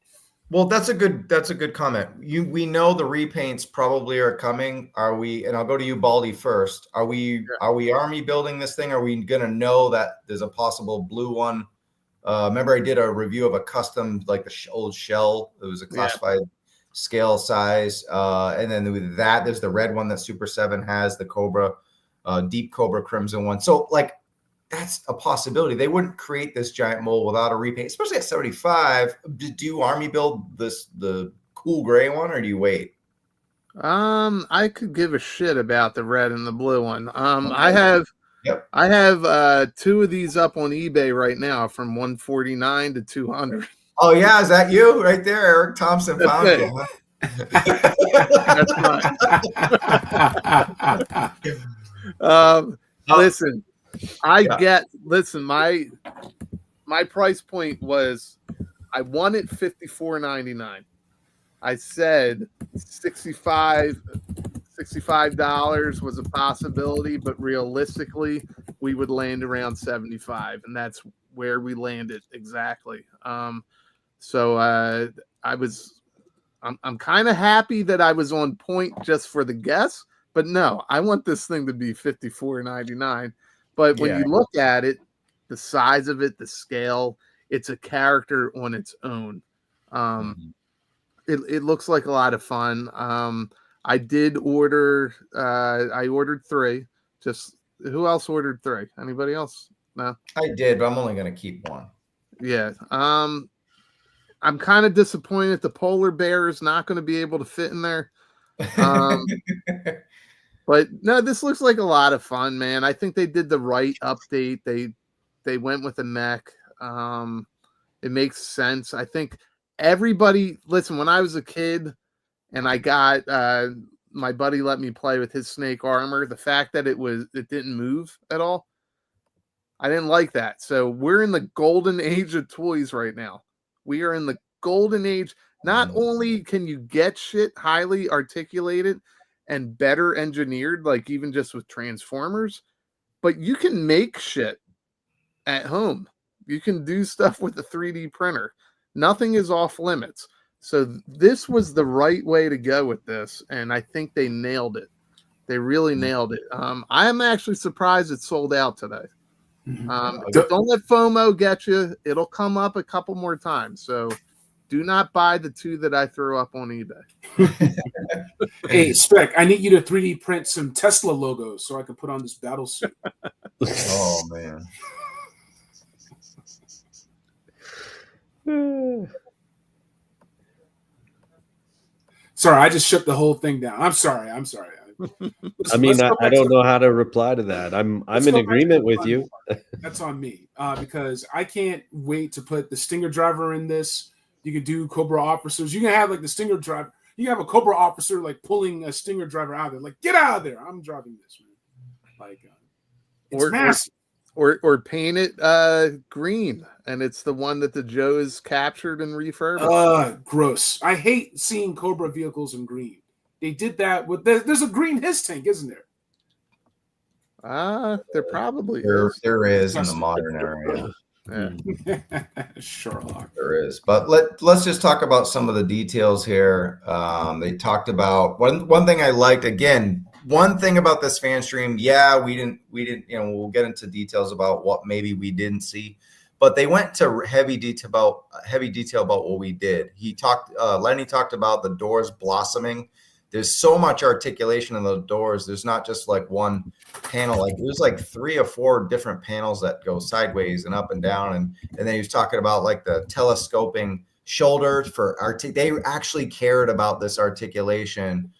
Well, that's a good comment. We know the repaints probably are coming. Are we? And I'll go to you, Baldy, first. Are we army building this thing? Are we gonna know that there's a possible blue one? Remember, I did a review of a custom, like the old shell. It was a classified scale size, and then with that, there's the red one that Super 7 has, the Cobra, Deep Cobra Crimson one. So, like, that's a possibility. They wouldn't create this giant mold without a repaint, especially at 75. Do you army build the cool gray one, or do you wait? I could give a shit about the red and the blue one. I have 2 of these up on eBay right now from 149 to 200. Oh yeah, is that you right there? Eric Thompson found you. Huh? That's mine. Listen. My price point was I wanted $54.99. I said $65 was a possibility, but realistically we would land around 75, and that's where we landed exactly. So I'm kind of happy that I was on point just for the guess, but no, I want this thing to be $54.99. But when you look at it, the size of it, the scale, it's a character on its own. It looks like a lot of fun. I did order. I ordered 3. Just who else ordered 3? Anybody else? No, I did, but I'm only going to keep one. Yeah. I'm kind of disappointed the polar bear is not going to be able to fit in there. But no, this looks like a lot of fun, man. I think they did the right update. They went with the mech. It makes sense. I think everybody listen, when I was a kid and I got my buddy let me play with his snake armor, the fact that it didn't move at all, I didn't like that. So we're in the golden age of toys right now. We are in the golden age. Not only can you get shit highly articulated and better engineered, like even just with Transformers, but you can make shit at home. You can do stuff with a 3D printer. Nothing is off limits. So this was the right way to go with this, and I think they nailed it. They really nailed it. I am actually surprised it sold out today. Don't let FOMO get you. It'll come up a couple more times. So do not buy the 2 that I threw up on eBay. Hey, Spec, I need you to 3D print some Tesla logos so I can put on this battle suit. Oh, man. Sorry, I just shut the whole thing down. I'm sorry. I don't know how to reply to that. I'm in agreement with you. That's on me because I can't wait to put the Stinger driver in this. You can do Cobra officers. You can have like the Stinger driver. You can have a Cobra officer like pulling a Stinger driver out of there. Like, get out of there! I'm driving this, man. Like, it's massive. Or paint it green, and it's the one that the Joe is captured and refurbished. Gross. I hate seeing Cobra vehicles in green. They did that with there's a green his tank, isn't there? There probably is. There is in the modern area. Sherlock. There is. But let's just talk about some of the details here. They talked about one thing I liked, again, one thing about this fan stream, we didn't, we'll get into details about what maybe we didn't see, but they went to heavy detail about what we did. Lenny talked about the doors blossoming. There's so much articulation in the doors. There's not just like one panel. Like there's like 3 or 4 different panels that go sideways and up and down. And then he was talking about like the telescoping shoulder for they actually cared about this articulation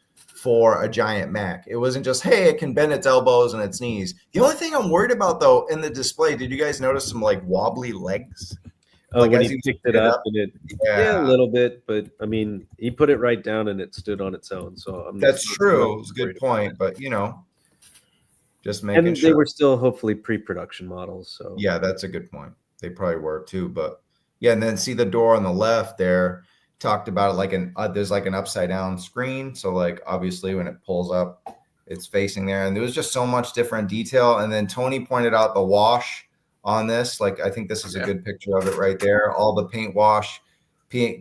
for a giant mech. It wasn't just, hey, it can bend its elbows and its knees. The only thing I'm worried about though in the display, did you guys notice some like wobbly legs? Oh, like when he picked it up and it, a little bit, but I mean, he put it right down and it stood on its own. So that's true. It's a good point, but just making sure. And they were still hopefully pre-production models. So yeah, that's a good point. They probably were too, but yeah. And then see the door on the left there. Talked about it like there's like an upside down screen. So like obviously when it pulls up, it's facing there, and there was just so much different detail. And then Tony pointed out the wash on this. Like I think this is a good picture of it right there. All the paint wash,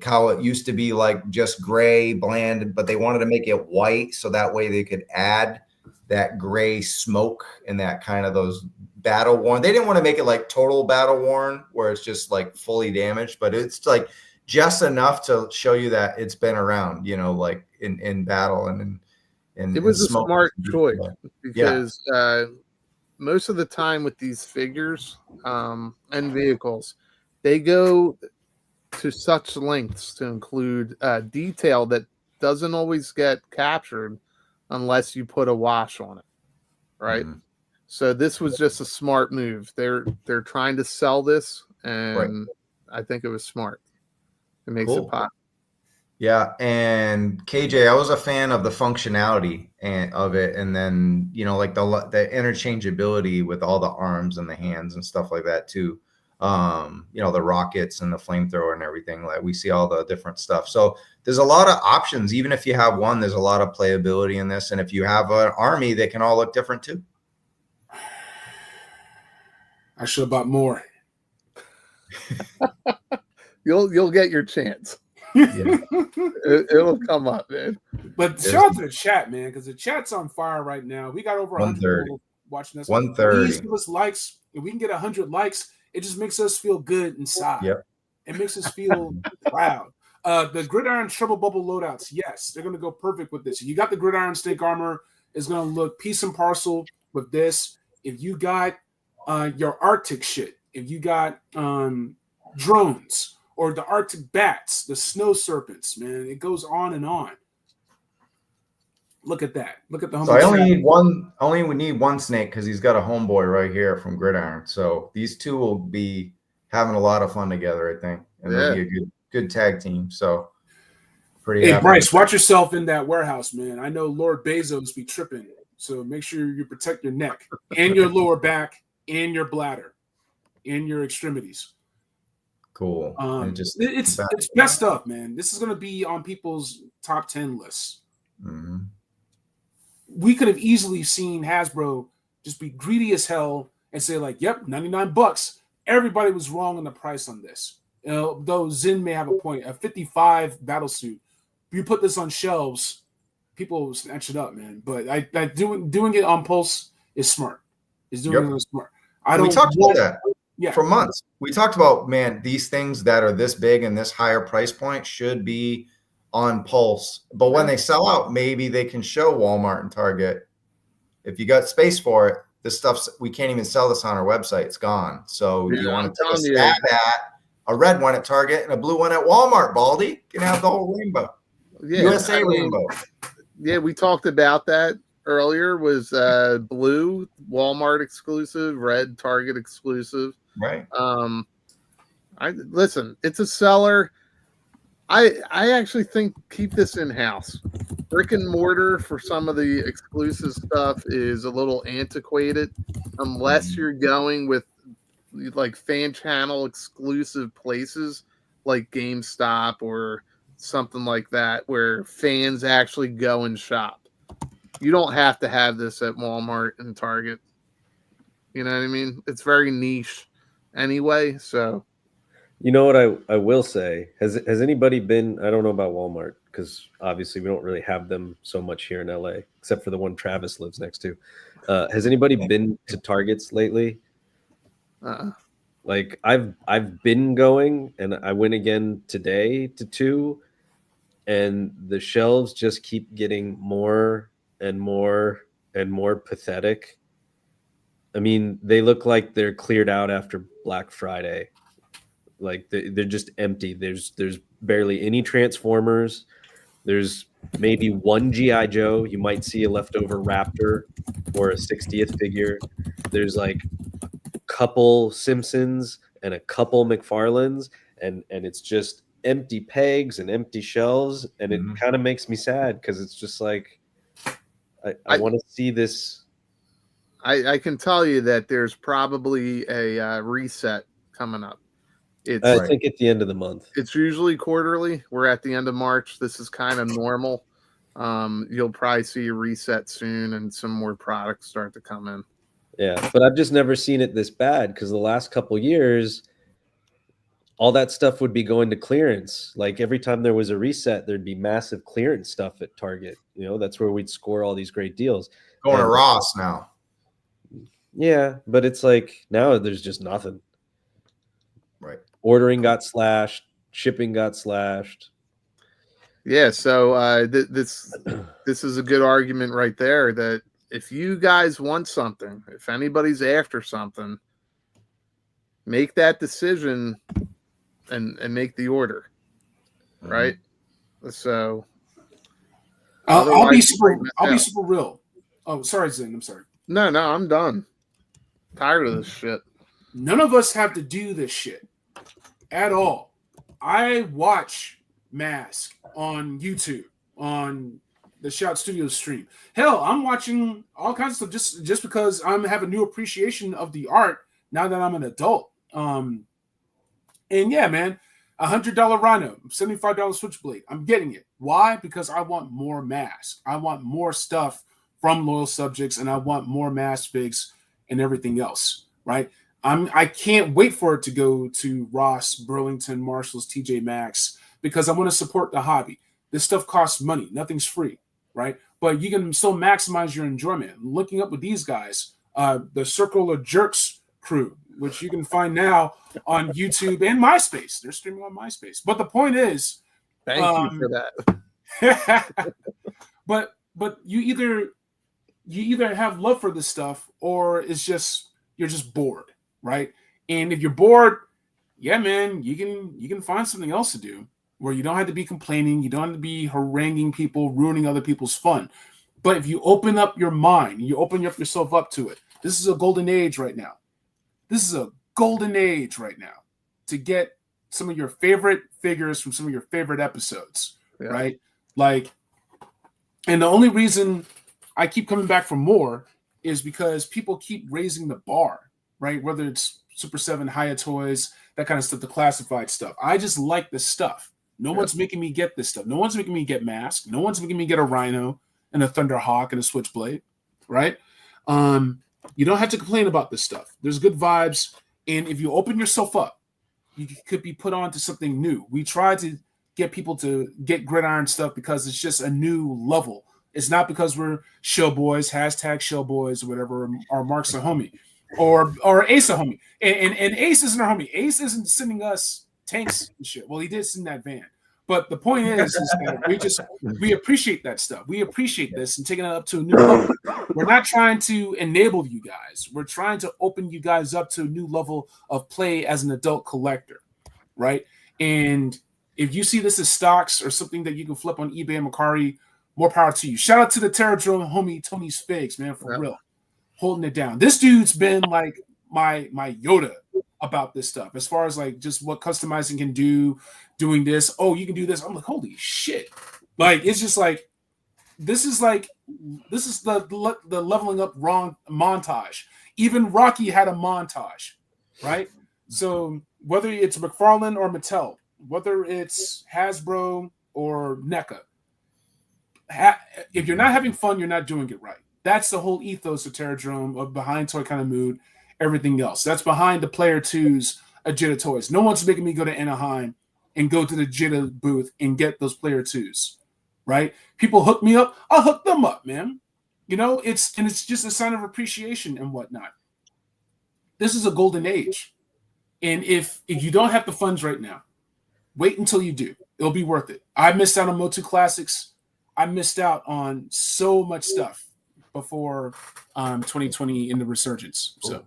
how it used to be like just gray, bland, but they wanted to make it white so that way they could add that gray smoke and that kind of those battle worn. They didn't want to make it like total battle worn where it's just like fully damaged, but it's like just enough to show you that it's been around, like in battle and it was a smart choice because most of the time with these figures and vehicles, they go to such lengths to include detail that doesn't always get captured unless you put a wash on it, right? So this was just a smart move. They're trying to sell this, and I think it was smart. It makes it pop. Yeah, and KJ, I was a fan of the functionality of it, and then like the interchangeability with all the arms and the hands and stuff like that too. The rockets and the flamethrower and everything. Like we see all the different stuff. So there's a lot of options. Even if you have one, there's a lot of playability in this. And if you have an army, they can all look different too. I should have bought more. You'll get your chance. It'll come up, man. But shout out to the chat, man, because the chat's on fire right now. We got over 100 people watching us. 130. Please give us likes. If we can get 100 likes, it just makes us feel good inside. Yep. It makes us feel proud. The Gridiron Trouble Bubble loadouts, yes, they're going to go perfect with this. If you got the Gridiron Snake Armor, it's going to look piece and parcel with this. If you got your Arctic shit, if you got drones, or the Arctic bats, the snow serpents, man. It goes on and on. Look at that. Look at the So I only need one. I only would need one snake because he's got a homeboy right here from Gridiron. So these two will be having a lot of fun together, I think, and they'll be a good tag team. So pretty. Hey Bryce, watch yourself in that warehouse, man. I know Lord Bezos be tripping, so make sure you protect your neck and your lower back and your bladder and your extremities. Cool. It's messed up, man. This is gonna be on people's top 10 lists. Mm-hmm. We could have easily seen Hasbro just be greedy as hell and say like, "Yep, $99." Everybody was wrong on the price on this. Though Zin may have a point. A 55 battle suit. You put this on shelves, people will snatch it up, man. But I doing it on Pulse is smart. Is doing it smart. We talked about that for months. We talked about, man, these things that are this big and this higher price point should be on Pulse. But when they sell out, maybe they can show Walmart and Target. If you got space for it, this stuff's, we can't even sell this on our website. It's gone. So do you want to take a stab at a red one at Target and a blue one at Walmart, Baldy? You can have the whole rainbow. Yeah, USA rainbow. Yeah, we talked about that earlier. Was blue Walmart exclusive, red Target exclusive. Right. I listen, it's a seller. I actually think keep this in house. Brick and mortar for some of the exclusive stuff is a little antiquated, unless you're going with like fan channel exclusive places like GameStop or something like that, where fans actually go and shop. You don't have to have this at Walmart and Target. You know what I mean? It's very niche anyway. So, you know what I will say? Has anybody been? I don't know about Walmart because obviously we don't really have them so much here in LA, except for the one Travis lives next to. Has anybody been to Targets lately? Like I've been going, and I went again today to 2, and the shelves just keep getting more and more and more pathetic. I mean, they look like they're cleared out after Black Friday. Like they're just empty. There's barely any Transformers. There's maybe one GI Joe. You might see a leftover Raptor or a 60th figure. There's like a couple Simpsons and a couple McFarlanes, and it's just empty pegs and empty shelves, and it kind of makes me sad because it's just like I want to see this. I can tell you that there's probably a reset coming up. I think at the end of the month. It's usually quarterly. We're at the end of March. This is kind of normal. You'll probably see a reset soon and some more products start to come in. Yeah, but I've just never seen it this bad because the last couple years, all that stuff would be going to clearance. Like every time there was a reset, there'd be massive clearance stuff at Target. You know, that's where we'd score all these great deals. Going to Ross now. Yeah, but it's like now there's just nothing. Right. Ordering got slashed, shipping got slashed. Yeah, so this is a good argument right there that if you guys want something, if anybody's after something, make that decision and make the order, right? So I'll be super real. Oh, sorry, Zen. I'm sorry. No, I'm done. Tired of this shit. None of us have to do this shit at all. I watch Mask on YouTube on the Shout Studios stream. Hell, I'm watching all kinds of stuff just because I'm have a new appreciation of the art now that I'm an adult. And yeah, man, $100 Rhino, $75 Switchblade. I'm getting it. Why? Because I want more Mask. I want more stuff from loyal subjects, and I want more Mask figs and everything else. Right? I can't wait for it to go to Ross, Burlington, Marshalls, TJ Maxx because I want to support the hobby. This stuff costs money. Nothing's free, right? But you can still maximize your enjoyment. Looking up with these guys, the Circle of Jerks crew, which you can find now on YouTube and MySpace. They're streaming on MySpace. But the point is, thank you for that. but you either have love for this stuff or it's just you're just bored, right? And if you're bored, yeah, man, you can find something else to do where you don't have to be complaining, you don't have to be haranguing people, ruining other people's fun. But if you open up your mind, you open up yourself up to it, this is a golden age right now. This is a golden age right now to get some of your favorite figures from some of your favorite episodes, right? Like, and the only reason I keep coming back for more is because people keep raising the bar, right? Whether it's Super 7, Jada Toys, that kind of stuff, the classified stuff. I just like this stuff. No one's making me get this stuff. No one's making me get Mask. No one's making me get a Rhino and a Thunderhawk and a Switchblade, right? You don't have to complain about this stuff. There's good vibes. And if you open yourself up, you could be put on to something new. We try to get people to get Gridiron stuff because it's just a new level. It's not because we're show boys, hashtag show boys, or whatever, or Mark's a homie, or Ace a homie. And Ace isn't our homie. Ace isn't sending us tanks and shit. Well, he did send that van. But the point is that we appreciate that stuff. We appreciate this and taking it up to a new level. We're not trying to enable you guys. We're trying to open you guys up to a new level of play as an adult collector, right? And if you see this as stocks or something that you can flip on eBay and Mercari, more power to you. Shout out to the Terror Drone homie Tony's Figs, man, for real, holding it down. This dude's been like my Yoda about this stuff as far as like just what customizing can do, doing this. Oh, you can do this. I'm like, holy shit! Like it's just like this is the leveling up wrong montage. Even Rocky had a montage, right? So whether it's McFarlane or Mattel, whether it's Hasbro or NECA, if you're not having fun, you're not doing it right. That's the whole ethos of Terradrome, of behind Toy Kind of Mood, everything else. That's behind the player twos of Jada Toys. No one's making me go to Anaheim and go to the Jada booth and get those player twos, right? People hook me up, I'll hook them up, man. You know, it's just a sign of appreciation and whatnot. This is a golden age. And if you don't have the funds right now, wait until you do. It'll be worth it. I missed out on Motu Classics. I missed out on so much stuff before 2020 in the resurgence. So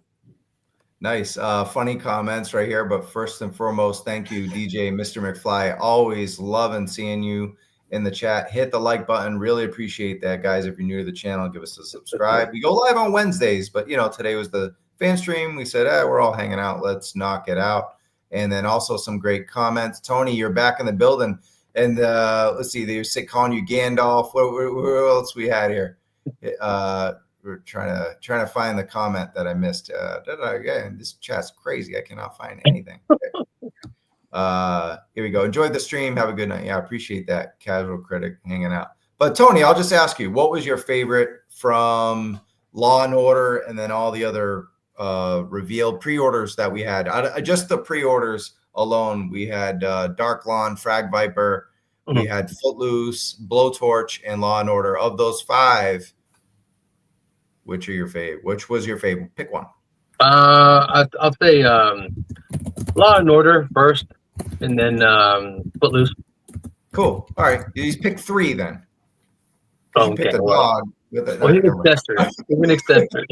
nice. Funny comments right here. But first and foremost, thank you, DJ Mr. McFly. Always loving seeing you in the chat. Hit the like button. Really appreciate that, guys. If you're new to the channel, give us a subscribe. We go live on Wednesdays, but today was the fan stream. We said, we're all hanging out. Let's knock it out. And then also some great comments. Tony, you're back in the building. And let's see, they were calling you Gandalf. What else we had here? We're trying to find the comment that I missed. Again, this chat's crazy. I cannot find anything. Here we go. Enjoy the stream. Have a good night. Yeah, I appreciate that. Casual critic hanging out. But Tony, I'll just ask you, what was your favorite from Law and Order and then all the other revealed pre-orders that we had? Just the pre-orders alone, we had Dark Lawn, Frag Viper, we had Footloose, Blowtorch, and Law and Order. Of those 5, which are your favorite? Which was your favorite? Pick one. I'll say Law and Order first, and then Footloose. Cool. All right, you pick 3 then. Oh, you picked a dog. With a, well, he's an accessory. He's an accessory.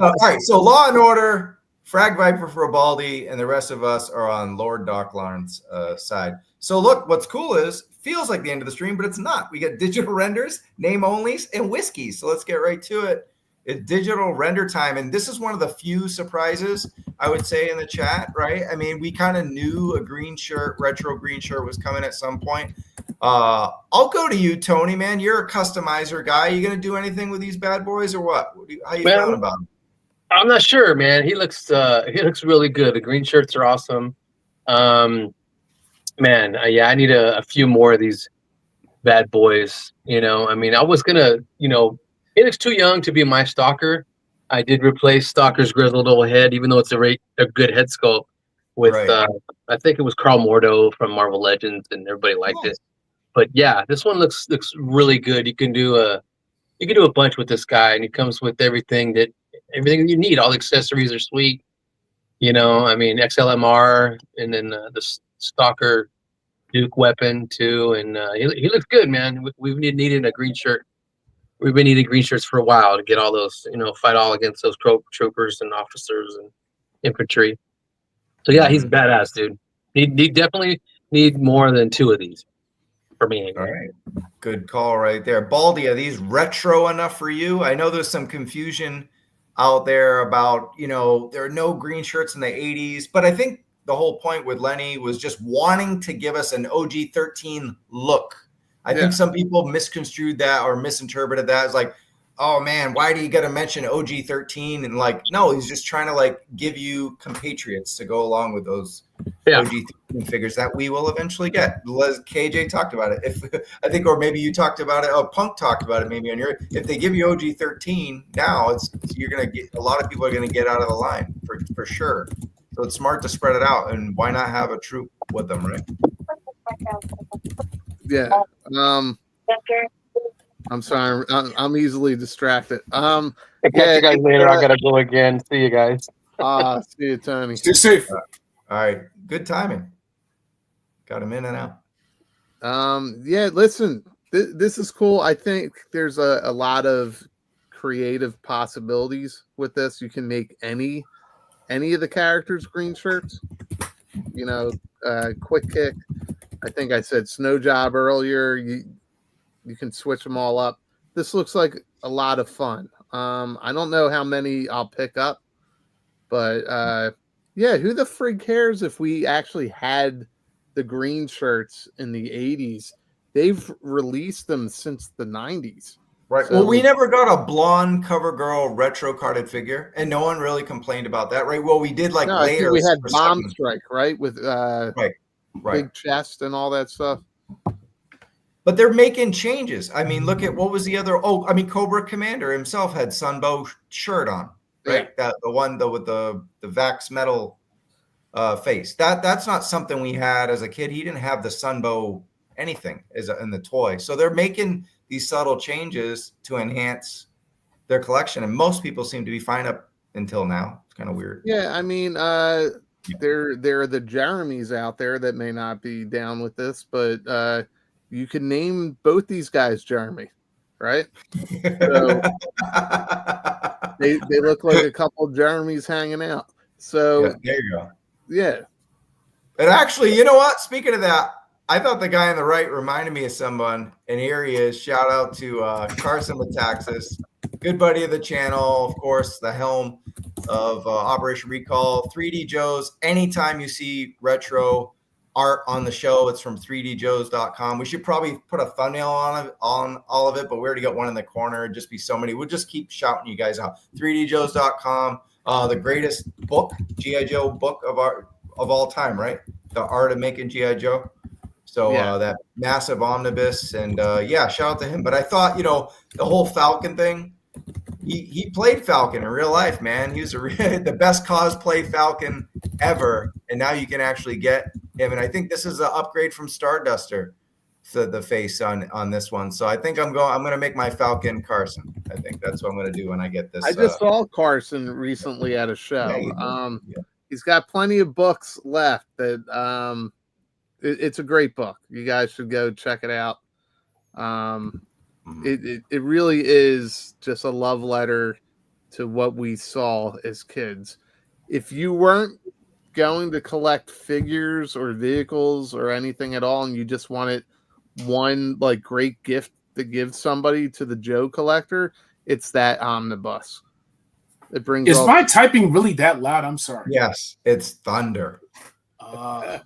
All right, so Law and Order, Frag Viper for Baldy, and the rest of us are on Lord Darklarn's side. So look, what's cool is, feels like the end of the stream, but it's not. We got digital renders, name onlys, and whiskeys. So let's get right to it. It's digital render time, and this is one of the few surprises, I would say, in the chat, right? I mean, we kind of knew a green shirt, retro green shirt was coming at some point. I'll go to you, Tony, man. You're a customizer guy. You going to do anything with these bad boys or what? How you feeling about them? I'm not sure, man. He looks really good. The green shirts are awesome. Man, yeah, I need a few more of these bad boys. I mean, I was gonna, he looks too young to be my stalker. I did replace Stalker's grizzled old head, even though it's a good head sculpt, with I think it was Carl Mordo from Marvel Legends, and everybody liked it. But yeah, this one looks really good. You can do a bunch with this guy, and he comes with everything you need. All the accessories are sweet. I mean, XLMR, and then the Stalker Duke weapon too, and he looks good, man. We've needed a green shirt. We've been needing green shirts for a while to get all those, fight all against those troopers and officers and infantry. So yeah, he's badass, dude. He definitely need more than 2 of these for me. All right. Good call right there. Baldy, are these retro enough for you? I know there's some confusion out there about, there are no green shirts in the 80s, but I think the whole point with Lenny was just wanting to give us an OG-13 look. I think some people misconstrued that or misinterpreted that as like, oh man, why do you got to mention OG-13? And like, no, he's just trying to like give you compatriots to go along with those OG-13 figures that we will eventually get. KJ talked about it. I think, or maybe you talked about it. Oh, Punk talked about it maybe on your. If they give you OG-13 now, you're gonna get a lot of people are gonna get out of the line for sure. So it's smart to spread it out, and why not have a troop with them, right? Yeah. I'm sorry. I'm easily distracted. I'll catch you guys later. I gotta go again. See you guys. See you, Tony. Stay safe. All right. Good timing. Got him in and out. Yeah, listen, this is cool. I think there's a lot of creative possibilities with this. You can make any of the characters green shirts. Quick Kick. I think I said Snow Job earlier. You can switch them all up. This looks like a lot of fun. I don't know how many I'll pick up, but yeah, who the frig cares if we actually had the green shirts in the 80s? They've released them since the 90s. Right. So, well, we never got a blonde cover girl retro carded figure, and no one really complained about that, right? Well, we did like no, I think layers. we had Bomb Strike, right? With right. big chest and all that stuff. But they're making changes. I mean, look at what was the other? Oh, I mean, Cobra Commander himself had Sunbow shirt on, right? Yeah. That the one with the Vax metal face. That's not something we had as a kid. He didn't have the Sunbow anything in the toy. So they're making these subtle changes to enhance their collection, and most people seem to be fine up until now. It's kind of weird. Yeah, I mean, there are the Jeremys out there that may not be down with this, but you can name both these guys Jeremy, right? So they look like a couple of Jeremys hanging out. So yeah, there you go. Yeah. And actually, you know what? Speaking of that, I thought the guy on the right reminded me of someone, and here he is. Shout out to Carson with Taxes, good buddy of the channel, of course, the helm of Operation Recall. 3D Joe's. Anytime you see retro art on the show, it's from 3djoes.com. We should probably put a thumbnail on all of it, but we already got one in the corner. It'd just be so many. We'll just keep shouting you guys out. 3djoes.com, the greatest book, GI Joe book of all time, right? The Art of Making GI Joe. So that massive omnibus, and shout out to him. But I thought, the whole Falcon thing, he played Falcon in real life, man. He was the best cosplay Falcon ever, and now you can actually get him. And I think this is an upgrade from Starduster, the face on this one. So I think I'm going to make my Falcon Carson. I think that's what I'm going to do when I get this. I just saw Carson recently at a show. He's got plenty of books left that it's a great book. You guys should go check it out. It really is just a love letter to what we saw as kids. If you weren't going to collect figures or vehicles or anything at all, and you just wanted one like great gift to give somebody to the Joe collector, it's that omnibus. It brings. Is my typing really that loud? I'm sorry. Yes, it's thunder. I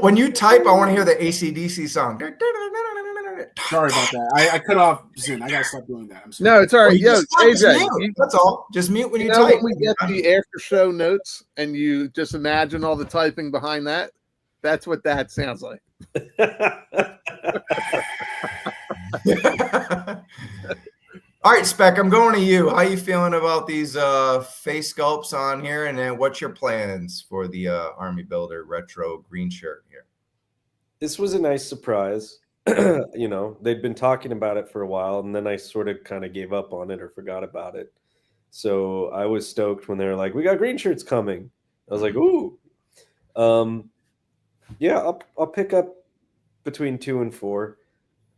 when you type, I want to hear the ACDC song. Sorry about that. I cut off soon. I gotta stop doing that. I'm sorry. No, it's all right. Yo, AJ, that's all. Just mute when you type. When we get the after show notes, and you just imagine all the typing behind that. That's what that sounds like. All right, Spec, I'm going to you. How you feeling about these face sculpts on here, and then what's your plans for the Army Builder retro green shirt here? This was a nice surprise. They'd been talking about it for a while, and then I sort of kind of gave up on it or forgot about it. So I was stoked when they were like, "We got green shirts coming." I was like, "Ooh." I'll pick up between 2 and 4,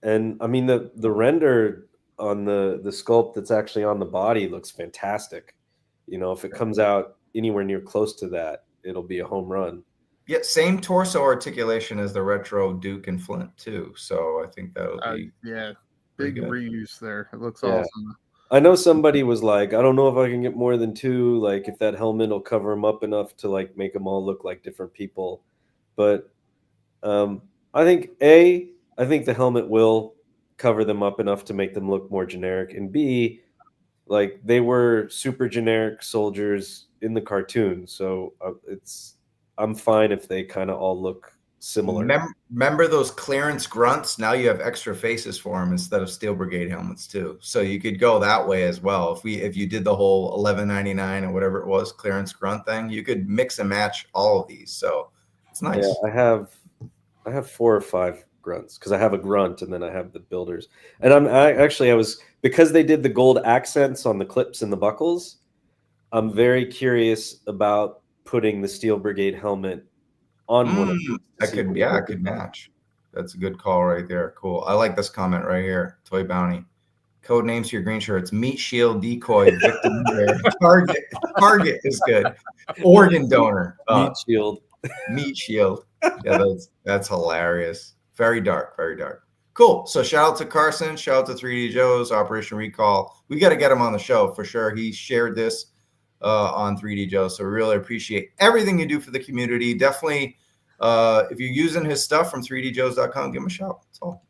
and I mean the render on the sculpt that's actually on the body looks fantastic. If it comes out anywhere near close to that, it'll be a home run. Yeah, same torso articulation as the retro Duke and Flint too. So I think that'll be big good. reuse there. It looks Yeah. awesome. I know somebody was like, I don't know if I can get more than 2. Like, if that helmet will cover them up enough to like make them all look like different people. But I think the helmet will cover them up enough to make them look more generic, and B, like they were super generic soldiers in the cartoon, so I'm fine if they kind of all look similar. Remember those clearance grunts? Now you have extra faces for them instead of Steel Brigade helmets too. So you could go that way as well. If you did the whole $11.99 or whatever it was clearance grunt thing, you could mix and match all of these. So it's nice. Yeah, I have 4 or 5 grunts because I have a grunt and then I have the builders. And I was because they did the gold accents on the clips and the buckles. I'm very curious about putting the Steel Brigade helmet on one of these. I could match. That's a good call right there. Cool. I like this comment right here. Toy Bounty. Code names for your green shirts: Meat Shield, Decoy, Victim, Target is good. Organ Donor. Meat Shield. Meat Shield. Yeah, that's hilarious. Very dark, very dark. Cool. So shout out to Carson. Shout out to 3D Joe's Operation Recall. We got to get him on the show for sure. He shared this on 3D Joe. So we really appreciate everything you do for the community. Definitely, if you're using his stuff from 3djoes.com, give him a shout. That's all.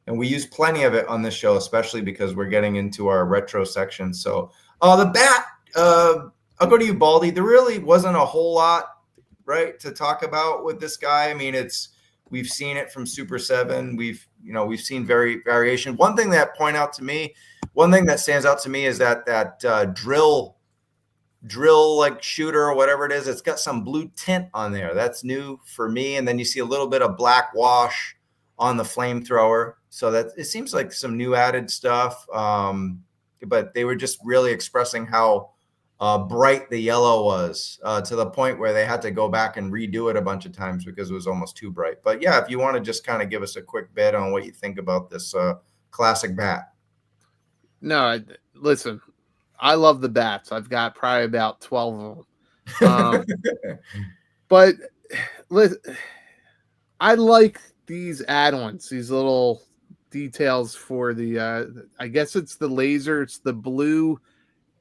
And we use plenty of it on this show, especially because we're getting into our retro section. So the bat, I'll go to you, Baldy. There really wasn't a whole lot, right, to talk about with this guy. I mean, we've seen it from Super 7. We've seen variation. One thing that stands out to me is that drill like shooter or whatever it is. It's got some blue tint on there. That's new for me. And then you see a little bit of black wash on the flamethrower. So that it seems like some new added stuff. But they were just really expressing how bright the yellow was to the point where they had to go back and redo it a bunch of times because it was almost too bright. But yeah, if you want to just kind of give us a quick bit on what you think about this classic bat. No, listen, I love the bats. I've got probably about 12 of them. But listen, I like these add-ons, these little details for the I guess it's the laser, it's the blue.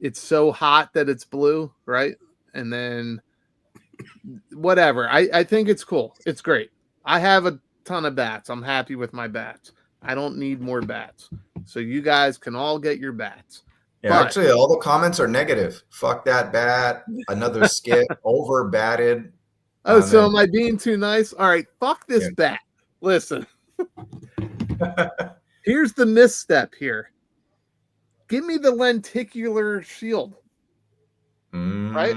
It's so hot that it's blue, right? And then whatever. I think it's cool. It's great. I have a ton of bats. I'm happy with my bats. I don't need more bats. So you guys can all get your bats. Yeah, but actually, all the comments are negative. Fuck that bat. Another skit. Over batted. Oh, so am I being too nice? All right. Fuck this bat. Listen. Here's the misstep here. Give me the lenticular shield. Right?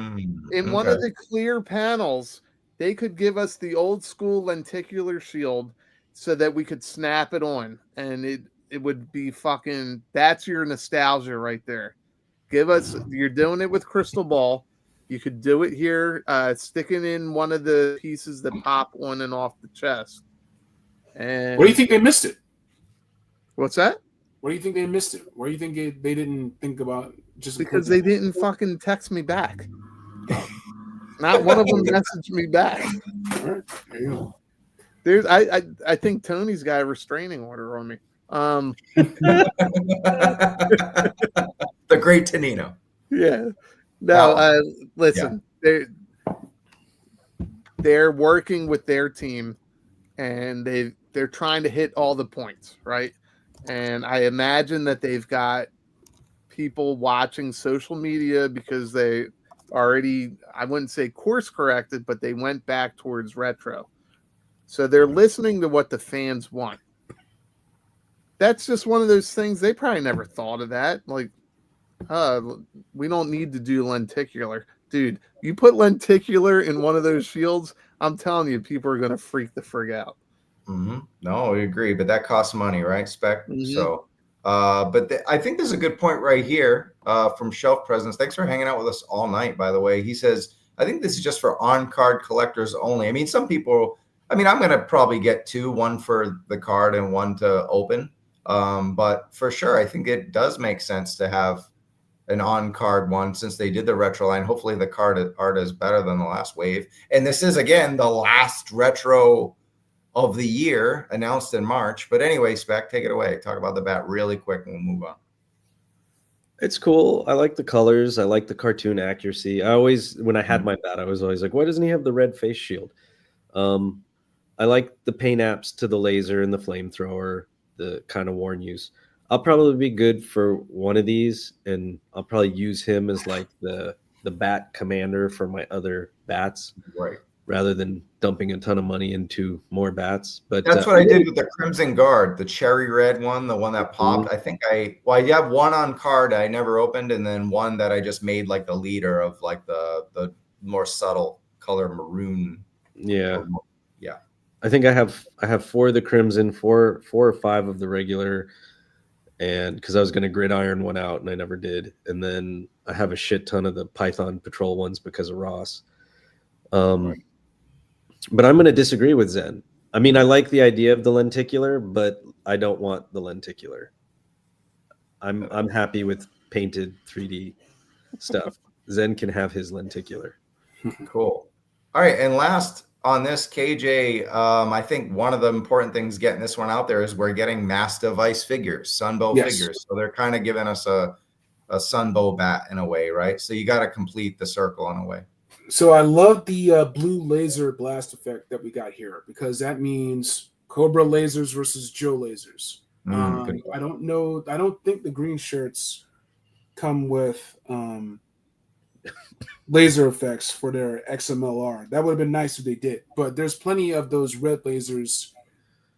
In one of the clear panels, they could give us the old school lenticular shield so that we could snap it on. And it would be fucking, that's your nostalgia right there. Give us, you're doing it with Crystal Ball. You could do it here, sticking in one of the pieces that pop on and off the chest. And where do you think they missed it? What's that? Where do you think they missed it? Where do you think they didn't think about just because they didn't fucking text me back. Not one of them messaged me back. All right, there you go. There's I think Tony's got a restraining order on me. The great Tonino. Yeah. No, listen. Yeah. They're working with their team and they're trying to hit all the points, right? And I imagine that they've got people watching social media because they already, I wouldn't say course corrected, but they went back towards retro. So they're listening to what the fans want. That's just one of those things. They probably never thought of that. Like, we don't need to do lenticular. Dude, you put lenticular in one of those shields, I'm telling you, people are going to freak the frig out. Mm-hmm. No, I agree, but that costs money, right, Spec? Mm-hmm. So, I think there's a good point right here from Shelf Presence. Thanks for hanging out with us all night, by the way. He says, I think this is just for on-card collectors only. I mean, some people, I'm going to probably get two, one for the card and one to open. But for sure, I think it does make sense to have an on-card one since they did the retro line. Hopefully the card art is better than the last wave. And this is, again, the last retro of the year, announced in March. But anyway, Spec, take it away. Talk about the bat really quick and we'll move on. It's cool. I like the colors. I like the cartoon accuracy. I always, when I had my bat, I was always like, why doesn't he have the red face shield? I like the paint apps to the laser and the flamethrower, the kind of worn use. I'll probably be good for one of these, and I'll probably use him as like the bat commander for my other bats, Right. rather than dumping a ton of money into more bats. But that's what I did with the Crimson Guard, the cherry red one, the one that popped. I think I have one on card I never opened, and then one that I just made like the leader of like the more subtle color maroon. Yeah. Yeah. I think I have 4 of the Crimson, 4 or 5 of the regular, and because I was going to gridiron one out and I never did. And then I have a shit ton of the Python Patrol ones because of Ross. Right. But I'm going to disagree with Zen. I mean, I like the idea of the lenticular, but I don't want the lenticular. I'm happy with painted 3D stuff. Zen can have his lenticular. Cool. All right, and last on this, KJ, I think one of the important things getting this one out there is we're getting mass device figures, Sunbow figures. So they're kind of giving us a Sunbow bat in a way, right? So you got to complete the circle in a way. So I love the blue laser blast effect that we got here, because that means Cobra lasers versus Joe lasers. I don't know. I don't think the green shirts come with laser effects for their XMLR. That would have been nice if they did. But there's plenty of those red lasers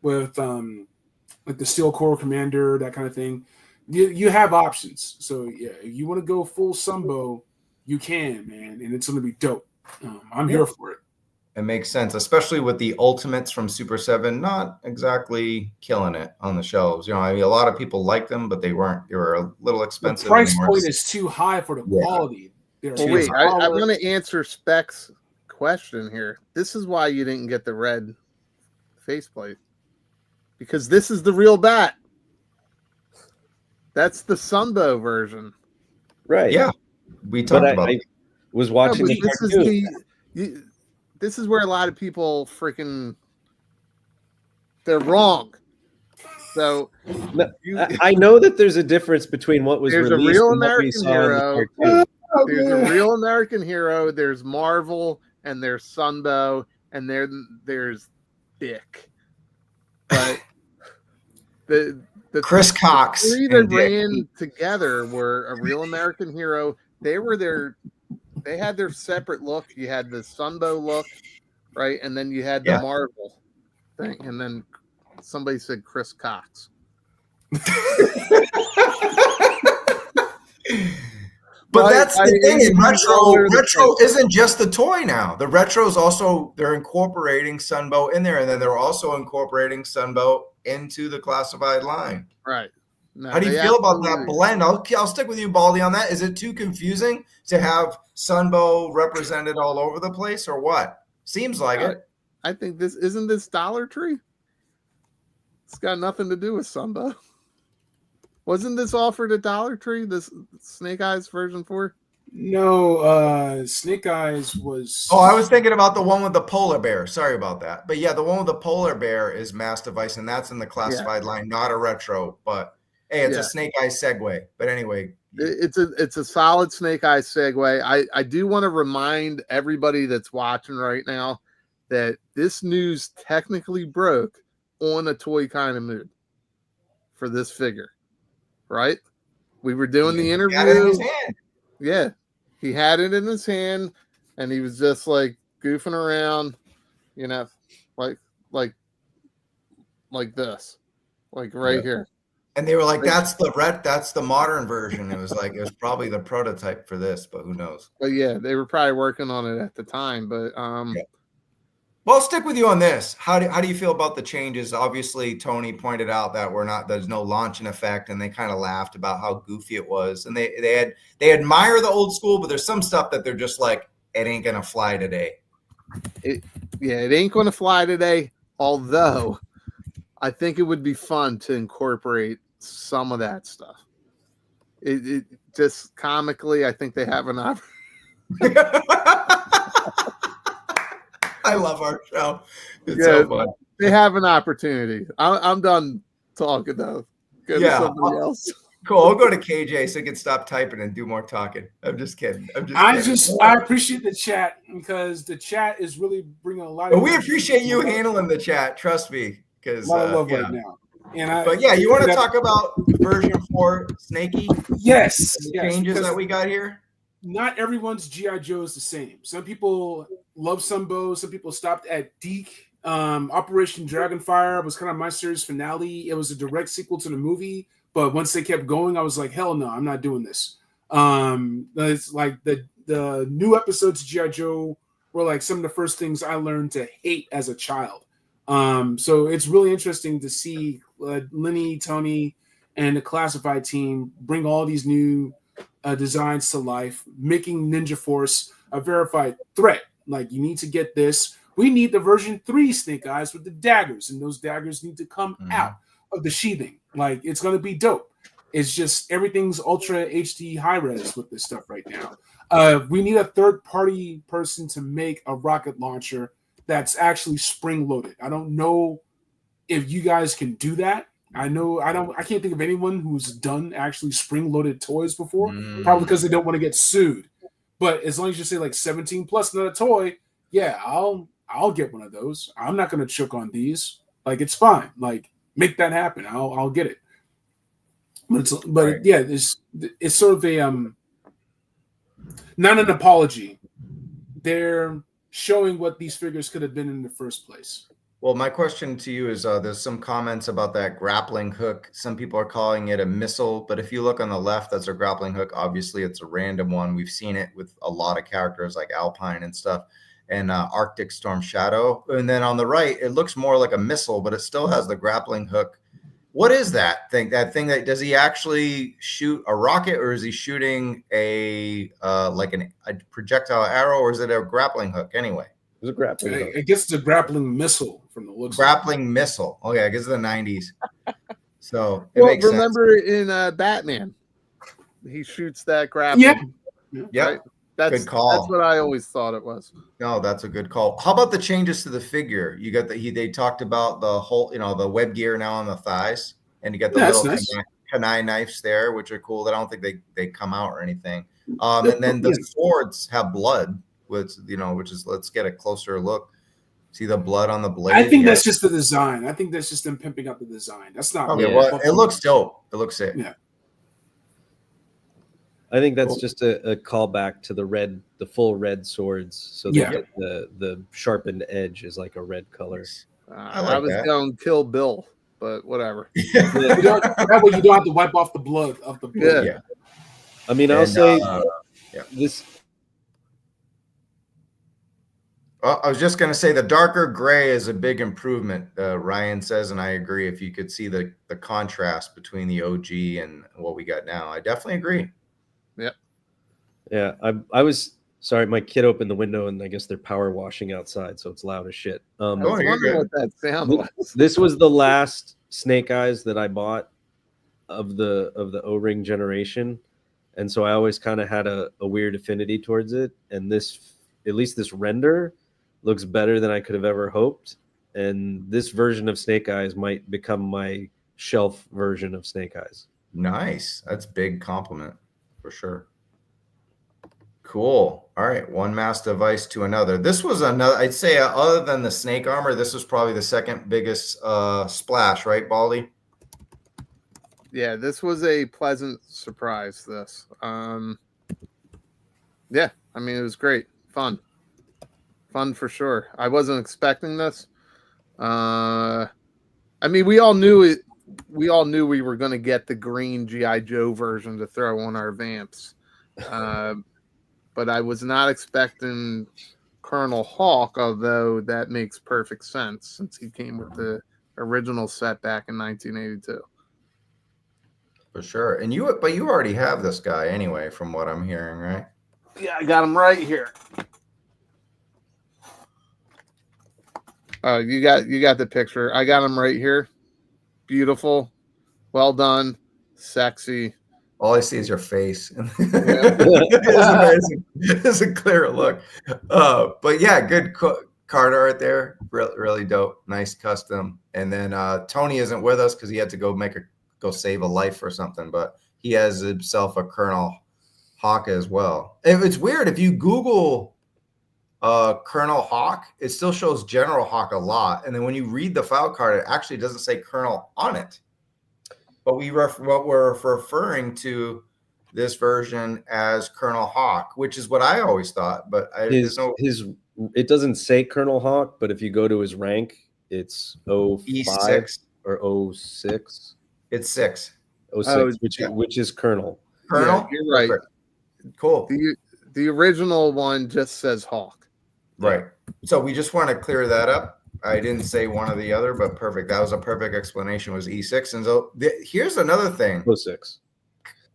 with like the Steel Core Commander, that kind of thing. You have options. So yeah, if you want to go full Sunbow, you can, man, and it's going to be dope. I'm here for it. It makes sense, especially with the Ultimates from Super 7 not exactly killing it on the shelves. You know, I mean, a lot of people like them, but they were a little expensive. The price point is too high for the quality. Well, wait, I want to answer Spec's question here. This is why you didn't get the red faceplate, because this is the real bat. That's the Sunbow version. Right. Yeah. We talked about it. Was watching the cartoon. This is where a lot of people freaking they're wrong. So I know that there's a difference between what was there's released a real and what we American saw hero. in the cartoon. There's a real American hero. There's Marvel, and there's Sunbow, and there's Dick. But the Chris Cox, the three that ran together were a real American hero. They had their separate look. You had the Sunbow look, right? And then you had the Marvel thing. And then somebody said Chris Cox. But that's the thing in retro isn't just the toy now. The retro's also, they're incorporating Sunbow in there, and then they're also incorporating Sunbow into the classified line. Right. No, how do you feel about that blend? I'll stick with you, Baldy, on that. Is it too confusing to have Sunbow represented all over the place, or what? Seems like it. I think this isn't this Dollar Tree. It's got nothing to do with Sunbow. Wasn't this offered at Dollar Tree? This Snake Eyes version 4? No, Snake Eyes was. Oh, I was thinking about the one with the polar bear. Sorry about that. But yeah, the one with the polar bear is mass device, and that's in the classified line, not a retro. But hey, it's a Snake Eyes segue. But anyway, it's a solid Snake Eyes segue. I do want to remind everybody that's watching right now that this news technically broke on a toy kind of mood for this figure. Right? We were doing the interview. Yeah. He had it in his hand and he was just like goofing around, you know, like this. Like right here. And they were like, that's the modern version. It was probably the prototype for this, but who knows? But yeah, they were probably working on it at the time. But Well, I'll stick with you on this. How do you feel about the changes? Obviously, Tony pointed out that there's no launching effect, and they kind of laughed about how goofy it was. And they admire the old school, but there's some stuff that they're just like, it ain't gonna fly today. It ain't gonna fly today. Although, I think it would be fun to incorporate some of that stuff. it just comically, I think they have an opportunity. I love our show. It's Yeah, so fun. They have an opportunity. I'm done talking though. Go to somebody else. Cool. I'll go to KJ so he can stop typing and do more talking. I'm just kidding. I appreciate the chat because the chat is really bringing a lot. But we appreciate you handling the chat. Trust me, because a lot of love right now. But yeah, you want to talk about version 4 Snakey? Yes. Changes that we got here. Not everyone's GI Joe is the same. Some people love Sunbow. Some people stopped at Deke. Operation Dragonfire was kind of my series finale. It was a direct sequel to the movie, but once they kept going, I was like, hell no, I'm not doing this. It's like the new episodes of GI Joe were like some of the first things I learned to hate as a child. So it's really interesting to see Lenny, Tony, and the Classified team bring all these new designs to life, making Ninja Force a verified threat. Like, you need to get this. We need the version 3 Snake Eyes with the daggers, and those daggers need to come out of the sheathing. Like, it's going to be dope. It's just everything's ultra HD high res with this stuff right now. We need a third-party person to make a rocket launcher that's actually spring-loaded. I don't know if you guys can do that. I can't think of anyone who's done actually spring-loaded toys before, probably because they don't want to get sued. But as long as you say like 17 plus another toy, yeah, I'll get one of those. I'm not going to choke on these. Like, it's fine. Like, make that happen. I'll get it. But yeah, it's sort of a not an apology. They're showing what these figures could have been in the first place. Well, my question to you is, there's some comments about that grappling hook. Some people are calling it a missile, but if you look on the left, that's a grappling hook. Obviously, it's a random one. We've seen it with a lot of characters like Alpine and stuff, and Arctic Storm Shadow. And then on the right, it looks more like a missile, but it still has the grappling hook. What is that thing? That thing that does he actually shoot a rocket, or is he shooting a projectile arrow, or is it a grappling hook anyway? It's a grappling hook. I guess it's a grappling missile from the looks. Grappling missile. Okay, I guess the 90s. So it makes remember sense. In Batman, he shoots that grappling. Yeah. Right? That's good call. That's what I always thought it was. No, that's a good call. How about the changes to the figure? You got they talked about the whole, the web gear now on the thighs, and you got the little kunai knives there, which are cool. That I don't think they come out or anything. And then the swords have blood, which is, let's get a closer look. See the blood on the blade. I think that's just the design. I think that's just them pimping up the design. That's not. Okay, well, it looks dope. It looks sick. Yeah. I think that's just a callback to the full red swords. So they get the sharpened edge is like a red color. I was going Kill Bill, but whatever. That way you don't have to wipe off the blood of the blood. Yeah. I mean, I'll say this. Well, I was just going to say the darker gray is a big improvement, Ryan says, and I agree. If you could see the contrast between the OG and what we got now, I definitely agree. Yep. Yeah, I was sorry. My kid opened the window, and I guess they're power washing outside, so it's loud as shit. I was wondering what that sound was. This was the last Snake Eyes that I bought of the O-ring generation, and so I always kind of had a weird affinity towards it. And this, at least this render, looks better than I could have ever hoped. And this version of Snake Eyes might become my shelf version of Snake Eyes. Nice. That's a big compliment. For sure. Cool. All right. One mass device to another. This was another, I'd say, other than the snake armor, this was probably the second biggest splash, right, Baldy? Yeah, this was a pleasant surprise. This. Yeah, I mean, it was great. Fun for sure. I wasn't expecting this. I mean, we all knew it. We all knew we were going to get the green GI Joe version to throw on our vamps, but I was not expecting Colonel Hawk. Although that makes perfect sense since he came with the original set back in 1982. For sure, and you already have this guy anyway, from what I'm hearing, right? Yeah, I got him right here. You got the picture. I got him right here. Beautiful, well done, sexy. All I see is your face. It's amazing. It's a clear look. But yeah, good card art there. Really dope. Nice custom. And then Tony isn't with us because he had to go save a life or something. But he has himself a Colonel Hawk as well. And it's weird if you Google Colonel Hawk, it still shows General Hawk a lot. And then when you read the file card, it actually doesn't say Colonel on it. But what we're referring to this version as Colonel Hawk, which is what I always thought. But it doesn't say Colonel Hawk, but if you go to his rank, it's 05 E6 or 06. It's 6. 06, which is Colonel. Colonel, yeah, you're right. Perfect. Cool. The original one just says Hawk. Right. So we just want to clear that up. I didn't say one or the other, but perfect. That was a perfect explanation. Was E6. And so here's another thing. 06.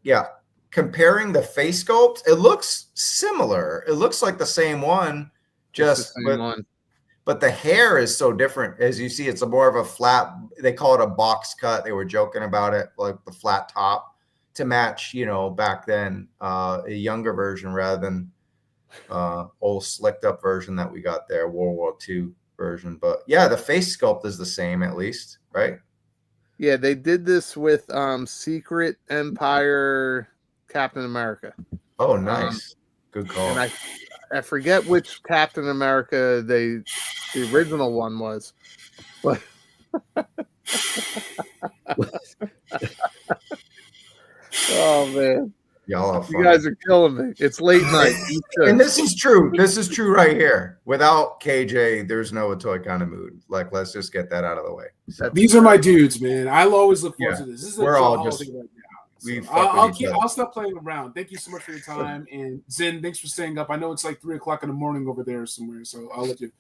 Yeah. Comparing the face sculpt, it looks similar. It looks like the same one, but the hair is so different. As you see, it's more of a flat, they call it a box cut. They were joking about it, like the flat top to match, back then, a younger version rather than old slicked up version that we got there, World War II version. But yeah, the face sculpt is the same at least, right? Yeah, they did this with Secret Empire Captain America. Oh, nice. Good call. And I forget which Captain America the original one was. But oh man. Y'all are funny. You guys are killing me. It's late night. And this is true. This is true right here. Without KJ, there's no A Toy Kind of Mood. Like, let's just get that out of the way. So, these are my dudes, man. I'll always look forward to this. This is we're all just right now. So I'll I'll stop playing around. Thank you so much for your time. And Zen, thanks for staying up. I know it's like 3:00 in the morning over there somewhere, so I'll let you.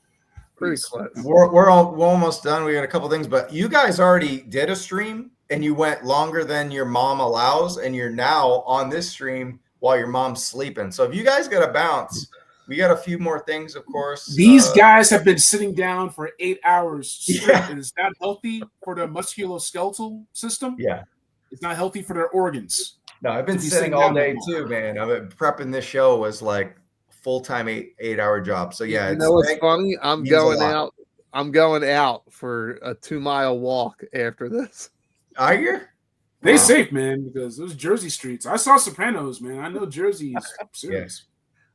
Pretty close. We're almost done. We got a couple things, but you guys already did a stream and you went longer than your mom allows, and you're now on this stream while your mom's sleeping. So if you guys got to bounce, we got a few more things, of course. These guys have been sitting down for 8 hours straight. Yeah. Is that healthy for the musculoskeletal system? Yeah. It's not healthy for their organs. No, I've been sitting all day too, man. I've been prepping this show was like full-time 8-hour job. So yeah, you know what's funny? I'm going out for a 2-mile walk after this. Are you? They safe, man, because those Jersey streets. I saw Sopranos, man. I know Jersey is serious.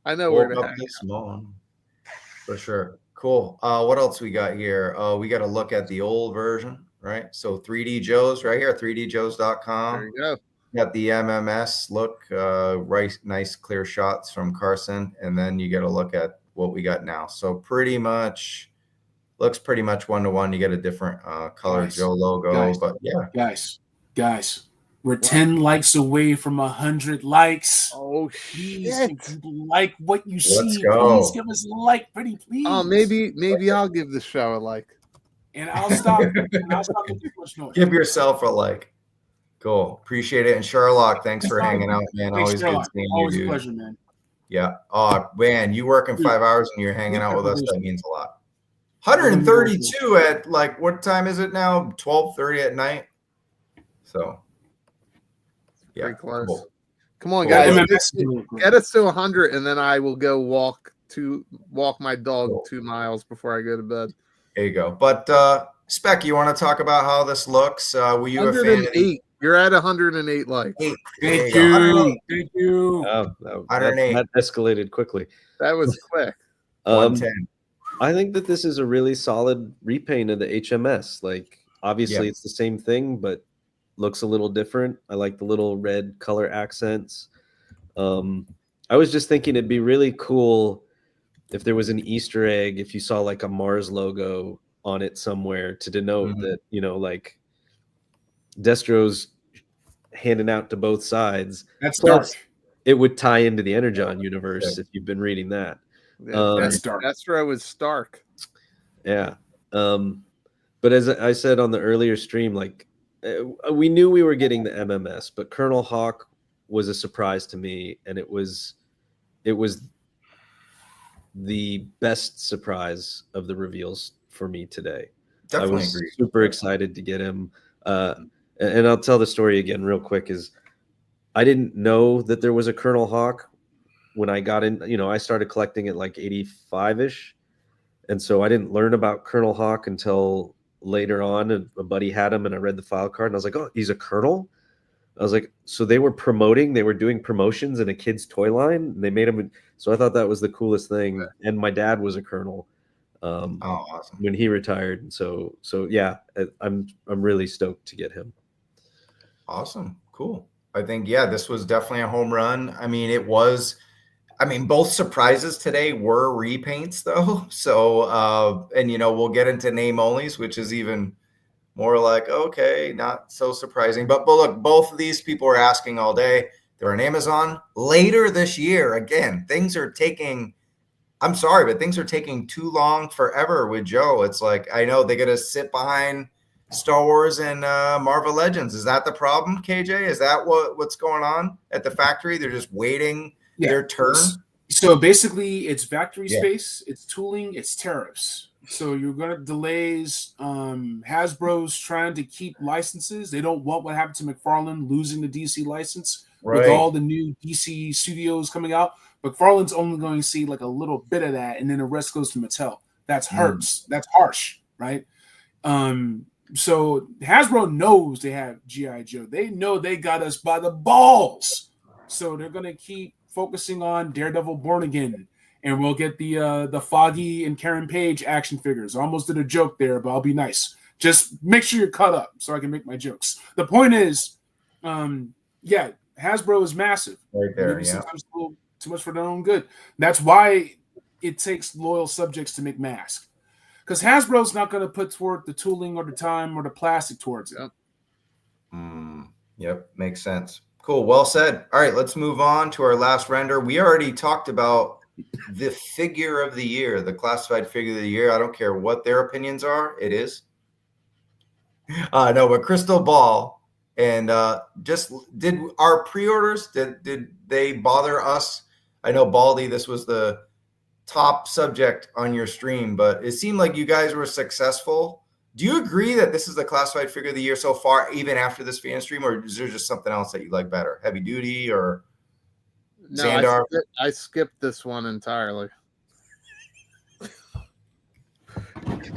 I know where to hang out. For sure. Cool. What else we got here? We got to look at the old version, right? So 3D Joe's right here, 3djoes.com. There you go. Got the MMS look, right, nice clear shots from Carson, and then you get a look at what we got now. So pretty much looks pretty much 1-to-1. You get a different color Joe logo, but yeah, guys, we're 10 likes away from 100 likes. Oh please, shit! if you like what you see, go. Please give us a like, pretty please. Oh, maybe I'll give the show a like, and I'll stop. Making too much noise. Give yourself a like. Cool. Appreciate it. And Sherlock, thanks for hanging out, man. Thanks, always Sherlock. good seeing Always you, dude. A pleasure, man. Yeah. Oh, man, you working 5 hours and you're hanging out with us. That means a lot. 132 at like, what time is it now? 12:30 at night. So, yeah. pretty close. Cool. Come on, guys. Cool. Get us to 100, and then I will go walk my dog 2 miles before I go to bed. There you go. But Spec, you want to talk about how this looks? Were you a fan? 108. You're at 108 likes. Thank you. Thank you. That escalated quickly. That was quick. 110. I think that this is a really solid repaint of the HMS. Like, obviously, it's the same thing, but looks a little different. I like the little red color accents. I was just thinking it'd be really cool if there was an Easter egg, if you saw like a Mars logo on it somewhere to denote that, like Destro's handing out to both sides. That's Plus, dark. It would tie into the Energon universe if you've been reading that. Yeah, that's dark. Destro is Stark. Yeah. But as I said on the earlier stream, like we knew we were getting the MMS, but Colonel Hawk was a surprise to me, and it was the best surprise of the reveals for me today. Definitely I was agree. super excited to get him. And I'll tell the story again real quick. Is I didn't know that there was a Colonel Hawk when I got in. I started collecting at like 85-ish. And so I didn't learn about Colonel Hawk until later on. And a buddy had him and I read the file card and I was like, oh, he's a colonel? I was like, so they were doing promotions in a kid's toy line. And they made him. So I thought that was the coolest thing. And my dad was a colonel awesome. when he retired. And so yeah, I'm really stoked to get him. Awesome. Cool. I think, yeah, this was definitely a home run. I mean, both surprises today were repaints though. So, and we'll get into name onlys, which is even more like, okay, not so surprising. But look, both of these people are asking all day. They're on Amazon later this year. Again, things are taking, I'm sorry, but things are taking too long forever with Joe. It's like, I know they got to sit behind Star Wars and Marvel Legends. Is that the problem, KJ? Is that what's going on at the factory? They're just waiting their turn. So basically, it's factory space, it's tooling, it's tariffs. So you're gonna delays. Hasbro's trying to keep licenses. They don't want what happened to McFarlane losing the DC license with all the new DC studios coming out. McFarlane's only going to see like a little bit of that, and then the rest goes to Mattel. That's hurts. That's harsh, right? So Hasbro knows they have G.I. Joe. They know they got us by the balls. So they're going to keep focusing on Daredevil Born Again. And we'll get the Foggy and Karen Page action figures. I almost did a joke there, but I'll be nice. Just make sure you're caught up so I can make my jokes. The point is, Hasbro is massive. Right there, maybe sometimes a little too much for their own good. That's why it takes loyal subjects to make masks. Because Hasbro's not going to put toward the tooling or the time or the plastic towards it. Yep, makes sense. Cool, well said. All right, let's move on to our last render. We already talked about the figure of the year, the classified figure of the year. I don't care what their opinions are. It is. No, but Crystal Ball. And just did our pre-orders, did they bother us? I know, Baldy, this was the top subject on your stream, but it seemed like you guys were successful. Do you agree that this is the classified figure of the year so far, even after this fan stream, or is there just something else that you like better? Heavy Duty or Xandar? I skipped this one entirely.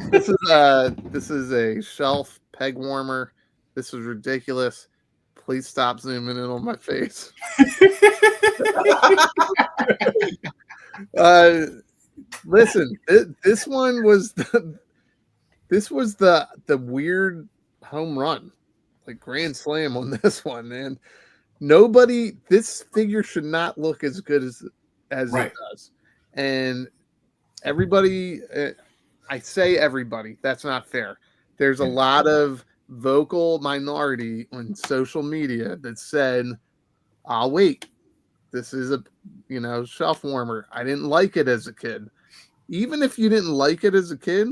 This is a shelf peg warmer. This is ridiculous. Please stop zooming in on my face. Listen, this one was the weird home run, like grand slam on this one, man. This figure should not look as good as it does. And everybody, I say everybody, that's not fair. There's a lot of vocal minority on social media that said, I'll wait. This is a shelf warmer. I didn't like it as a kid. Even if you didn't like it as a kid,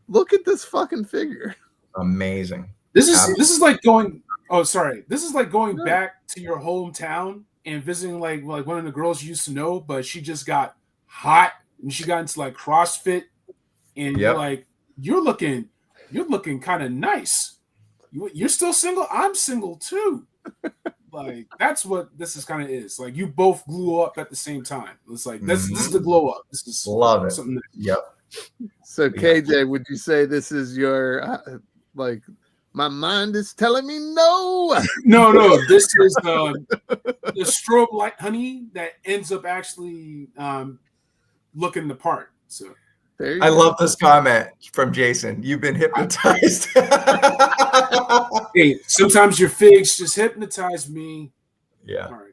look at this fucking figure. Amazing. This is like going. Oh, sorry. This is like going back to your hometown and visiting like one of the girls you used to know, but she just got hot and she got into like CrossFit, and you're like, you're looking kind of nice. You're still single. I'm single too. Like, that's what this is kind of is. Like, you both glue up at the same time. It's like this is the glow up. This is love it. Something Yep. So KJ, would you say this is your my mind is telling me no? No. This is the strobe light honey that ends up actually looking the part. So I love this comment from Jason. You've been hypnotized. Hey, sometimes your figs just hypnotize me. Yeah. All right.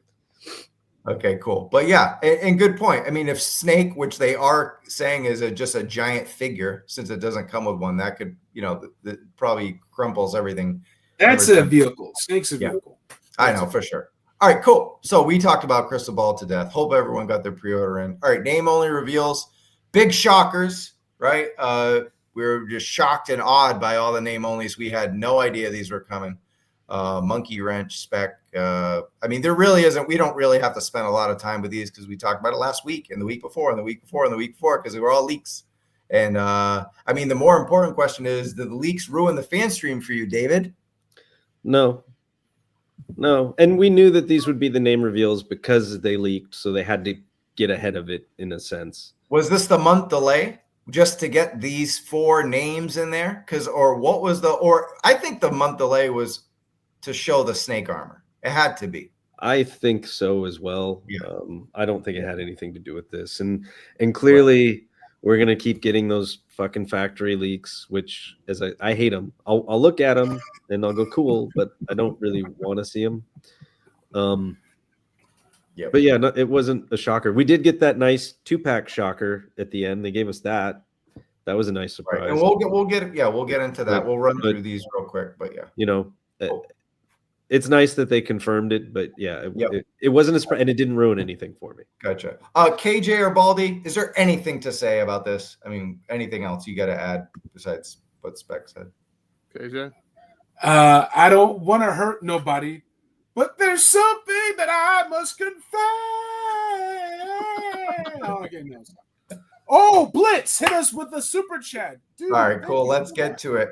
Okay, cool. But yeah, and good point. I mean, if Snake, which they are saying is just a giant figure, since it doesn't come with one, that could, that probably crumples everything. That's a vehicle. Snake's a vehicle. I know, for sure. All right, cool. So we talked about Crystal Ball to death. Hope everyone got their pre-order in. All right, name only reveals. Big shockers, right? We were just shocked and awed by all the name onlys. We had no idea these were coming. Monkey Wrench, Spec. I mean, there really isn't. We don't really have to spend a lot of time with these because we talked about it last week and the week before and the week before and the week before because they were all leaks. And I mean, the more important question is, did the leaks ruin the fan stream for you, David? No. No, and we knew that these would be the name reveals because they leaked, so they had to get ahead of it in a sense. Was this the month delay just to get these 4 names in there? I think the month delay was to show the snake armor. It had to be. I think so as well. Yeah. I don't think it had anything to do with this, and clearly we're gonna keep getting those fucking factory leaks, which as I hate them. I'll look at them and I'll go cool, but I don't really want to see them. But yeah, no, it wasn't a shocker. We did get that nice 2-pack shocker at the end. They gave us that. That was a nice surprise. Right. And we'll get into that. We'll run through these real quick, but yeah. You know, it's nice that they confirmed it, but yeah, it wasn't a surprise, and it didn't ruin anything for me. Gotcha. KJ or Baldy, is there anything to say about this? I mean, anything else you got to add besides what Spec said? KJ? I don't want to hurt nobody, but there's something that I must confess. Oh, Blitz, hit us with the super chat. Dude, all right, cool. Let's get to it.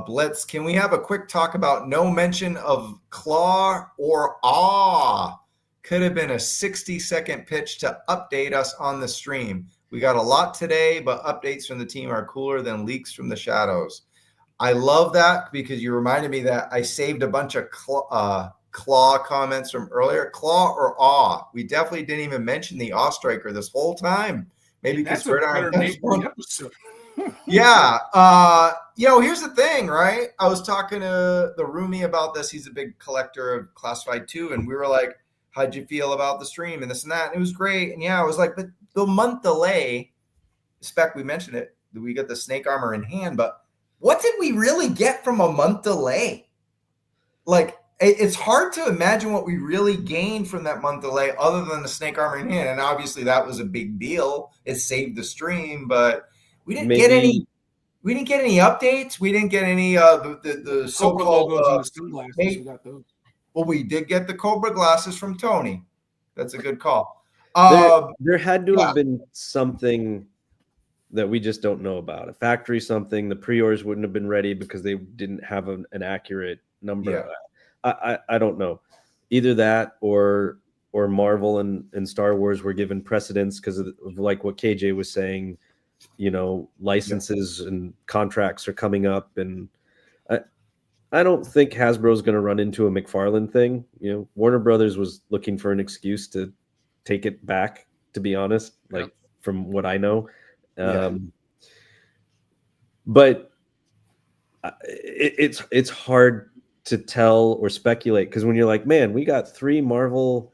Blitz, can we have a quick talk about no mention of claw or awe? Could have been a 60-second pitch to update us on the stream. We got a lot today, but updates from the team are cooler than leaks from the shadows. I love that because you reminded me that I saved a bunch of claw comments from earlier. Claw or awe? We definitely didn't even mention the awe striker this whole time. Maybe because Gridiron episode. Yeah. Here's the thing, right? I was talking to the roomie about this. He's a big collector of classified too. And we were like, how'd you feel about the stream and this and that? And it was great. And yeah, I was like, but the month delay, Spec, we mentioned it, we got the snake armor in hand, but what did we really get from a month delay? Like, it's hard to imagine what we really gained from that month delay other than the snake armor in hand. And obviously that was a big deal. It saved the stream, but we didn't get any updates. We didn't get any the so-called sunglasses. We got those. Well, we did get the Cobra glasses from Tony. That's a good call. There had to have been something that we just don't know about. A factory something. The pre-orders wouldn't have been ready because they didn't have an accurate number. Yeah. I don't know. Either that or Marvel and Star Wars were given precedence because of like what KJ was saying, licenses and contracts are coming up. And I don't think Hasbro's going to run into a McFarlane thing. Warner Brothers was looking for an excuse to take it back, to be honest, from what I know. But it's hard to tell or speculate because when you're like, man, we got 3 Marvel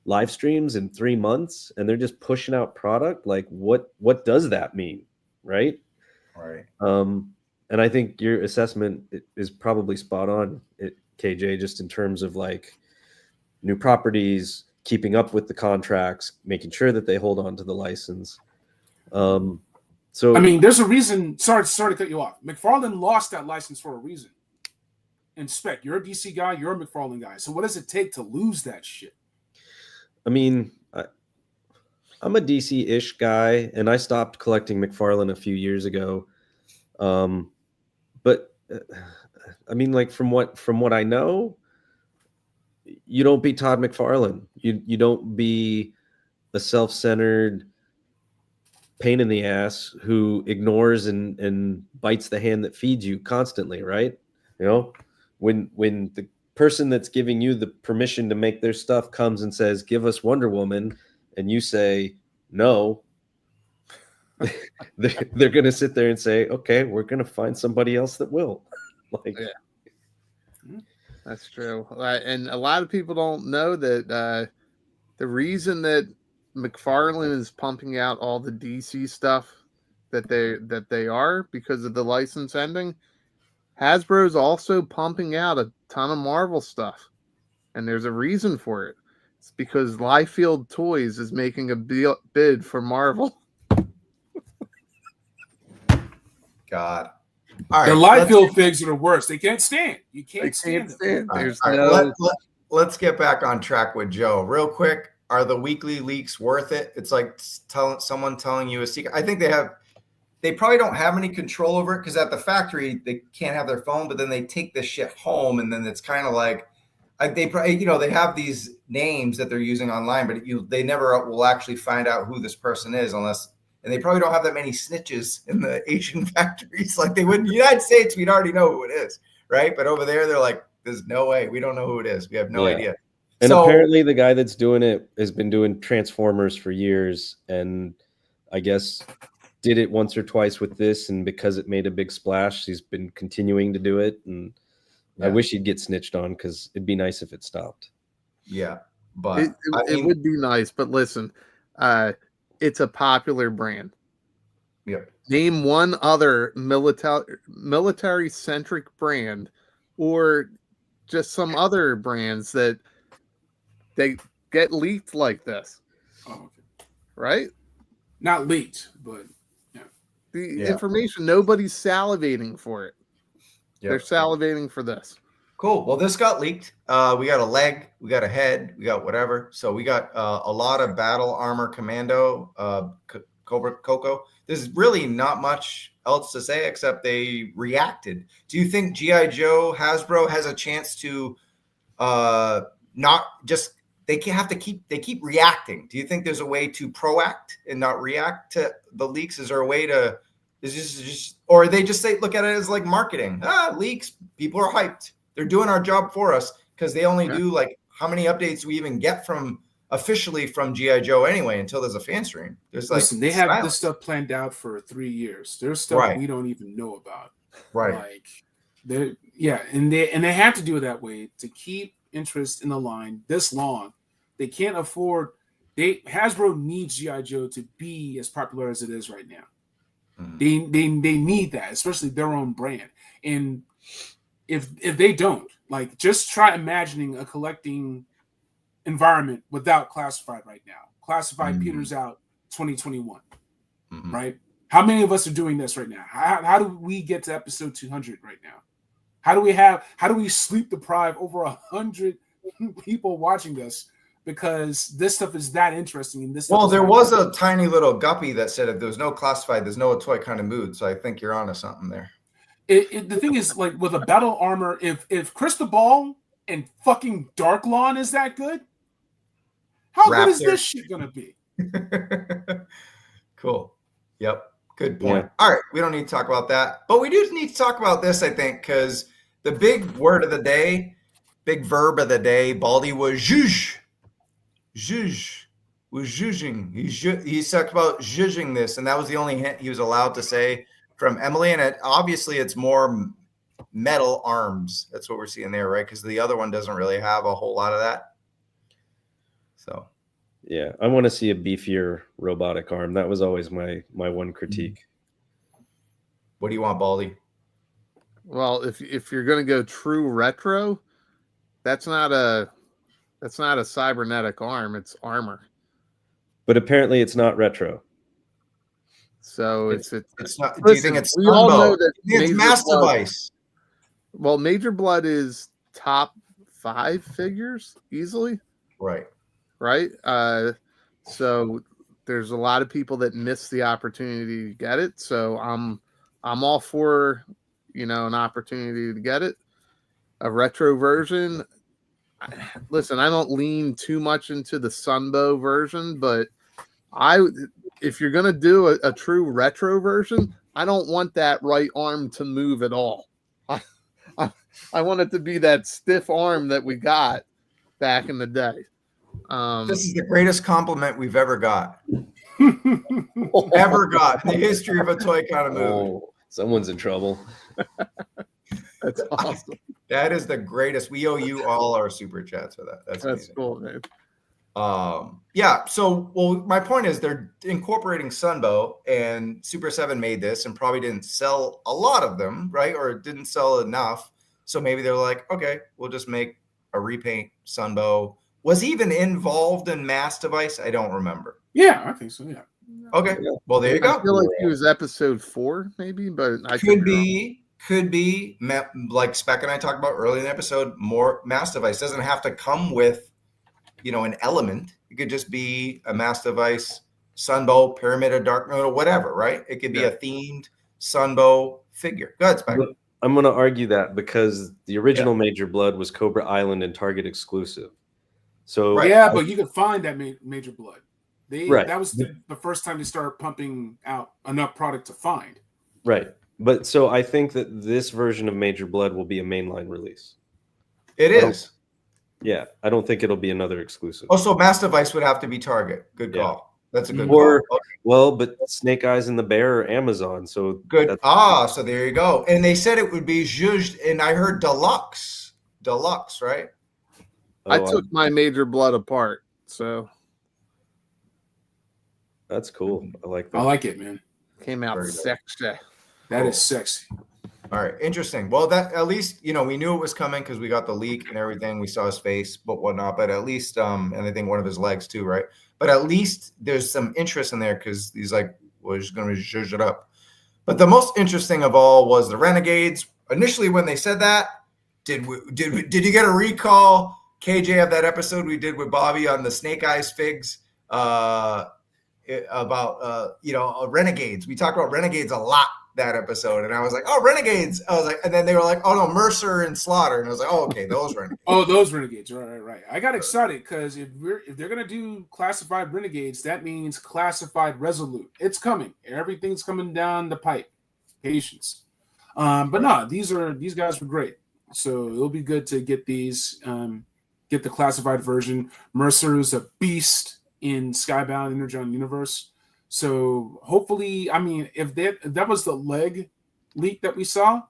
live streams in 3 months and they're just pushing out product, like what does that mean, right? And I think your assessment is probably spot on, KJ, just in terms of like new properties, keeping up with the contracts, making sure that they hold on to the license. So I mean, there's a reason. Sorry to cut you off. McFarlane lost that license for a reason. And Spec, you're a DC guy, you're a McFarlane guy. So what does it take to lose that shit? I mean, I'm a DC-ish guy, and I stopped collecting McFarlane a few years ago. But I mean, like from what I know, you don't be Todd McFarlane. You don't be a self-centered pain in the ass who ignores and bites the hand that feeds you constantly, right? When the person that's giving you the permission to make their stuff comes and says, give us Wonder Woman, and you say no, they're going to sit there and say, okay, we're going to find somebody else that will. That's true. And a lot of people don't know that the reason that McFarlane is pumping out all the DC stuff that they are because of the license ending. Hasbro is also pumping out a ton of Marvel stuff, and there's a reason for it. It's because Liefeld Toys is making a bid for Marvel. God. All right. The Liefeld figs are the worst. They can't stand. You can't stand them. Let's get back on track with Joe. Real quick, are the weekly leaks worth it? It's like someone telling you a secret. I think they probably don't have any control over it because at the factory, they can't have their phone, but then they take this shit home. And then it's kind of like, they probably, they have these names that they're using online, but they never will actually find out who this person is and they probably don't have that many snitches in the Asian factories like they would in the United States. We'd already know who it is, right? But over there, they're like, there's no way. We don't know who it is. We have no idea. And apparently the guy that's doing it has been doing Transformers for years, and I guess did it once or twice with this, and because it made a big splash, he's been continuing to do it. And I wish he'd get snitched on, because it'd be nice if it stopped. Yeah, but it would be nice. But listen, it's a popular brand. Yep. Name one other military centric brand, or just some other brands that they get leaked like this. Oh, okay. Right? Not leaked, but the information, nobody's salivating for it. They're salivating for this. Cool. Well, this got leaked. We got a leg, we got a head, we got whatever. So we got a lot of battle armor commando, Coco. There's really not much else to say except they reacted. Do you think G.I. Joe, Hasbro has a chance to not just, they keep reacting? Do you think there's a way to proact and not react to the leaks? Is there a way to, or they just look at it as like marketing? Leaks, people are hyped. They're doing our job for us, because they only do like, how many updates we even get officially from G.I. Joe anyway until there's a fan stream. There's Listen, they have this stuff planned out for 3 years. There's stuff we don't even know about. Right. Like and they have to do it that way to keep interest in the line this long. They can't afford. Hasbro needs G.I. Joe to be as popular as it is right now. Mm. They need that, especially their own brand. And if they don't, like, just try imagining a collecting environment without classified right now. Classified peters out 2021, right? How many of us are doing this right now? How do we get to episode 200 right now? How do we sleep deprive over 100 people watching this? Because this stuff is that interesting. And there was a tiny little guppy that said if there was no classified, there's no toy kind of mood. So I think you're onto something there. The thing is, like, with a battle armor, if Crystal Ball and fucking Dark Lawn is that good, how good is this shit gonna be? Cool. Yep. Good point. Yeah. All right. We don't need to talk about that, but we do need to talk about this, I think, because the big word of the day, big verb of the day, Baldy was zhuzh. Zhuzh. Was zhuzhing. He talked about zhuzhing this, and that was the only hint he was allowed to say from Emily. And obviously it's more metal arms. That's what we're seeing there, right? Because the other one doesn't really have a whole lot of that. So, yeah, I want to see a beefier robotic arm. That was always my one critique. What do you want, Baldy? Well, if you're going to go true retro, that's not a cybernetic arm. It's armor. But apparently, it's not retro. So it's not. Do you think it's? We all know that it's Master Device. Well, Major Blood is top 5 figures easily. Right. So there's a lot of people that miss the opportunity to get it. So I'm all for, an opportunity to get it. A retro version. Listen, I don't lean too much into the Sunbow version, but if you're gonna do a true retro version, I don't want that right arm to move at all. I want it to be that stiff arm that we got back in the day. This is the greatest compliment we've ever got. Ever got in the history of a toy kind of movie. Oh, someone's in trouble. That's awesome. That is the greatest. We owe you all our super chats for that. That's cool, man. Yeah. So, my point is they're incorporating Sunbow, and Super 7 made this and probably didn't sell a lot of them, right? Or didn't sell enough. So maybe they're like, okay, we'll just make a repaint Sunbow. Was he even involved in Mass Device? I don't remember. Yeah, I think so. Yeah. Okay. Well, there you go. I feel like he was episode 4, maybe, but I could be like Spec and I talked about earlier in the episode. More Mass Device doesn't have to come with, an element. It could just be a Mass Device, Sunbow, Pyramid of Dark Note, or whatever, right? It could be a themed Sunbow figure. Go ahead, Spec. I'm going to argue that because the original Major Blood was Cobra Island and Target exclusive. So Right. Yeah, but you could find that Major Blood. Right. That was the first time they started pumping out enough product to find. Right. But so I think that this version of Major Blood will be a mainline release. It is. Yeah, I don't think it'll be another exclusive. Oh, so Master Vice would have to be Target. Good Yeah. call. That's a good Or, call. Okay. well, but Snake Eyes and the Bear are Amazon, so Good. So there you go. And they said it would be judged, and I heard deluxe, right? I took my Major Blood apart, so that's cool. I like that. I like it, man. Came out sexy. That is sexy. All right, interesting. Well, that at least we knew it was coming because we got the leak and everything. We saw his face, but whatnot. But at least, and I think one of his legs too, right? But at least there's some interest in there because he's like, we're just going to zhuzh it up. But the most interesting of all was the Renegades. Initially, when they said that, did you get a recall, KJ, of that episode we did with Bobby on the Snake Eyes figs about Renegades? We talked about Renegades a lot that episode, and I was like, oh, Renegades. I was like, and then they were like, oh no, Mercer and Slaughter, and I was like, oh, okay, those Renegades. Oh, those Renegades, right. I got excited because if they're gonna do classified Renegades, that means classified Resolute. It's coming. Everything's coming down the pipe. Patience. But no, these guys were great. So it'll be good to get these, get the classified version. Mercer's a beast in Skybound Energon Universe. So hopefully, I mean, if that was the leg leak that we saw,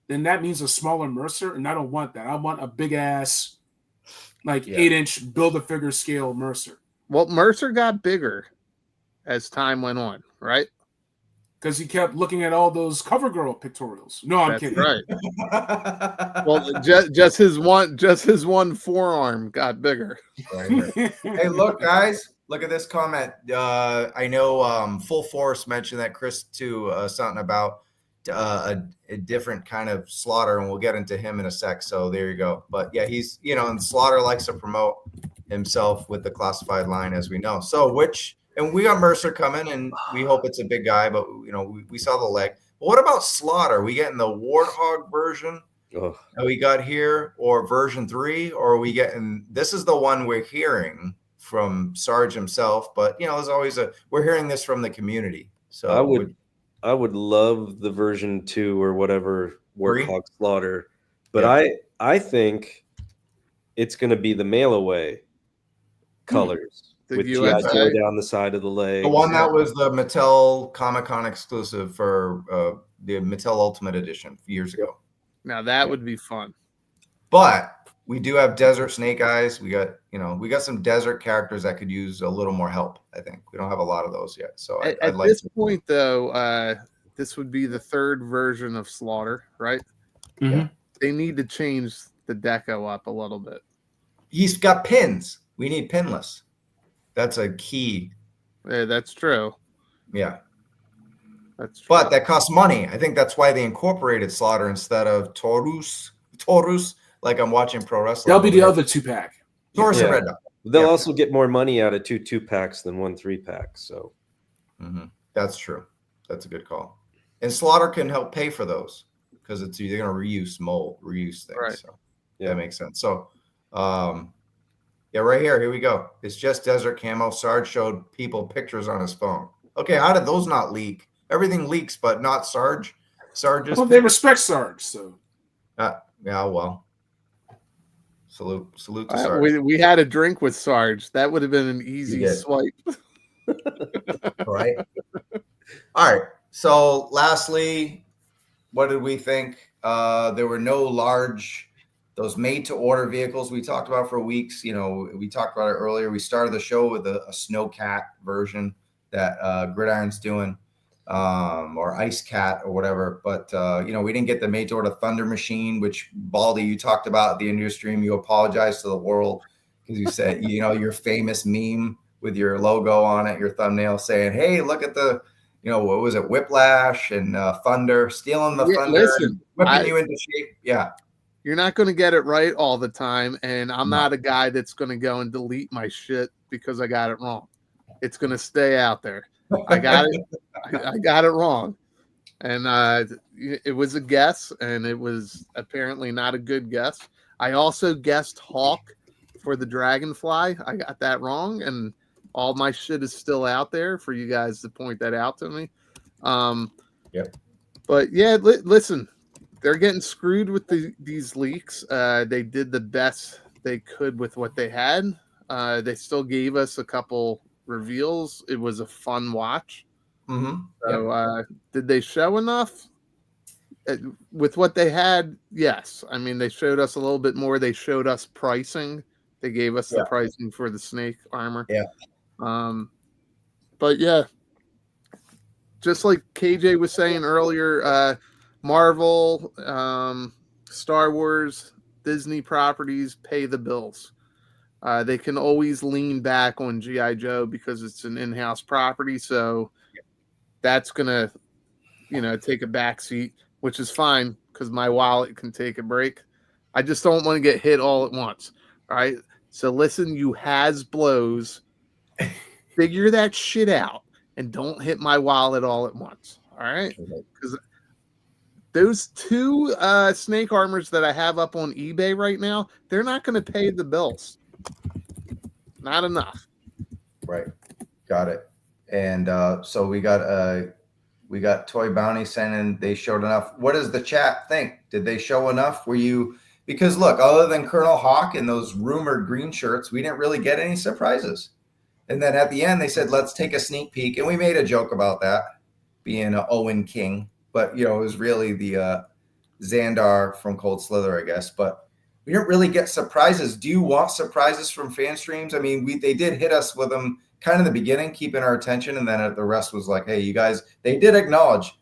then that means a smaller Mercer, and I don't want that. I want a big ass, 8-inch build-a-figure scale Mercer. Well, Mercer got bigger as time went on, right? Because he kept looking at all those CoverGirl pictorials. No, I'm kidding. Right. Well, just his one forearm got bigger. Right. Hey, look, guys. Look at this comment. I know Full Force mentioned that Chris too, something about a different kind of Slaughter, and we'll get into him in a sec. So there you go. But yeah, he's and Slaughter likes to promote himself with the classified line, as we know. So and we got Mercer coming, and we hope it's a big guy, but we saw the leg. But what about Slaughter? We getting the Warthog version that we got here, or version 3, or are we getting? This is the one we're hearing from Sarge himself, but there's always we're hearing this from the community. So I would love the version 2 or whatever Warthog Slaughter, but I think it's going to be the mail away colors with G.I. Joe down the side of the leg. The one that was the Mattel Comic-Con exclusive for the Mattel Ultimate Edition years ago. Now that would be fun. But we do have Desert Snake Eyes. We got some desert characters that could use a little more help. I think we don't have a lot of those yet. So at this point, though, this would be the third version of Slaughter, right? Mm-hmm. Yeah. They need to change the deco up a little bit. He's got pins. We need pinless. That's a key. Yeah, that's true. Yeah. That's true. But that costs money. I think that's why they incorporated Slaughter instead of Taurus. Like I'm watching pro wrestling. That'll be the other 2-pack. Taurus and Red Dot. They'll also get more money out of 2 2-packs than 1 3-pack. So that's true. That's a good call. And Slaughter can help pay for those because they're going to reuse things. Right. So that makes sense. So, right here we go. It's just Desert Camo. Sarge showed people pictures on his phone. Okay, how did those not leak? Everything leaks, but not Sarge. Well, they respect Sarge, so. Yeah, well. Salute to Sarge. We had a drink with Sarge. That would have been an easy swipe. Right. All right. So lastly, what did we think? There were no those made-to-order vehicles we talked about for weeks. We talked about it earlier. We started the show with a Snowcat version that Gridiron's doing, or Ice Cat or whatever. But, we didn't get the made-to-order Thunder Machine, which, Baldy, you talked about at the end of your stream. You apologized to the world because you said, your famous meme with your logo on it, your thumbnail saying, hey, look at the, what was it, Whiplash and Thunder, stealing the thunder, listen, whipping you into shape. Yeah. You're not going to get it right all the time, and I'm not a guy that's going to go and delete my shit because I got it wrong. It's going to stay out there. I got it. I got it wrong. And it was a guess, and it was apparently not a good guess. I also guessed Hawk for the Dragonfly. I got that wrong, and all my shit is still out there for you guys to point that out to me. Yep. But yeah, listen, they're getting screwed with these leaks. They did the best they could with what they had. They still gave us a couple reveals. It was a fun watch. Mm-hmm. So did they show enough? With what they had, yes. I mean, they showed us a little bit more. They showed us pricing. They gave us the pricing for the snake armor. Yeah. But yeah, just like KJ was saying earlier, Marvel, Star Wars, Disney properties pay the bills. They can always lean back on GI Joe because it's an in-house property, so that's gonna, take a back seat, which is fine because my wallet can take a break. I just don't want to get hit all at once. All right. So listen, you Hasbros, figure that shit out and don't hit my wallet all at once. All right. Because those two snake armors that I have up on eBay right now, they're not going to pay the bills. Not enough. Right. Got it. And so we got Toy Bounty sending, they showed enough. What does the chat think? Did they show enough? Because look, other than Colonel Hawk and those rumored green shirts, we didn't really get any surprises. And then at the end, they said, let's take a sneak peek. And we made a joke about that being an Owen King. But, it was really the Xandar from Cold Slither, I guess. But we didn't really get surprises. Do you want surprises from fan streams? I mean, they did hit us with them kind of in the beginning, keeping our attention. And then the rest was like, hey, you guys, they did acknowledge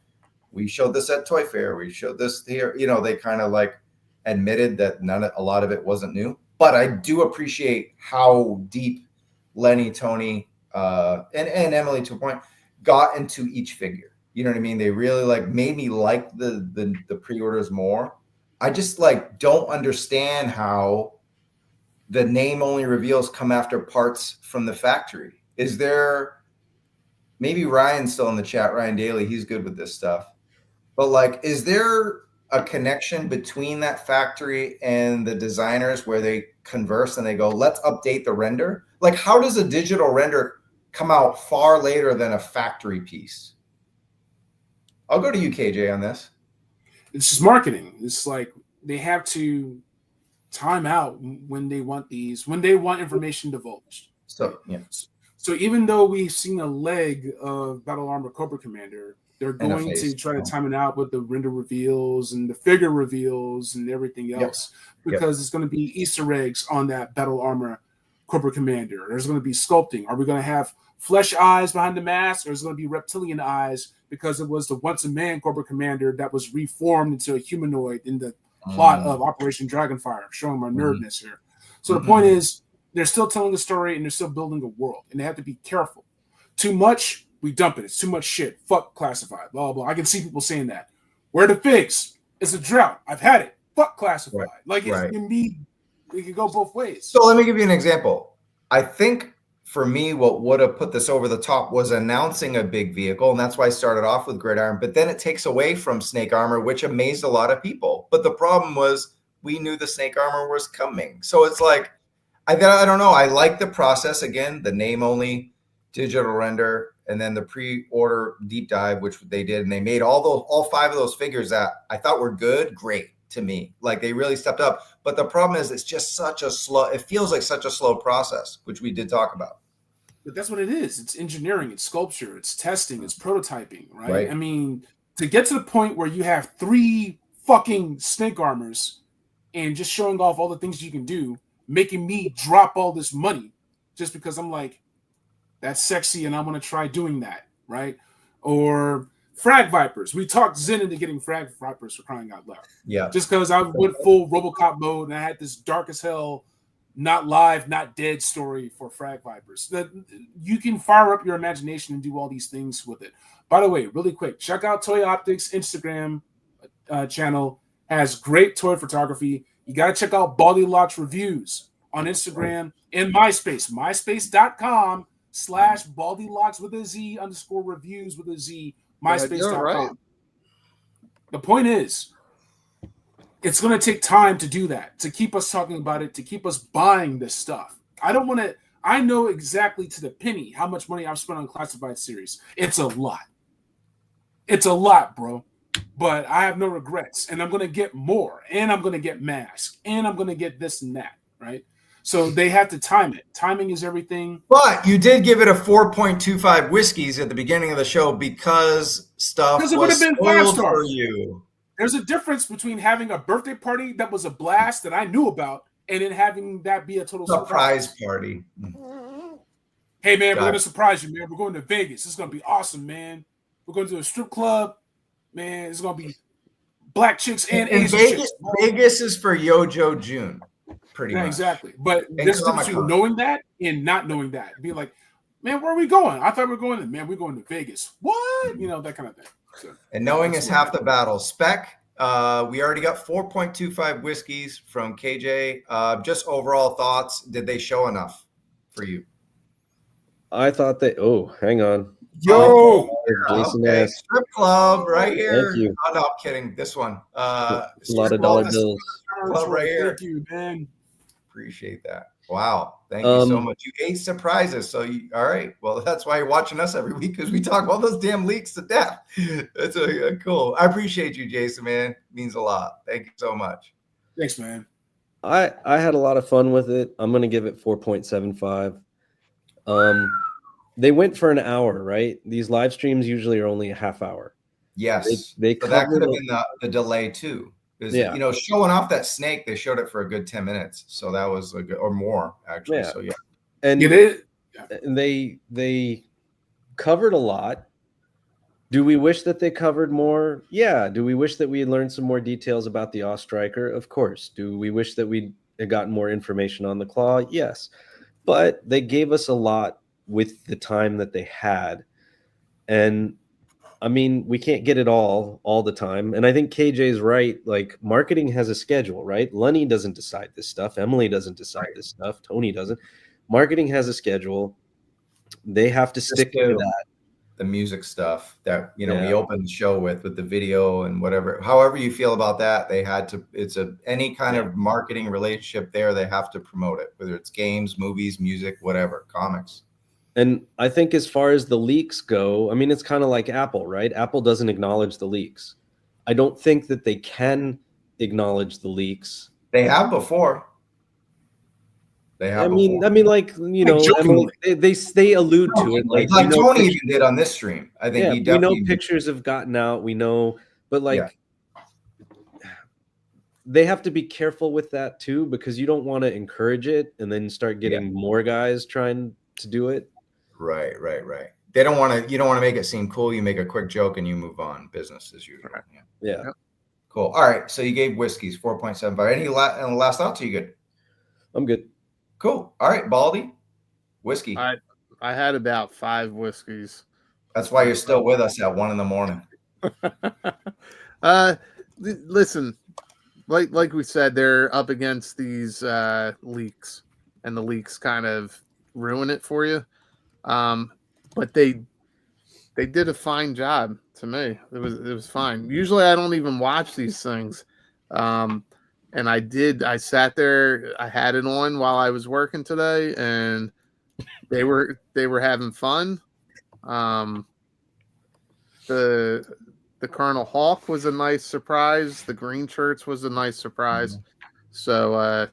we showed this at Toy Fair. We showed this here. They kind of like admitted that a lot of it wasn't new. But I do appreciate how deep Lenny, Tony, and Emily, to a point, got into each figure. You know what I mean? They really made me like the pre-orders more. I just don't understand how the name only reveals come after parts from the factory. Is there, maybe Ryan's still in the chat, Ryan Daly, he's good with this stuff. But is there a connection between that factory and the designers where they converse and they go, let's update the render? How does a digital render come out far later than a factory piece? I'll go to you, KJ, on this. It's just marketing. It's like they have to time out when they want information divulged. So, yeah. So even though we've seen a leg of Battle Armor Cobra Commander, they're going to try to time it out with the render reveals and the figure reveals and everything else, because it's going to be Easter eggs on that Battle Armor Cobra Commander. There's going to be sculpting. Are we going to have flesh eyes behind the mask, or is it going to be reptilian eyes because it was the once a man Cobra Commander that was reformed into a humanoid in the plot of Operation Dragonfire? Showing my nerdness here. So the point is, they're still telling a story and they're still building a world, and they have to be careful. Too much, we dump it. It's too much shit. Fuck classified. Blah, blah. I can see people saying that. Where are the figs? It's a drought. I've had it. Fuck classified. It can be, it can go both ways. So let me give you an example. I think for me, what would have put this over the top was announcing a big vehicle, and that's why I started off with Gridiron. But then it takes away from Snake Armor, which amazed a lot of people. But the problem was we knew the Snake Armor was coming. So it's I don't know. I like the process. Again, the name only digital render, and then the pre-order deep dive, which they did, and they made all 5 of those figures that I thought were great to me. They really stepped up. But the problem is, it's just such a slow. It feels like such a slow process, which we did talk about. But that's what it is. It's engineering, it's sculpture, it's testing, it's prototyping, right? I mean, to get to the point where you have 3 fucking snake armors and just showing off all the things you can do, making me drop all this money just because I'm like, that's sexy and I want to try doing that, right? Or Frag Vipers. We talked Zen into getting Frag Vipers, for crying out loud. Yeah. Just because I went full RoboCop mode and I had this dark as hell, not live, not dead story for Frag Vipers. That you can fire up your imagination and do all these things with it. By the way, really quick, check out Toy Optics Instagram channel. Has great toy photography. You got to check out Baldy Locks Reviews on Instagram and MySpace. MySpace.com/BaldyLocks with a Z _reviews with a Z. MySpace.com. The point is, it's going to take time to do that, to keep us talking about it, to keep us buying this stuff. I don't want to. I know exactly to the penny how much money I've spent on classified series. It's a lot. It's a lot, bro. But I have no regrets, and I'm going to get more, and I'm going to get masks, and I'm going to get this and that, right? So they have to time it. Timing is everything. But you did give it a 4.25 whiskeys at the beginning of the show because stuff Because it was would have been spoiled 5 stars for you. There's a difference between having a birthday party that was a blast that I knew about, and then having that be a total Surprise party. Hey, man, we're going to surprise you, man. We're going to Vegas. It's going to be awesome, man. We're going to a strip club. Man, it's going to be black chicks and Asian chicks. Vegas is for Yojo June, pretty much. Exactly. But there's a difference between knowing that and not knowing that. Be like, man, where are we going? I thought we were going to, man, we're going to Vegas. What? You know, that kind of thing. So, and knowing is half the battle. Spec, we already got 4.25 whiskeys from KJ. Just overall thoughts. Did they show enough for you? I thought they. Oh, hang on. Yo, Jason okay. Strip club right here. Thank you. Oh, no, I'm kidding. This one. A lot of dollar bills. Club right here. Thank you, man. Appreciate that. Wow. Thank you so much. You ate surprises. So, all right. Well, that's why you're watching us every week, because we talk about those damn leaks to death. That's cool. I appreciate you, Jason, man. It means a lot. Thank you so much. Thanks, man. I had a lot of fun with it. I'm going to give it 4.75. They went for an hour, right? These live streams usually are only a half hour. Yes. They so that could have been the delay too. Yeah. You know, showing off that snake, they showed it for a good 10 minutes. So that was a good, or more actually. Yeah. So yeah. And they covered a lot. Do we wish that they covered more? Yeah. Do we wish that we had learned some more details about the Striker? Of course. Do we wish that we had gotten more information on the Claw? Yes. But they gave us a lot with the time that they had. And I mean, we can't get it all the time. And I think KJ's right. Like, marketing has a schedule, right? Lenny doesn't decide this stuff. Emily doesn't decide this stuff. Tony doesn't. Marketing has a schedule. They have to stick to that. The music stuff that, you know, we opened the show with the video and whatever, however you feel about that, they had to, any kind of marketing relationship there, they have to promote it, whether it's games, movies, music, whatever, comics. And I think as far as the leaks go, I mean, it's kind of like Apple, right? Apple doesn't acknowledge the leaks. I don't think that they can acknowledge the leaks. They have before. They have. I mean, like, you know, they allude to it, like Tony even did on this stream. I think he definitely. We know pictures have gotten out. We know, but like, they have to be careful with that too, because you don't want to encourage it and then start getting more guys trying to do it. Right. They don't want to. You don't want to make it seem cool. You make a quick joke and you move on. Business as usual. Yeah. Cool. All right. So you gave whiskeys 4.75. Any last thoughts? Are you good? I'm good. Cool. All right, Baldy. Whiskey. I had about 5 whiskeys. That's why you're still with us at 1 a.m. Listen, like we said, they're up against these leaks, and the leaks kind of ruin it for you. But they did a fine job to me. It was fine. Usually I don't even watch these things. And I sat there, I had it on while I was working today, and they were having fun. The Colonel Hawk was a nice surprise. The green shirts was a nice surprise. So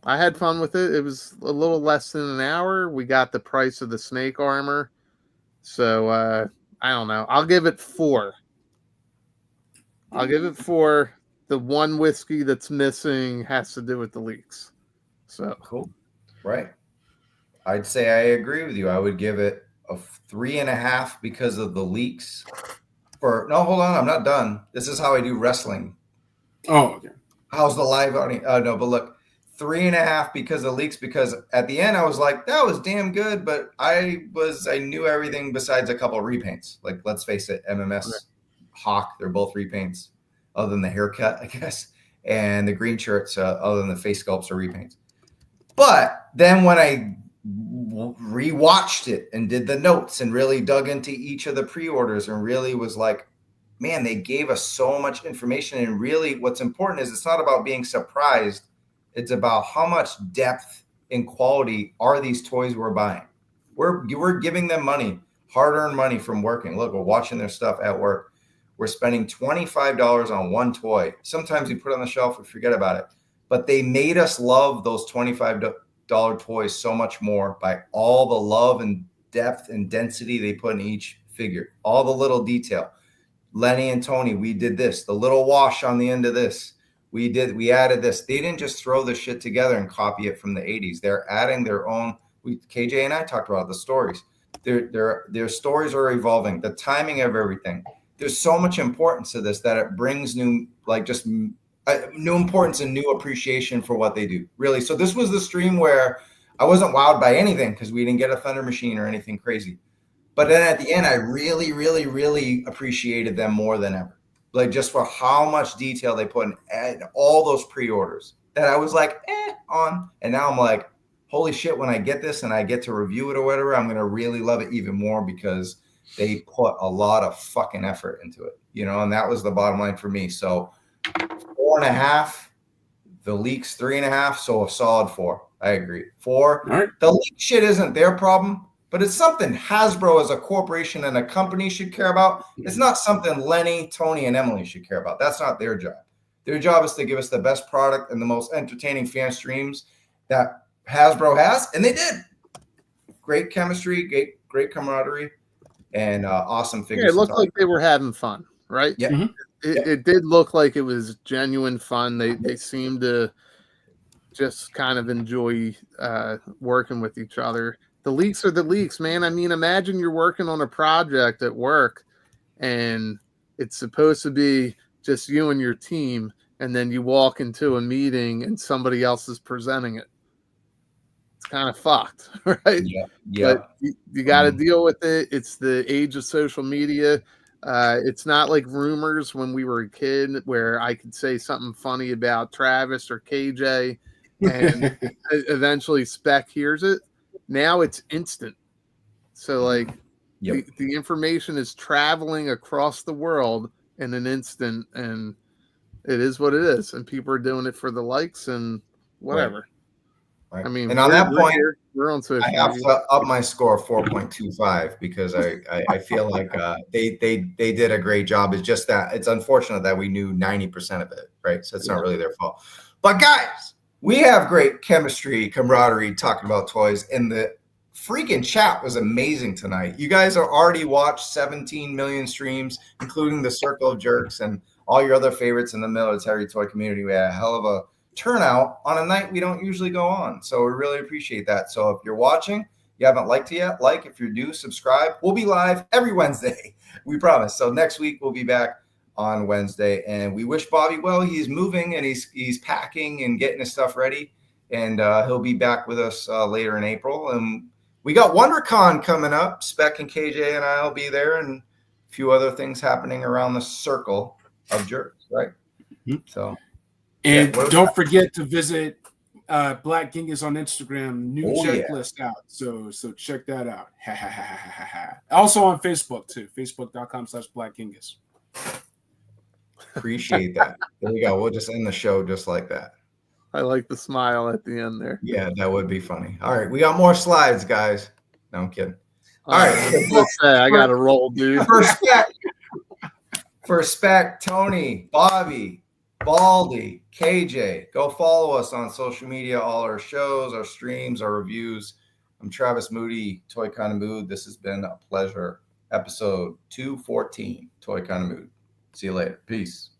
I had fun with it. It was a little less than an hour. We got the price of the snake armor. So I don't know. I'll give it 4. The one whiskey that's missing has to do with the leaks. So cool. Right. I'd say I agree with you. I would give it a 3.5 because of the leaks. No, hold on. I'm not done. This is how I do wrestling. Oh, okay. How's the live audience? No, but look, 3.5 because of leaks, because at the end I was like, that was damn good, but I knew everything besides a couple of repaints. Like, let's face it, MMS, Hawk, they're both repaints. Other than the haircut, I guess, and the green shirts, other than the face sculpts or repaints. But then when I rewatched it and did the notes and really dug into each of the pre-orders and really was like, man, they gave us so much information. And really what's important is it's not about being surprised. It's about how much depth and quality are these toys we're buying. We're giving them money, hard-earned money from working. Look, we're watching their stuff at work. We're spending $25 on one toy. Sometimes we put it on the shelf and forget about it. But they made us love those $25 toys so much more by all the love and depth and density they put in each figure, all the little detail. Lenny and Tony, we did this, the little wash on the end of this. We added this. They didn't just throw this shit together and copy it from the 80s. They're adding their own. KJ and I talked about the stories. Their stories are evolving, the timing of everything. There's so much importance to this that it brings new importance and new appreciation for what they do, really. So this was the stream where I wasn't wowed by anything because we didn't get a Thunder Machine or anything crazy. But then at the end, I really, really, really appreciated them more than ever. Like just for how much detail they put in all those pre-orders that I was like, on. And now I'm like, holy shit, when I get this and I get to review it or whatever, I'm going to really love it even more because they put a lot of fucking effort into it, and that was the bottom line for me. So 4.5, the leaks 3.5, so a solid 4. I agree. 4. Right. The leak shit isn't their problem, but it's something Hasbro as a corporation and a company should care about. It's not something Lenny, Tony, and Emily should care about. That's not their job. Their job is to give us the best product and the most entertaining fan streams that Hasbro has, and they did. Great chemistry, great camaraderie, and awesome figures. Yeah, it looked like they were having fun, right? Yeah. Mm-hmm. It did look like it was genuine fun. They seemed to just kind of enjoy working with each other. The leaks are the leaks, man. I mean, imagine you're working on a project at work and it's supposed to be just you and your team, and then you walk into a meeting and somebody else is presenting it. It's kind of fucked, right? Yeah. But you got to deal with it. It's the age of social media. It's not like rumors when we were a kid where I could say something funny about Travis or KJ and eventually Spec hears it. Now it's instant. So like the information is traveling across the world in an instant, and it is what it is. And people are doing it for the likes and whatever. Right. I mean, and on that point, we're on social I have media. to up my score 4.25 because I feel like they did a great job. It's just that it's unfortunate that we knew 90% of it, right? So it's not really their fault. But guys, we have great chemistry, camaraderie, talking about toys, and the freaking chat was amazing tonight. You guys are already watched 17 million streams, including the Circle of Jerks and all your other favorites in the military toy community. We had a hell of a turnout on a night we don't usually go on, so we really appreciate that. So if you're watching, you haven't liked it yet, like. If you're new, subscribe. We'll be live every Wednesday, we promise. So next week we'll be back on Wednesday, and we wish Bobby well. He's moving and he's packing and getting his stuff ready, and he'll be back with us later in April. And we got WonderCon coming up. Spec and KJ and I will be there, and a few other things happening around the Circle of Jerks, right? So. And don't forget to visit Black Genghis on Instagram. New checklist out. So check that out. Also on Facebook too. Facebook.com/Black Genghis. Appreciate that. There we go. We'll just end the show just like that. I like the smile at the end there. Yeah, that would be funny. All right, we got more slides, guys. No, I'm kidding. All right. I got to roll, dude. For Spec, Tony, Bobby, Baldy, KJ, go follow us on social media, all our shows, our streams, our reviews. I'm Travis Moody, Toy Kind of Mood. This has been a pleasure. Episode 214, Toy Kind of Mood. See you later. Peace.